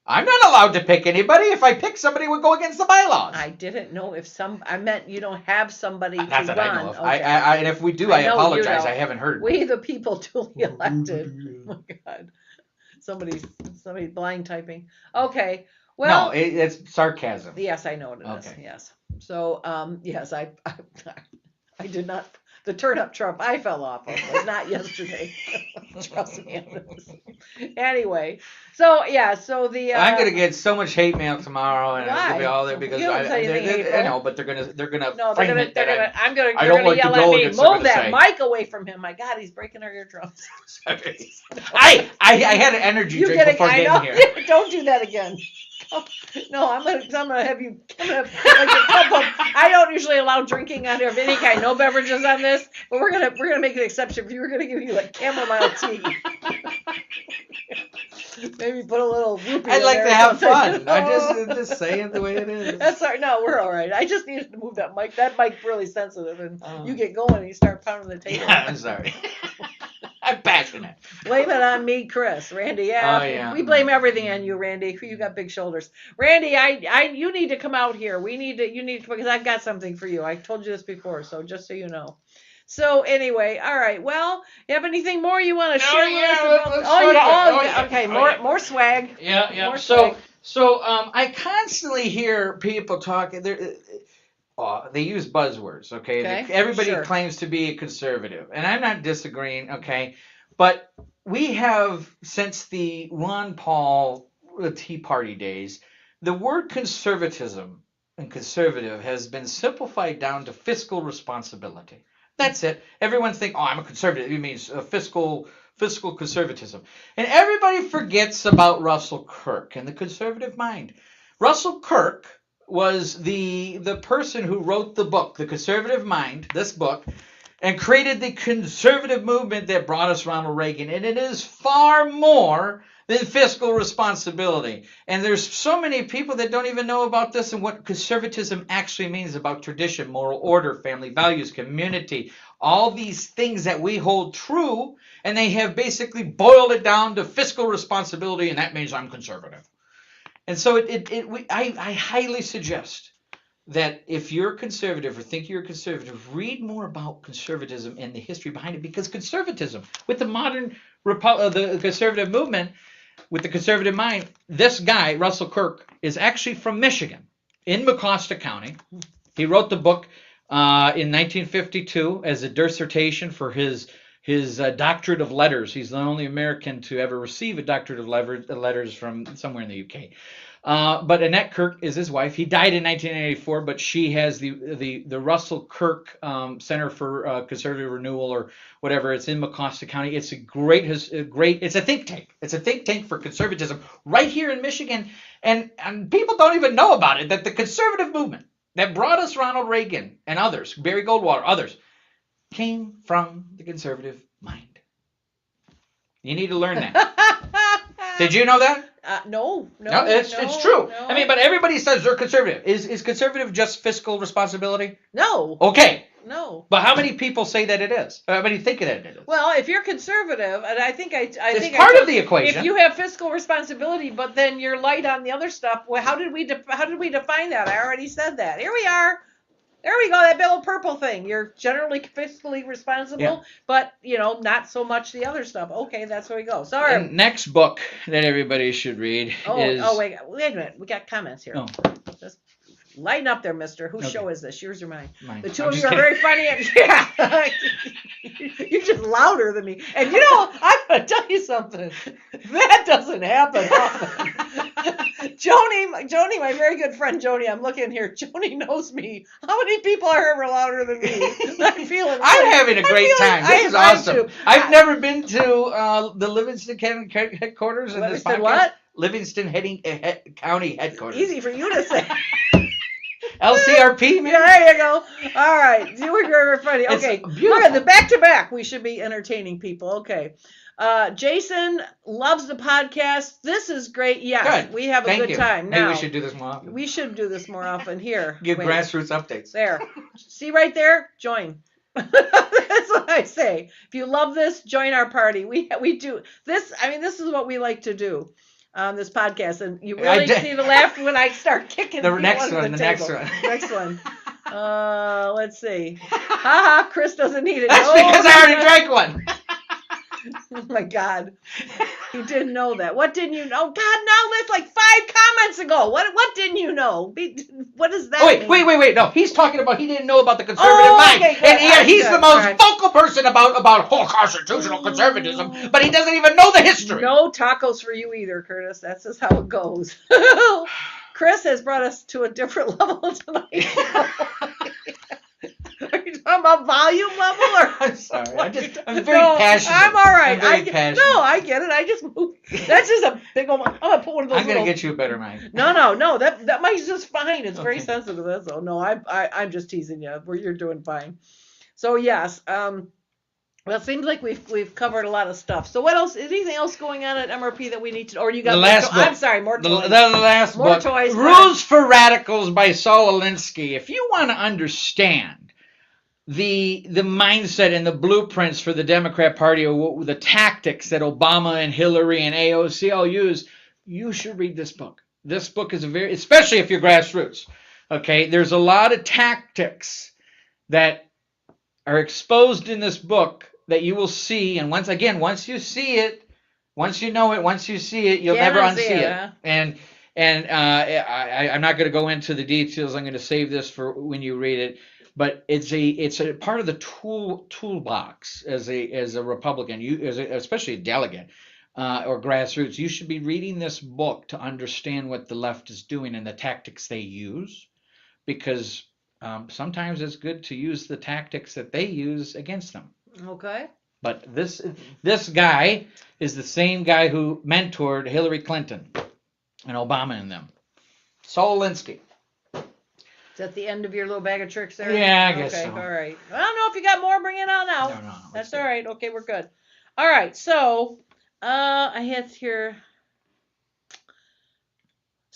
I'm not allowed to pick anybody. If I pick somebody, it would go against the bylaws. I didn't know I meant you don't have somebody to run. That I know of. Okay. And if we do, I apologize. I haven't heard. We the people duly elected. Oh my God. Somebody blind typing. Okay. Well. No, it's sarcasm. Yes, I know it is. Okay. Yes. So, yes, I did not. The turnip Trump I fell off of was not yesterday. Trust me on this. Anyway, so the I'm gonna get so much hate mail tomorrow, and it's gonna be all there because I know, but they're gonna no, they're gonna yell at me. Move that mic away from him. My God, he's breaking our eardrums. Sorry. I had an energy drink before getting here. Don't do that again. No, I'm gonna have you. Like a cup of, I don't usually allow drinking out of any kind, no beverages on this, but we're gonna make an exception. If you were gonna give you like chamomile tea, maybe put a little rupee. I'd like to have fun. I just say it the way it is. That's all right. No, we're all right. I just needed to move that mic. That mic's really sensitive, and you get going and you start pounding the table. Yeah, I'm sorry. I'm passionate. Blame it on me, Chris. Randy, we blame everything on you, Randy. You got big shoulders. Randy, you need to come out here. You need to, because I've got something for you. I told you this before, so just so you know. So anyway, all right. Well, you have anything more you want to share with us? Okay. More swag. Yeah. More swag. So I constantly hear people talking. They use buzzwords, okay? Everybody claims to be a conservative, and I'm not disagreeing, okay? But we have, since the Ron Paul Tea Party days, the word conservatism and conservative has been simplified down to fiscal responsibility. That's it. Everyone thinks, I'm a conservative. It means fiscal conservatism. And everybody forgets about Russell Kirk and the conservative mind. Russell Kirk was the person who wrote the book, The Conservative Mind, this book, and created the conservative movement that brought us Ronald Reagan. And it is far more than fiscal responsibility. And there's so many people that don't even know about this and what conservatism actually means about tradition, moral order, family values, community, all these things that we hold true, and they have basically boiled it down to fiscal responsibility, and that means I'm conservative. And so I highly suggest that if you're conservative or think you're conservative, read more about conservatism and the history behind it, because conservatism, with the modern the conservative movement, with the conservative mind, this guy, Russell Kirk, is actually from Michigan, in Mecosta County. He wrote the book in 1952 as a dissertation for his doctorate of letters. He's the only American to ever receive a doctorate of letters from somewhere in the UK. But Annette Kirk is his wife. He died in 1984, but she has the Russell Kirk Center for Conservative Renewal or whatever. It's in Mecosta County. It's it's a think tank. It's a think tank for conservatism right here in Michigan. And people don't even know about it, that the conservative movement that brought us Ronald Reagan and others, Barry Goldwater, others, came from the conservative mind. You need to learn that. Did you know that? No, it's true. No. I mean, but everybody says they're conservative. Is conservative just fiscal responsibility? No. Okay. No. But how many people say that it is? How many think that it is? Well, if you're conservative, and I think it's part of the equation. If you have fiscal responsibility, but then you're light on the other stuff, well, how did we define that? I already said that. Here we are. There we go, that Bill Purple thing. You're generally fiscally responsible, but, not so much the other stuff. Okay, that's where we go. Sorry. And next book that everybody should read is... Oh, wait a minute. We got comments here. Oh. Just lighten up there, mister. Whose show is this? Yours or mine? Mine. The two of you are very funny. You're just louder than me. And, I'm going to tell you something. That doesn't happen often. Joni, my very good friend Joni, I'm looking here. Joni knows me. How many people are ever louder than me? I'm having a great time. This is awesome. I've never been to the Livingston County headquarters in this podcast. What? Livingston County headquarters. Easy for you to say. LCRP, man. Yeah, there you go. All right. You were very funny. Okay. Look at the back-to-back. We should be entertaining people. Okay. Jason loves the podcast. This is great. Yes, good. we have a good time. Maybe now, we should do this more often. We should do this more often. Here. Give grassroots updates. There. See right there? Join. That's what I say. If you love this, join our party. We do this. I mean, this is what we like to do on this podcast, and you really see the laugh when I start kicking the next one. Next one. Next one. Let's see. Haha, Chris doesn't need it. That's because I already drank one. Oh my God. You didn't know that. What didn't you know? God, no, that's like 5 comments ago. What didn't you know? What does that mean? Wait. No, he's talking about he didn't know about the conservative mind. Okay, and he's the most vocal person about whole constitutional conservatism, but he doesn't even know the history. No tacos for you either, Curtis. That's just how it goes. Chris has brought us to a different level tonight. Are you talking about volume level? Or I'm sorry. I'm very passionate. I'm all right. I'm very passionate. No, I get it. I just moved. That's just a big old. I'm gonna put one of those. I'm gonna get you a better mic. No. That mic's just fine. It's very sensitive. That's all. No, I'm just teasing you. You're doing fine. So yes. Well, it seems like we've covered a lot of stuff. So what else? Is anything else going on at MRP that we need to? Or you got the last book? I'm sorry, more toys. The last more book. Toys. Rules for Radicals by Saul Alinsky. If you want to understand the mindset and the blueprints for the Democrat Party, or the tactics that Obama and Hillary and AOC all use, you should read this book. This book is especially if you're grassroots. Okay, there's a lot of tactics that are exposed in this book that you will see, and once you see it, once you know it, once you see it, you'll never unsee it. Huh? And I'm not going to go into the details. I'm going to save this for when you read it. But it's a part of the toolbox as a Republican, especially a delegate or grassroots. You should be reading this book to understand what the left is doing and the tactics they use, because sometimes it's good to use the tactics that they use against them. Okay. But this guy is the same guy who mentored Hillary Clinton and Obama and them. Saul Alinsky. Is that the end of your little bag of tricks there? Yeah, I guess so. All right. I don't know if you got more. Bring it on out. No. That's all right. Okay, we're good. All right. So, I had here.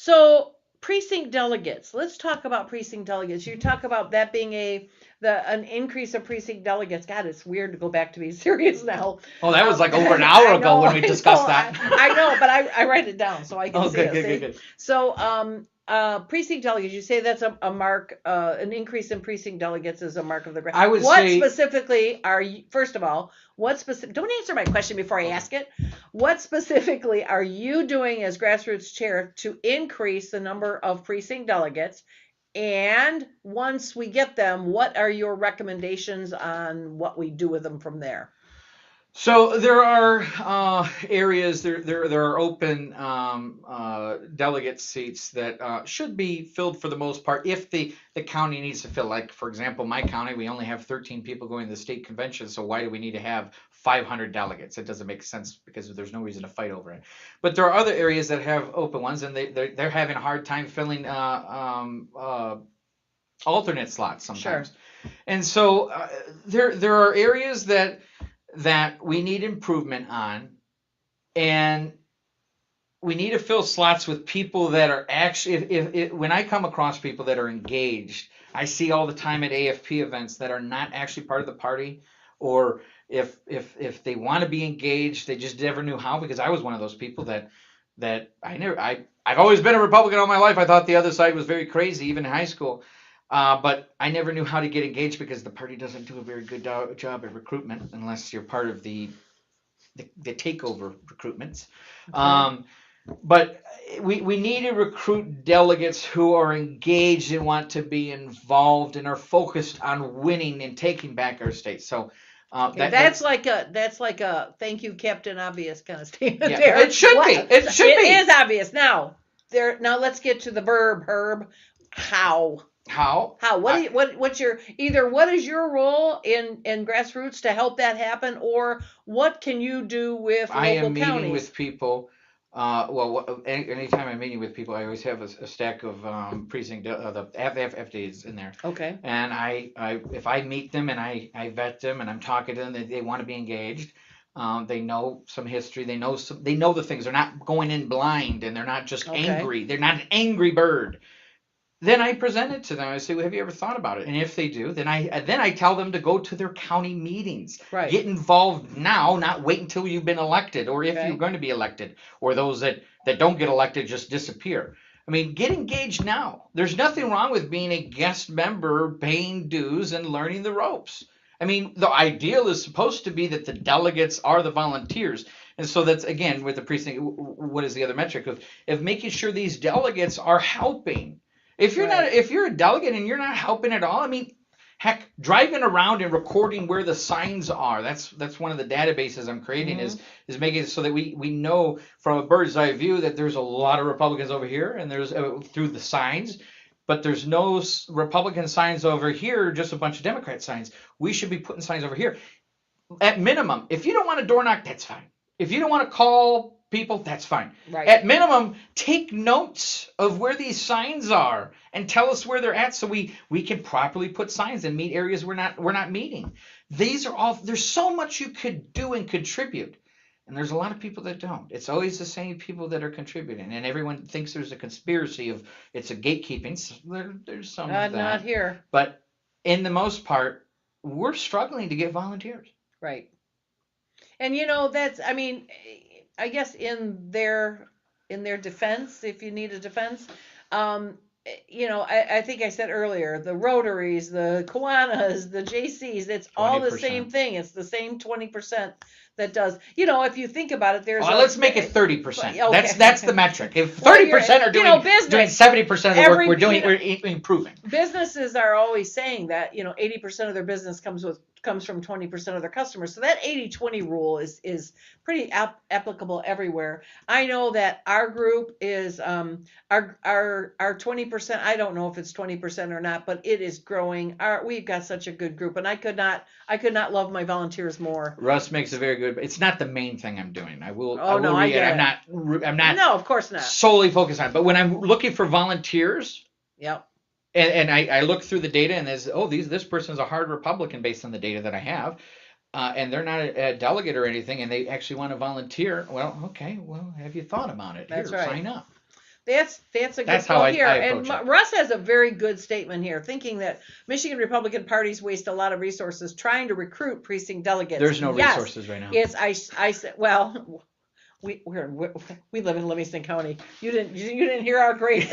So precinct delegates. Let's talk about precinct delegates. You talk about that being an increase of precinct delegates. God, it's weird to go back to being serious now. Oh, that was like over an hour ago when we discussed that. I know, but I write it down so I can see it. Good. So, precinct delegates, you say that's a mark, an increase in precinct delegates is a mark of the grass. I would what say, specifically are you, first of all, don't answer my question before I ask it. What specifically are you doing as grassroots chair to increase the number of precinct delegates? And once we get them, what are your recommendations on what we do with them from there? So there are areas, there are open delegate seats that should be filled for the most part if the county needs to fill. Like, for example, my county, we only have 13 people going to the state convention, so why do we need to have 500 delegates? It doesn't make sense because there's no reason to fight over it. But there are other areas that have open ones, and they're having a hard time filling alternate slots sometimes. Sure. And so there are areas that we need improvement on, and we need to fill slots with people that are actually, when I come across people that are engaged, I see all the time at AFP events that are not actually part of the party, or if they want to be engaged, they just never knew how, because I was one of those people that I've always been a Republican all my life. I thought the other side was very crazy, even in high school. But I never knew how to get engaged because the party doesn't do a very good job at recruitment unless you're part of the takeover recruitments. But we need to recruit delegates who are engaged and want to be involved and are focused on winning and taking back our state. So that's like a thank you, Captain Obvious kind of statement. Yeah, there. it should be. It should be. It is obvious. Now let's get to the verb, Herb. How? What's your what is your role in grassroots to help that happen, or what can you do with local counties? I am meeting with people. Anytime I'm meeting with people, I always have a stack of precinct the FDs in there. Okay. And if I meet them and I vet them and I'm talking to them, they want to be engaged. They know some history. They know the things. They're not going in blind, and they're not just angry. They're not an angry bird. Then I present it to them. I say, well, have you ever thought about it? And if they do, then I tell them to go to their county meetings. Right. Get involved now, not wait until you've been elected, or if you're going to be elected, or those that don't get elected just disappear. I mean, get engaged now. There's nothing wrong with being a guest member, paying dues, and learning the ropes. I mean, the ideal is supposed to be that the delegates are the volunteers. And so that's, again, with the precinct, what is the other metric of making sure these delegates are helping. If you're a delegate and you're not helping at all, I mean, heck, driving around and recording where the signs are. That's one of the databases I'm creating is making it so that we know from a bird's eye view that there's a lot of Republicans over here, and there's through the signs, but there's no Republican signs over here, just a bunch of Democrat signs. We should be putting signs over here. At minimum, if you don't want to door knock, that's fine. If you don't want to call people, that's fine. Right. At minimum, take notes of where these signs are and tell us where they're at, so we can properly put signs and meet areas we're not meeting. These are all, there's so much you could do and contribute, and there's a lot of people that don't. It's always the same people that are contributing, and everyone thinks there's a conspiracy of it's a gatekeeping. So there's some of that. Not here. But in the most part, we're struggling to get volunteers. Right. And that's, I mean, I guess in their defense, if you need a defense, I think I said earlier, the Rotaries, the Kiwanis, the JCs, it's all the same thing. It's the same 20% that does. If you think about it, there's. Let's make it 30%. Okay. That's the metric. If 30% are doing 70% of the work we're doing, we're improving. Businesses are always saying that 80% of their business comes from 20% of their customers. So that 80-20 rule is pretty applicable everywhere. I know that our group is our 20%. I don't know if it's 20% or not, but it is growing. We've got such a good group, and I could not love my volunteers more. Russ makes a very good. It's not the main thing I'm doing. I'm not. No, of course not. Solely focused on it. But when I'm looking for volunteers. Yep. And I look through the data, and there's this person's a hard Republican based on the data that I have, and they're not a delegate or anything, and they actually want to volunteer. Well, okay, have you thought about it? That's Here, right. Sign up. That's a good That's how point here. I And approach it. Russ has a very good statement here, thinking that Michigan Republican parties waste a lot of resources trying to recruit precinct delegates. There's no Yes, resources right now. It's I said, well, we live in Livingston County. You didn't hear our great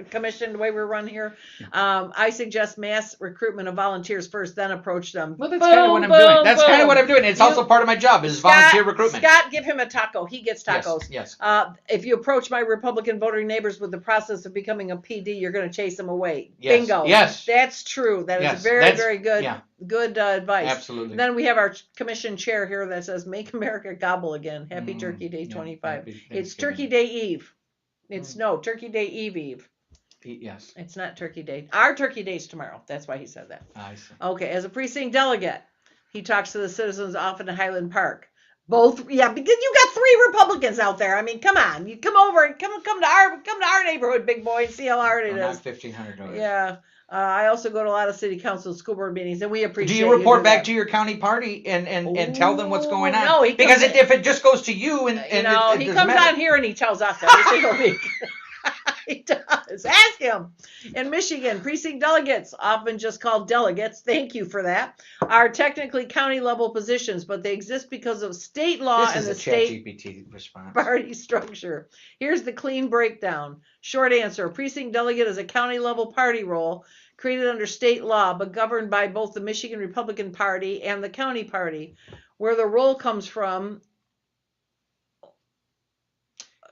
commission, the way we're run here. I suggest mass recruitment of volunteers first, then approach them. Well, that's kind of what I'm doing. That's kind of what I'm doing. It's also part of my job is volunteer recruitment. Scott, give him a taco. He gets tacos. Yes. If you approach my Republican voting neighbors with the process of becoming a PD, you're going to chase them away. Yes. Bingo. Yes. That's true. That is very good. Yeah. Good advice. Absolutely. And then we have our commission chair here that says, "Make America gobble again." Happy Turkey Day 25. It's Turkey Day Eve. It's Turkey Day Eve. Yes. It's not Turkey Day. Our Turkey Day's tomorrow. That's why he said that. I see. Okay. As a precinct delegate, he talks to the citizens often in Highland Park. Both, yeah, because you got 3 Republicans out there. I mean, come on, you come over and come to our neighborhood, big boy, and see how hard it is. Not $1,500. Yeah. I also go to a lot of city council, school board meetings, and we appreciate. Do you report back to your county party and tell them what's going on? No, because if it just goes to you and he comes on here and he tells us every single week. He does. Ask him. In Michigan, precinct delegates, often just called delegates, thank you for that, are technically county level positions, but they exist because of state law and the state ChatGPT response. party structure. Here's the clean breakdown. Short answer: precinct delegate is a county level party role created under state law, but governed by both the Michigan Republican Party and the county party. Where the role comes from,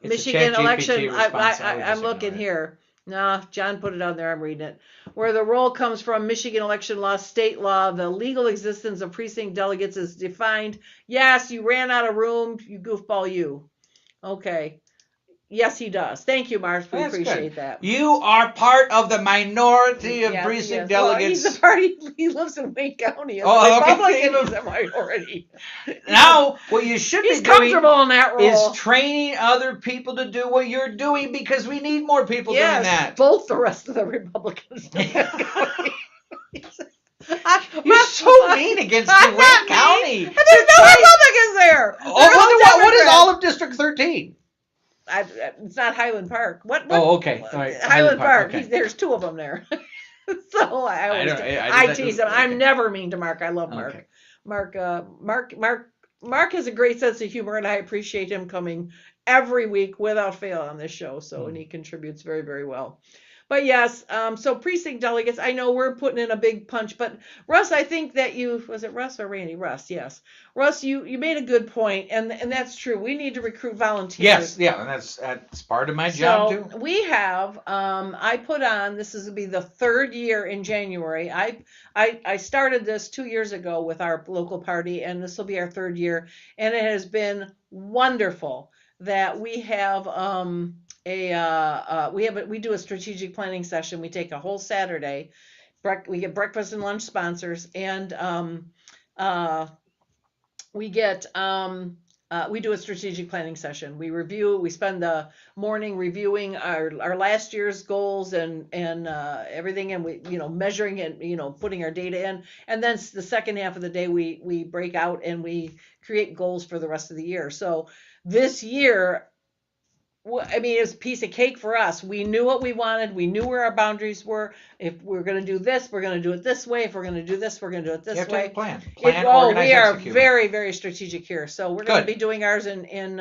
It's Michigan a election. ChatGPT response. I'm looking here. No, John put it on there. I'm reading it. Where the role comes from, Michigan election law, state law, the legal existence of precinct delegates is defined. Yes, you ran out of room. You goofball, you. Okay. Yes, he does. Thank you, Mark. We That's appreciate good. that. You are part of the minority of Yes, precinct yes. Well, delegates. he's a party. He lives in Wayne County. As Oh, a okay. Republican, he's a minority. Now, what you should He's be doing comfortable in that role. is training other people to do what you're doing because we need more people doing that. Both the rest of the Republicans. You're so mean against Wayne County. There's no Republicans there. What is all of District 13? It's not Highland Park. What? Oh, okay. All right. Highland Park. Okay. There's 2 of them there. So I tease him. I'm never mean to Mark. I love Mark. Okay. Mark has a great sense of humor, and I appreciate him coming every week without fail on this show. So and he contributes very, very well. But yes, so precinct delegates, I know we're putting in a big punch, but Russ, I think that was it Russ or Randy? Russ, yes. Russ, you made a good point, and that's true. We need to recruit volunteers. Yes, yeah, and that's part of my job too. We have, I put on, this is going to be the 3rd year in January. I started this 2 years ago with our local party, and this will be our 3rd year, and it has been wonderful that we have we do a strategic planning session. We take a whole Saturday. We get breakfast and lunch sponsors, and we do a strategic planning session. We spend the morning reviewing our last year's goals and everything, and we measuring and putting our data in. And then the second half of the day we break out and we create goals for the rest of the year. So this year, I mean, it was a piece of cake for us. We knew what we wanted. We knew where our boundaries were. If we're going to do this, we're going to do it this way. If we're going to do this, we're going to do it this way. You have to have a plan. We are execute. very, very strategic here. So we're going to be doing ours in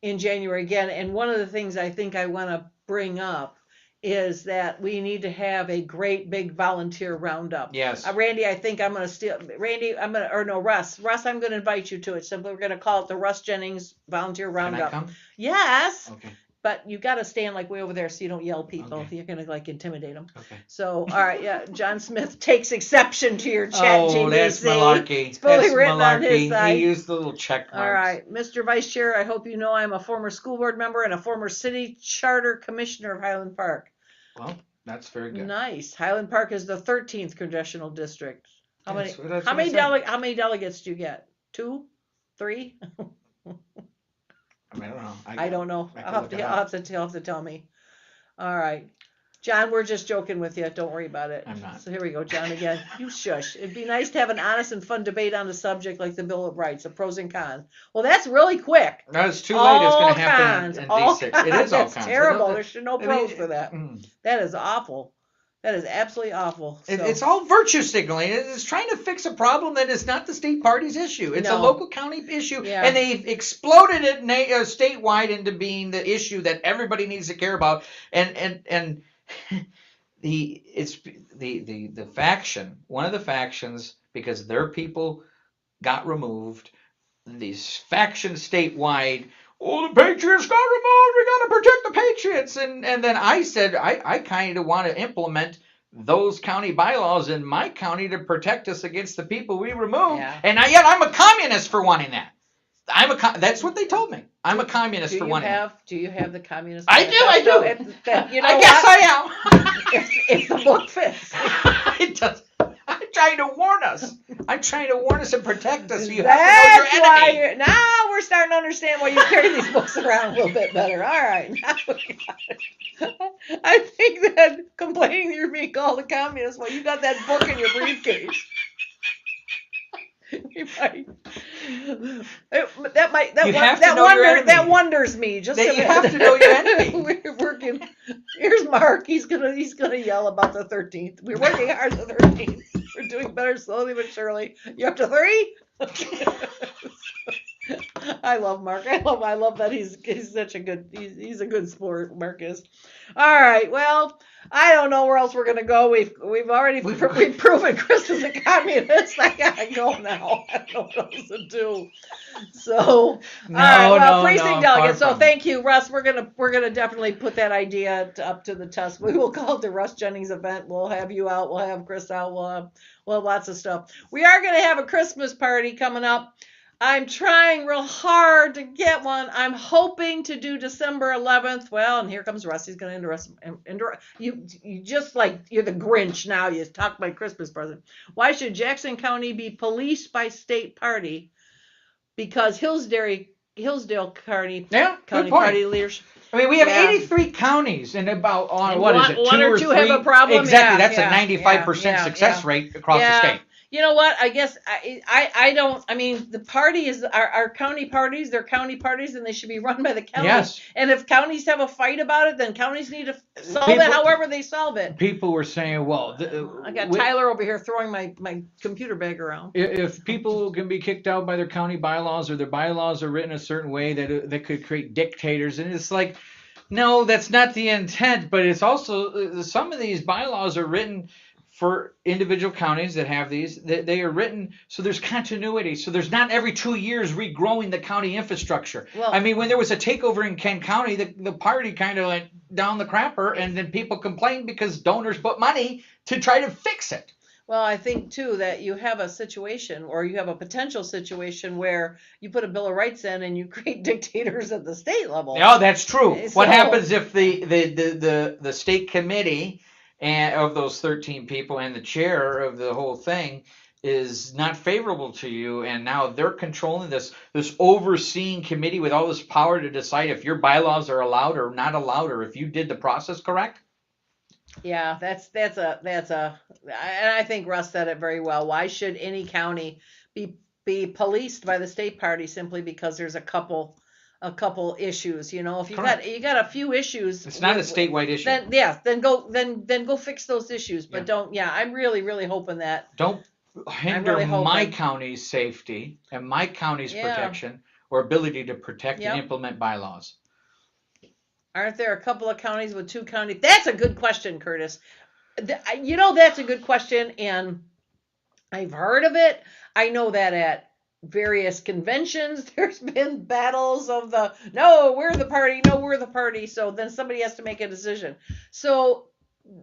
January again. And one of the things I think I want to bring up is that we need to have a great big volunteer roundup. Yes. Randy, I think I'm going to steal. Randy, Russ. Russ, I'm going to invite you to it. Simply, we're going to call it the Russ Jennings Volunteer Roundup. Can I come? Yes. Okay. But you got to stand like way over there so you don't yell people. Okay. You're going to intimidate them. Okay. So, all right, yeah. John Smith takes exception to your chat. Oh, that's malarkey. It's fully That's written on his malarkey. side. He used the little check marks. All right, Mr. Vice Chair, I hope you know I'm a former school board member and a former city charter commissioner of Highland Park. Well, that's very good. Nice. Highland Park is the 13th congressional district. How many delegates do you get? 2? 3? I mean, I don't know. I don't know. You'll have to tell me. All right. John, we're just joking with you. Don't worry about it. I'm not. So here we go, John, again. You shush. It'd be nice to have an honest and fun debate on a subject like the Bill of Rights, the pros and cons. Well, that's really quick. No, it's too late. It's going to happen Cons. in All D6. It cons. is all That's cons. terrible. There should no pros for that. Mm. That is awful. That is absolutely awful. So, It's all virtue signaling. It's trying to fix a problem that is not the state party's issue. It's a No. local county issue, Yeah. and they've exploded it statewide into being the issue that everybody needs to care about. And the faction, one of the factions, because their people got removed, these factions statewide. Oh, the Patriots got removed. We got to protect the Patriots. And then I said, I kind of want to implement those county bylaws in my county to protect us against the people we removed. Yeah. And yet I'm a communist for wanting that. That's what they told me. I'm a communist for wanting that. Do you have the communist? I do. You know I guess what? I am. If the book fits. It does. I'm trying to warn us. I'm trying to warn us and protect us. So you That's have to know your why enemy. now we're starting to understand why you carry these books around a little bit better. All right. Now we got it. I think that complaining that you're being called a communist, well, you got that book in your briefcase. You might. That wonders me. Just That a you minute. have to know your enemy. We're working. Here's Mark. He's gonna yell about the 13th. We're working hard the 13th. We're doing better slowly but surely. You're up to 3. I love Mark. I love that he's such a good he's a good sport. Mark is. All right. Well, I don't know where else we're gonna go. We've proven Chris is a communist. I gotta go now. I don't know what else to do. So precinct delegate. So thank you, Russ. We're gonna definitely put that idea up to the test. We will call it the Russ Jennings event. We'll have you out. We'll have Chris out. We'll have lots of stuff. We are gonna have a Christmas party coming up. I'm trying real hard to get one. I'm hoping to do December 11th. Well, and here comes Russ. He's going to interrupt you. You just like you're the Grinch now. You talk about Christmas present. Why should Jackson County be policed by state party? Because Hillsdale County party leadership. I mean, we have 83 counties, and about what is it? One or two have a problem. Exactly, that's a 95% success rate across the state. You know what? I guess I don't. I mean, the party is our county parties. They're county parties, and they should be run by the county. Yes. And if counties have a fight about it, then counties need to solve it however they solve it. People were saying, well, I got Tyler over here throwing my computer bag around. If people can be kicked out by their county bylaws, or their bylaws are written a certain way that could create dictators, and it's like, no, that's not the intent. But it's also some of these bylaws are written for individual counties that have these. They are written so there's continuity. So there's not every 2 years regrowing the county infrastructure. Well, I mean, when there was a takeover in Kent County, the party kind of went down the crapper, and then people complained because donors put money to try to fix it. Well, I think, too, that you have a situation, or you have a potential situation where you put a Bill of Rights in and you create dictators at the state level. Oh, that's true. So, what happens if the state committee and of those 13 people and the chair of the whole thing is not favorable to you, and now they're controlling this overseeing committee with all this power to decide if your bylaws are allowed or not allowed, or if you did the process correct? Yeah, that's and I think Russ said it very well. Why should any county be policed by the state party simply because there's a couple issues? You know, if you got a few issues, it's not a statewide issue. Then go fix those issues. But don't. Yeah, I'm really hoping that don't hinder my county's safety and my county's protection or ability to protect and implement bylaws. Aren't there a couple of counties with 2 counties? That's a good question, Curtis. You know, that's a good question, and I've heard of it. I know that at various conventions, there's been battles of no, we're the party. So then somebody has to make a decision. So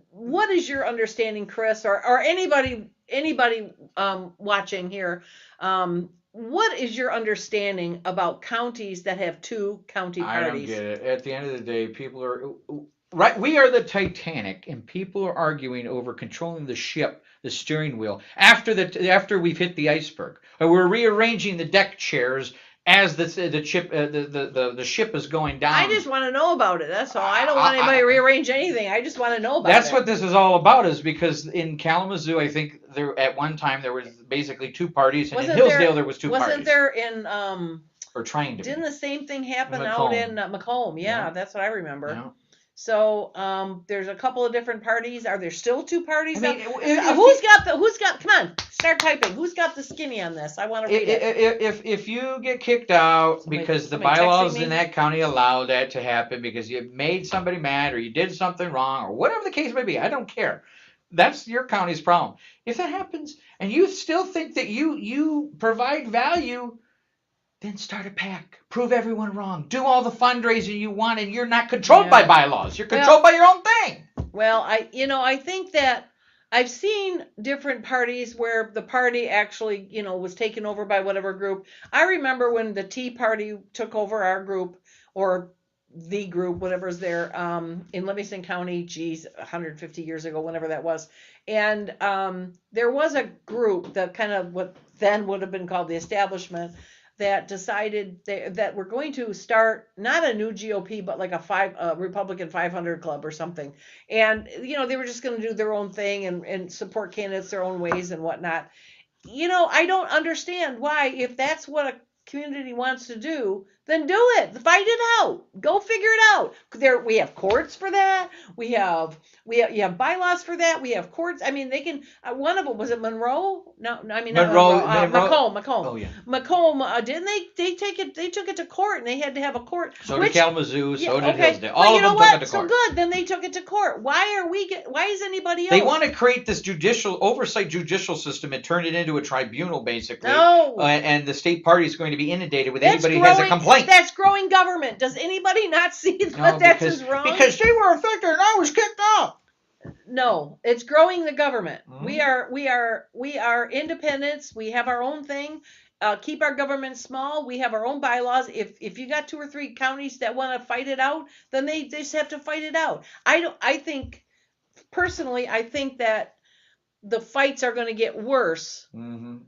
what is your understanding, Chris, or anybody watching here? What is your understanding about counties that have 2 county parties? I don't get it. At the end of the day, people are right. We are the Titanic, and people are arguing over controlling the ship, the steering wheel, after we've hit the iceberg. Or we're rearranging the deck chairs as the ship is going down. I just want to know about it. That's all. I don't want anybody to rearrange anything. I just want to know about it. That's what this is all about, is because in Kalamazoo, I think there at one time there was basically two parties, and in Hillsdale there was two parties. Wasn't there in or trying to didn't be. The same thing happen Macomb. out in Macomb? Yeah, that's what I remember. Yeah. So there's a couple of different parties. Are there still two parties? I mean, who's got? Come on, start typing. Who's got the skinny on this? I want to read it. If you get kicked out because the bylaws in that county allow that to happen because you made somebody mad or you did something wrong or whatever the case may be, I don't care. That's your county's problem. If that happens and you still think that you provide value, then start a PAC. Prove everyone wrong. Do all the fundraising you want, and you're not controlled by bylaws. You're controlled by your own thing. Well, I think that I've seen different parties where the party actually, was taken over by whatever group. I remember when the Tea Party took over our group, or the group, whatever's there, in Livingston County, 150 years ago, whenever that was. And there was a group that kind of what then would have been called the establishment, that decided that we're going to start not a new GOP, but like a Republican 500 club or something. And, they were just going to do their own thing and support candidates their own ways and whatnot. I don't understand why, if that's what a community wants to do, then do it. Fight it out. Go figure it out. We have courts for that. You have bylaws for that. We have courts. I mean, they can. One of them, was it Monroe? No, I mean Monroe. Macomb. Oh yeah. Macomb. Didn't they take it? They took it to court, and they had to have a court. So did Kalamazoo. So did Hillsdale. All of them took it to court. So good. Then they took it to court. Why is anybody else? They want to create this judicial system and turn it into a tribunal, basically. No. And the state party is going to be inundated with anybody who has a complaint. That's growing government. Does anybody not see that that's just wrong? Because they were affected and I was kicked out. No, it's growing the government. Mm-hmm. We are independents. We have our own thing. Keep our government small. We have our own bylaws. If you got 2 or 3 counties that want to fight it out, then they just have to fight it out. I think that the fights are going to get worse. Mm-hmm.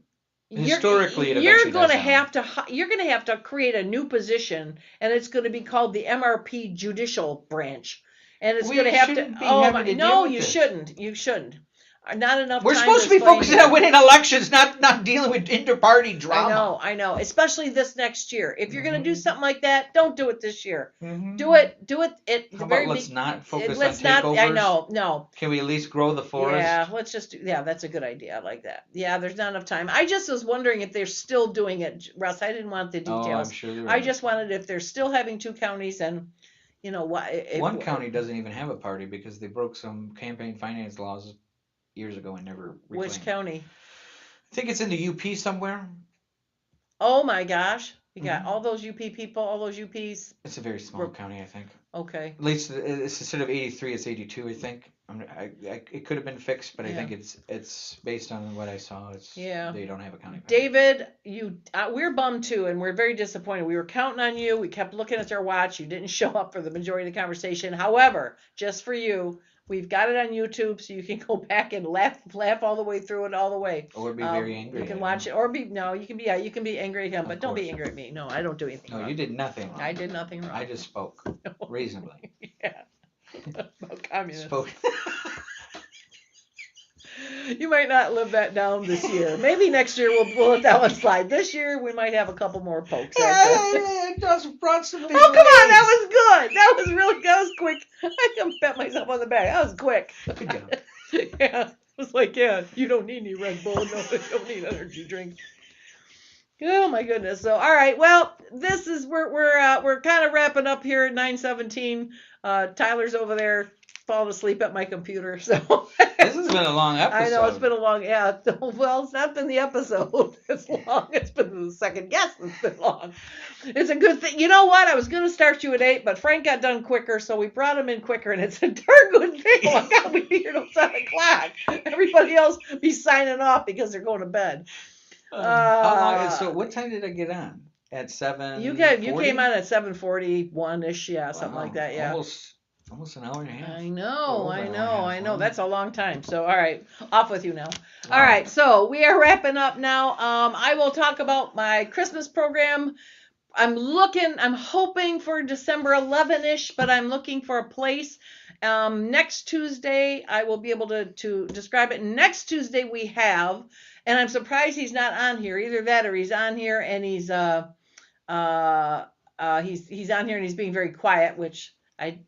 Historically, you're going to have to create a new position, and it's going to be called the MRP Judicial Branch, and it's going to have to. Oh my! No, you shouldn't. You shouldn't. Not enough. We're supposed to be focusing on winning elections, not dealing with inter-party drama. I know. Especially this next year. If you're going to do something like that, don't do it this year. Mm-hmm. Do it. How about let's not focus on takeovers? I know. No. Can we at least grow the forest? Yeah. Let's just. That's a good idea. I like that. Yeah. There's not enough time. I just was wondering if they're still doing it, Russ. I didn't want the details. Oh, I'm sure you're right. I just wanted if they're still having 2 counties and. One county doesn't even have a party because they broke some campaign finance laws years ago and never reclaimed. Which county? I think it's in the UP somewhere. Oh my gosh. You got all those UP people, all those UPs. It's a very small county, I think. Okay. At least it's instead of 83, it's 82, I think. It could have been fixed, but I think it's based on what I saw. They don't have a county. David, we're bummed too, and we're very disappointed. We were counting on you. We kept looking at our watch. You didn't show up for the majority of the conversation. However, just for you, we've got it on YouTube, so you can go back and laugh all the way through it all the way. Or be very angry. You can watch it, or you can be angry at him, but don't be angry at me. No, I don't do anything. No, you did nothing wrong. I did nothing wrong. I just spoke reasonably. Yeah. About communists. Spoke. You might not live that down this year. Maybe next year we'll let that one slide. This year we might have a couple more pokes. It does brought some big come on, that was good. That was quick. I can pat myself on the back. That was quick. Good job. Yeah. It was like, you don't need any Red Bull. No, you don't need energy drink. Oh my goodness. So all right. Well, this is we're kind of wrapping up here at 9:17. Tyler's over there falling asleep at my computer. So this has been a long episode. I know it's been a long. Yeah. Well, it's not been the episode. It's long. It's been the second guest. It's been long. It's a good thing. You know what? I was going to start you at 8, but Frank got done quicker, so we brought him in quicker, and it's a darn good thing. Oh my God, we'd be here till 7 o'clock. Everybody else be signing off because they're going to bed. How long? So what time did I get on? At 7. You came on at 7:41ish, something like that, yeah. Almost an hour and a half. I know. That's a long time. So all right, off with you now. All right, so we are wrapping up now. I will talk about my Christmas program I'm hoping for December 11-ish, but I'm looking for a place. Next Tuesday, I will be able to describe it. Next Tuesday we have, and I'm surprised he's not on here. Either that or he's on here and he's on here and he's being very quiet, which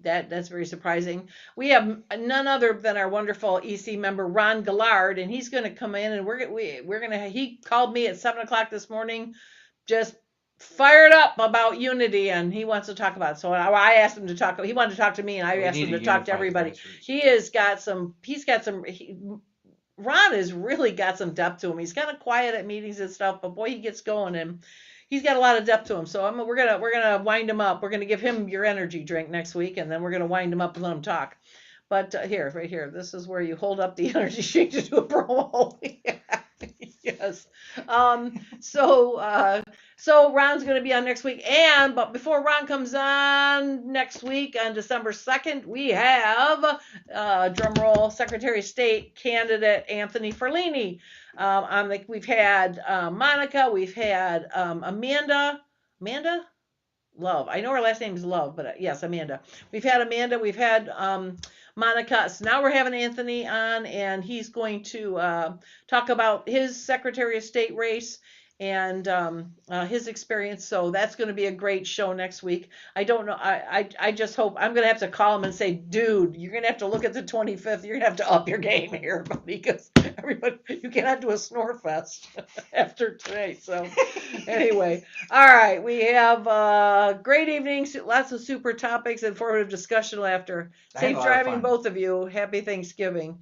that's very surprising. We have none other than our wonderful EC member Ron Gillard, and he's going to come in, and he called me at 7:00 this morning, just fired up about unity, and he wants to talk about it. So I asked him to talk. He wanted to talk to me, and I asked him to talk to everybody. Ron has really got some depth to him. He's kind of quiet at meetings and stuff, but boy, he gets going, and he's got a lot of depth to him. So we're gonna wind him up. We're gonna give him your energy drink next week, and then we're gonna wind him up and let him talk. But right here, this is where you hold up the energy drink to do a promo. Yes. So Ron's going to be on next week, but before Ron comes on next week on December 2nd, we have drumroll Secretary of State candidate Anthony Ferlini. We've had Monica, we've had Amanda Love. I know her last name is Love, but yes, Amanda. We've had Amanda, we've had Monica. So now we're having Anthony on, and he's going to talk about his Secretary of State race and his experience. So that's going to be a great show next week. I don't know. I just hope I'm going to have to call him and say, dude, you're going to have to look at the 25th. You're going to have to up your game here, buddy, because everybody, you cannot do a snore fest after today. So anyway, all right. We have great evenings, lots of super topics, informative discussion, laughter. Safe driving, both of you. Happy Thanksgiving.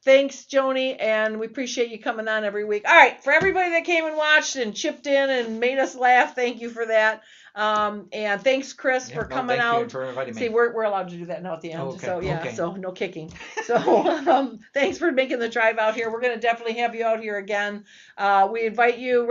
Thanks, Joni, and we appreciate you coming on every week. All right, for everybody that came and watched and chipped in and made us laugh, thank you for that. And thanks, Chris, for coming out. Thank you for inviting me. See, we're allowed to do that now at the end. Okay. So yeah, so no kicking. So thanks for making the drive out here. We're going to definitely have you out here again. We invite you,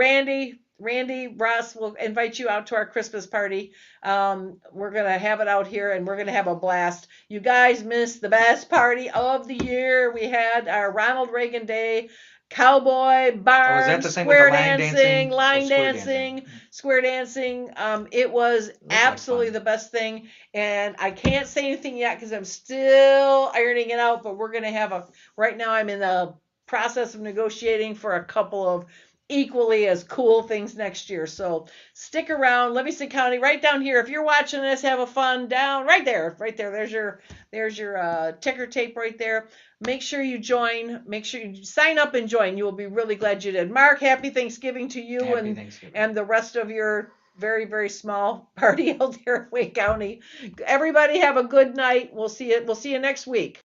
Randy, Russ, will invite you out to our Christmas party. We're going to have it out here, and we're going to have a blast. You guys missed the best party of the year. We had our Ronald Reagan Day, cowboy, barn, square dancing, line dancing, square dancing. It was absolutely the best thing, and I can't say anything yet because I'm still ironing it out, but we're going to have right now I'm in the process of negotiating for a couple of equally as cool things next year. So stick around. Livingston County, right down here. If you're watching this, have a fun down right there. There's your ticker tape right there. Make sure you join. Make sure you sign up and join. You will be really glad you did. Mark, happy Thanksgiving to you and the rest of your very, very small party out there in Wayne County. Everybody have a good night. We'll see you next week.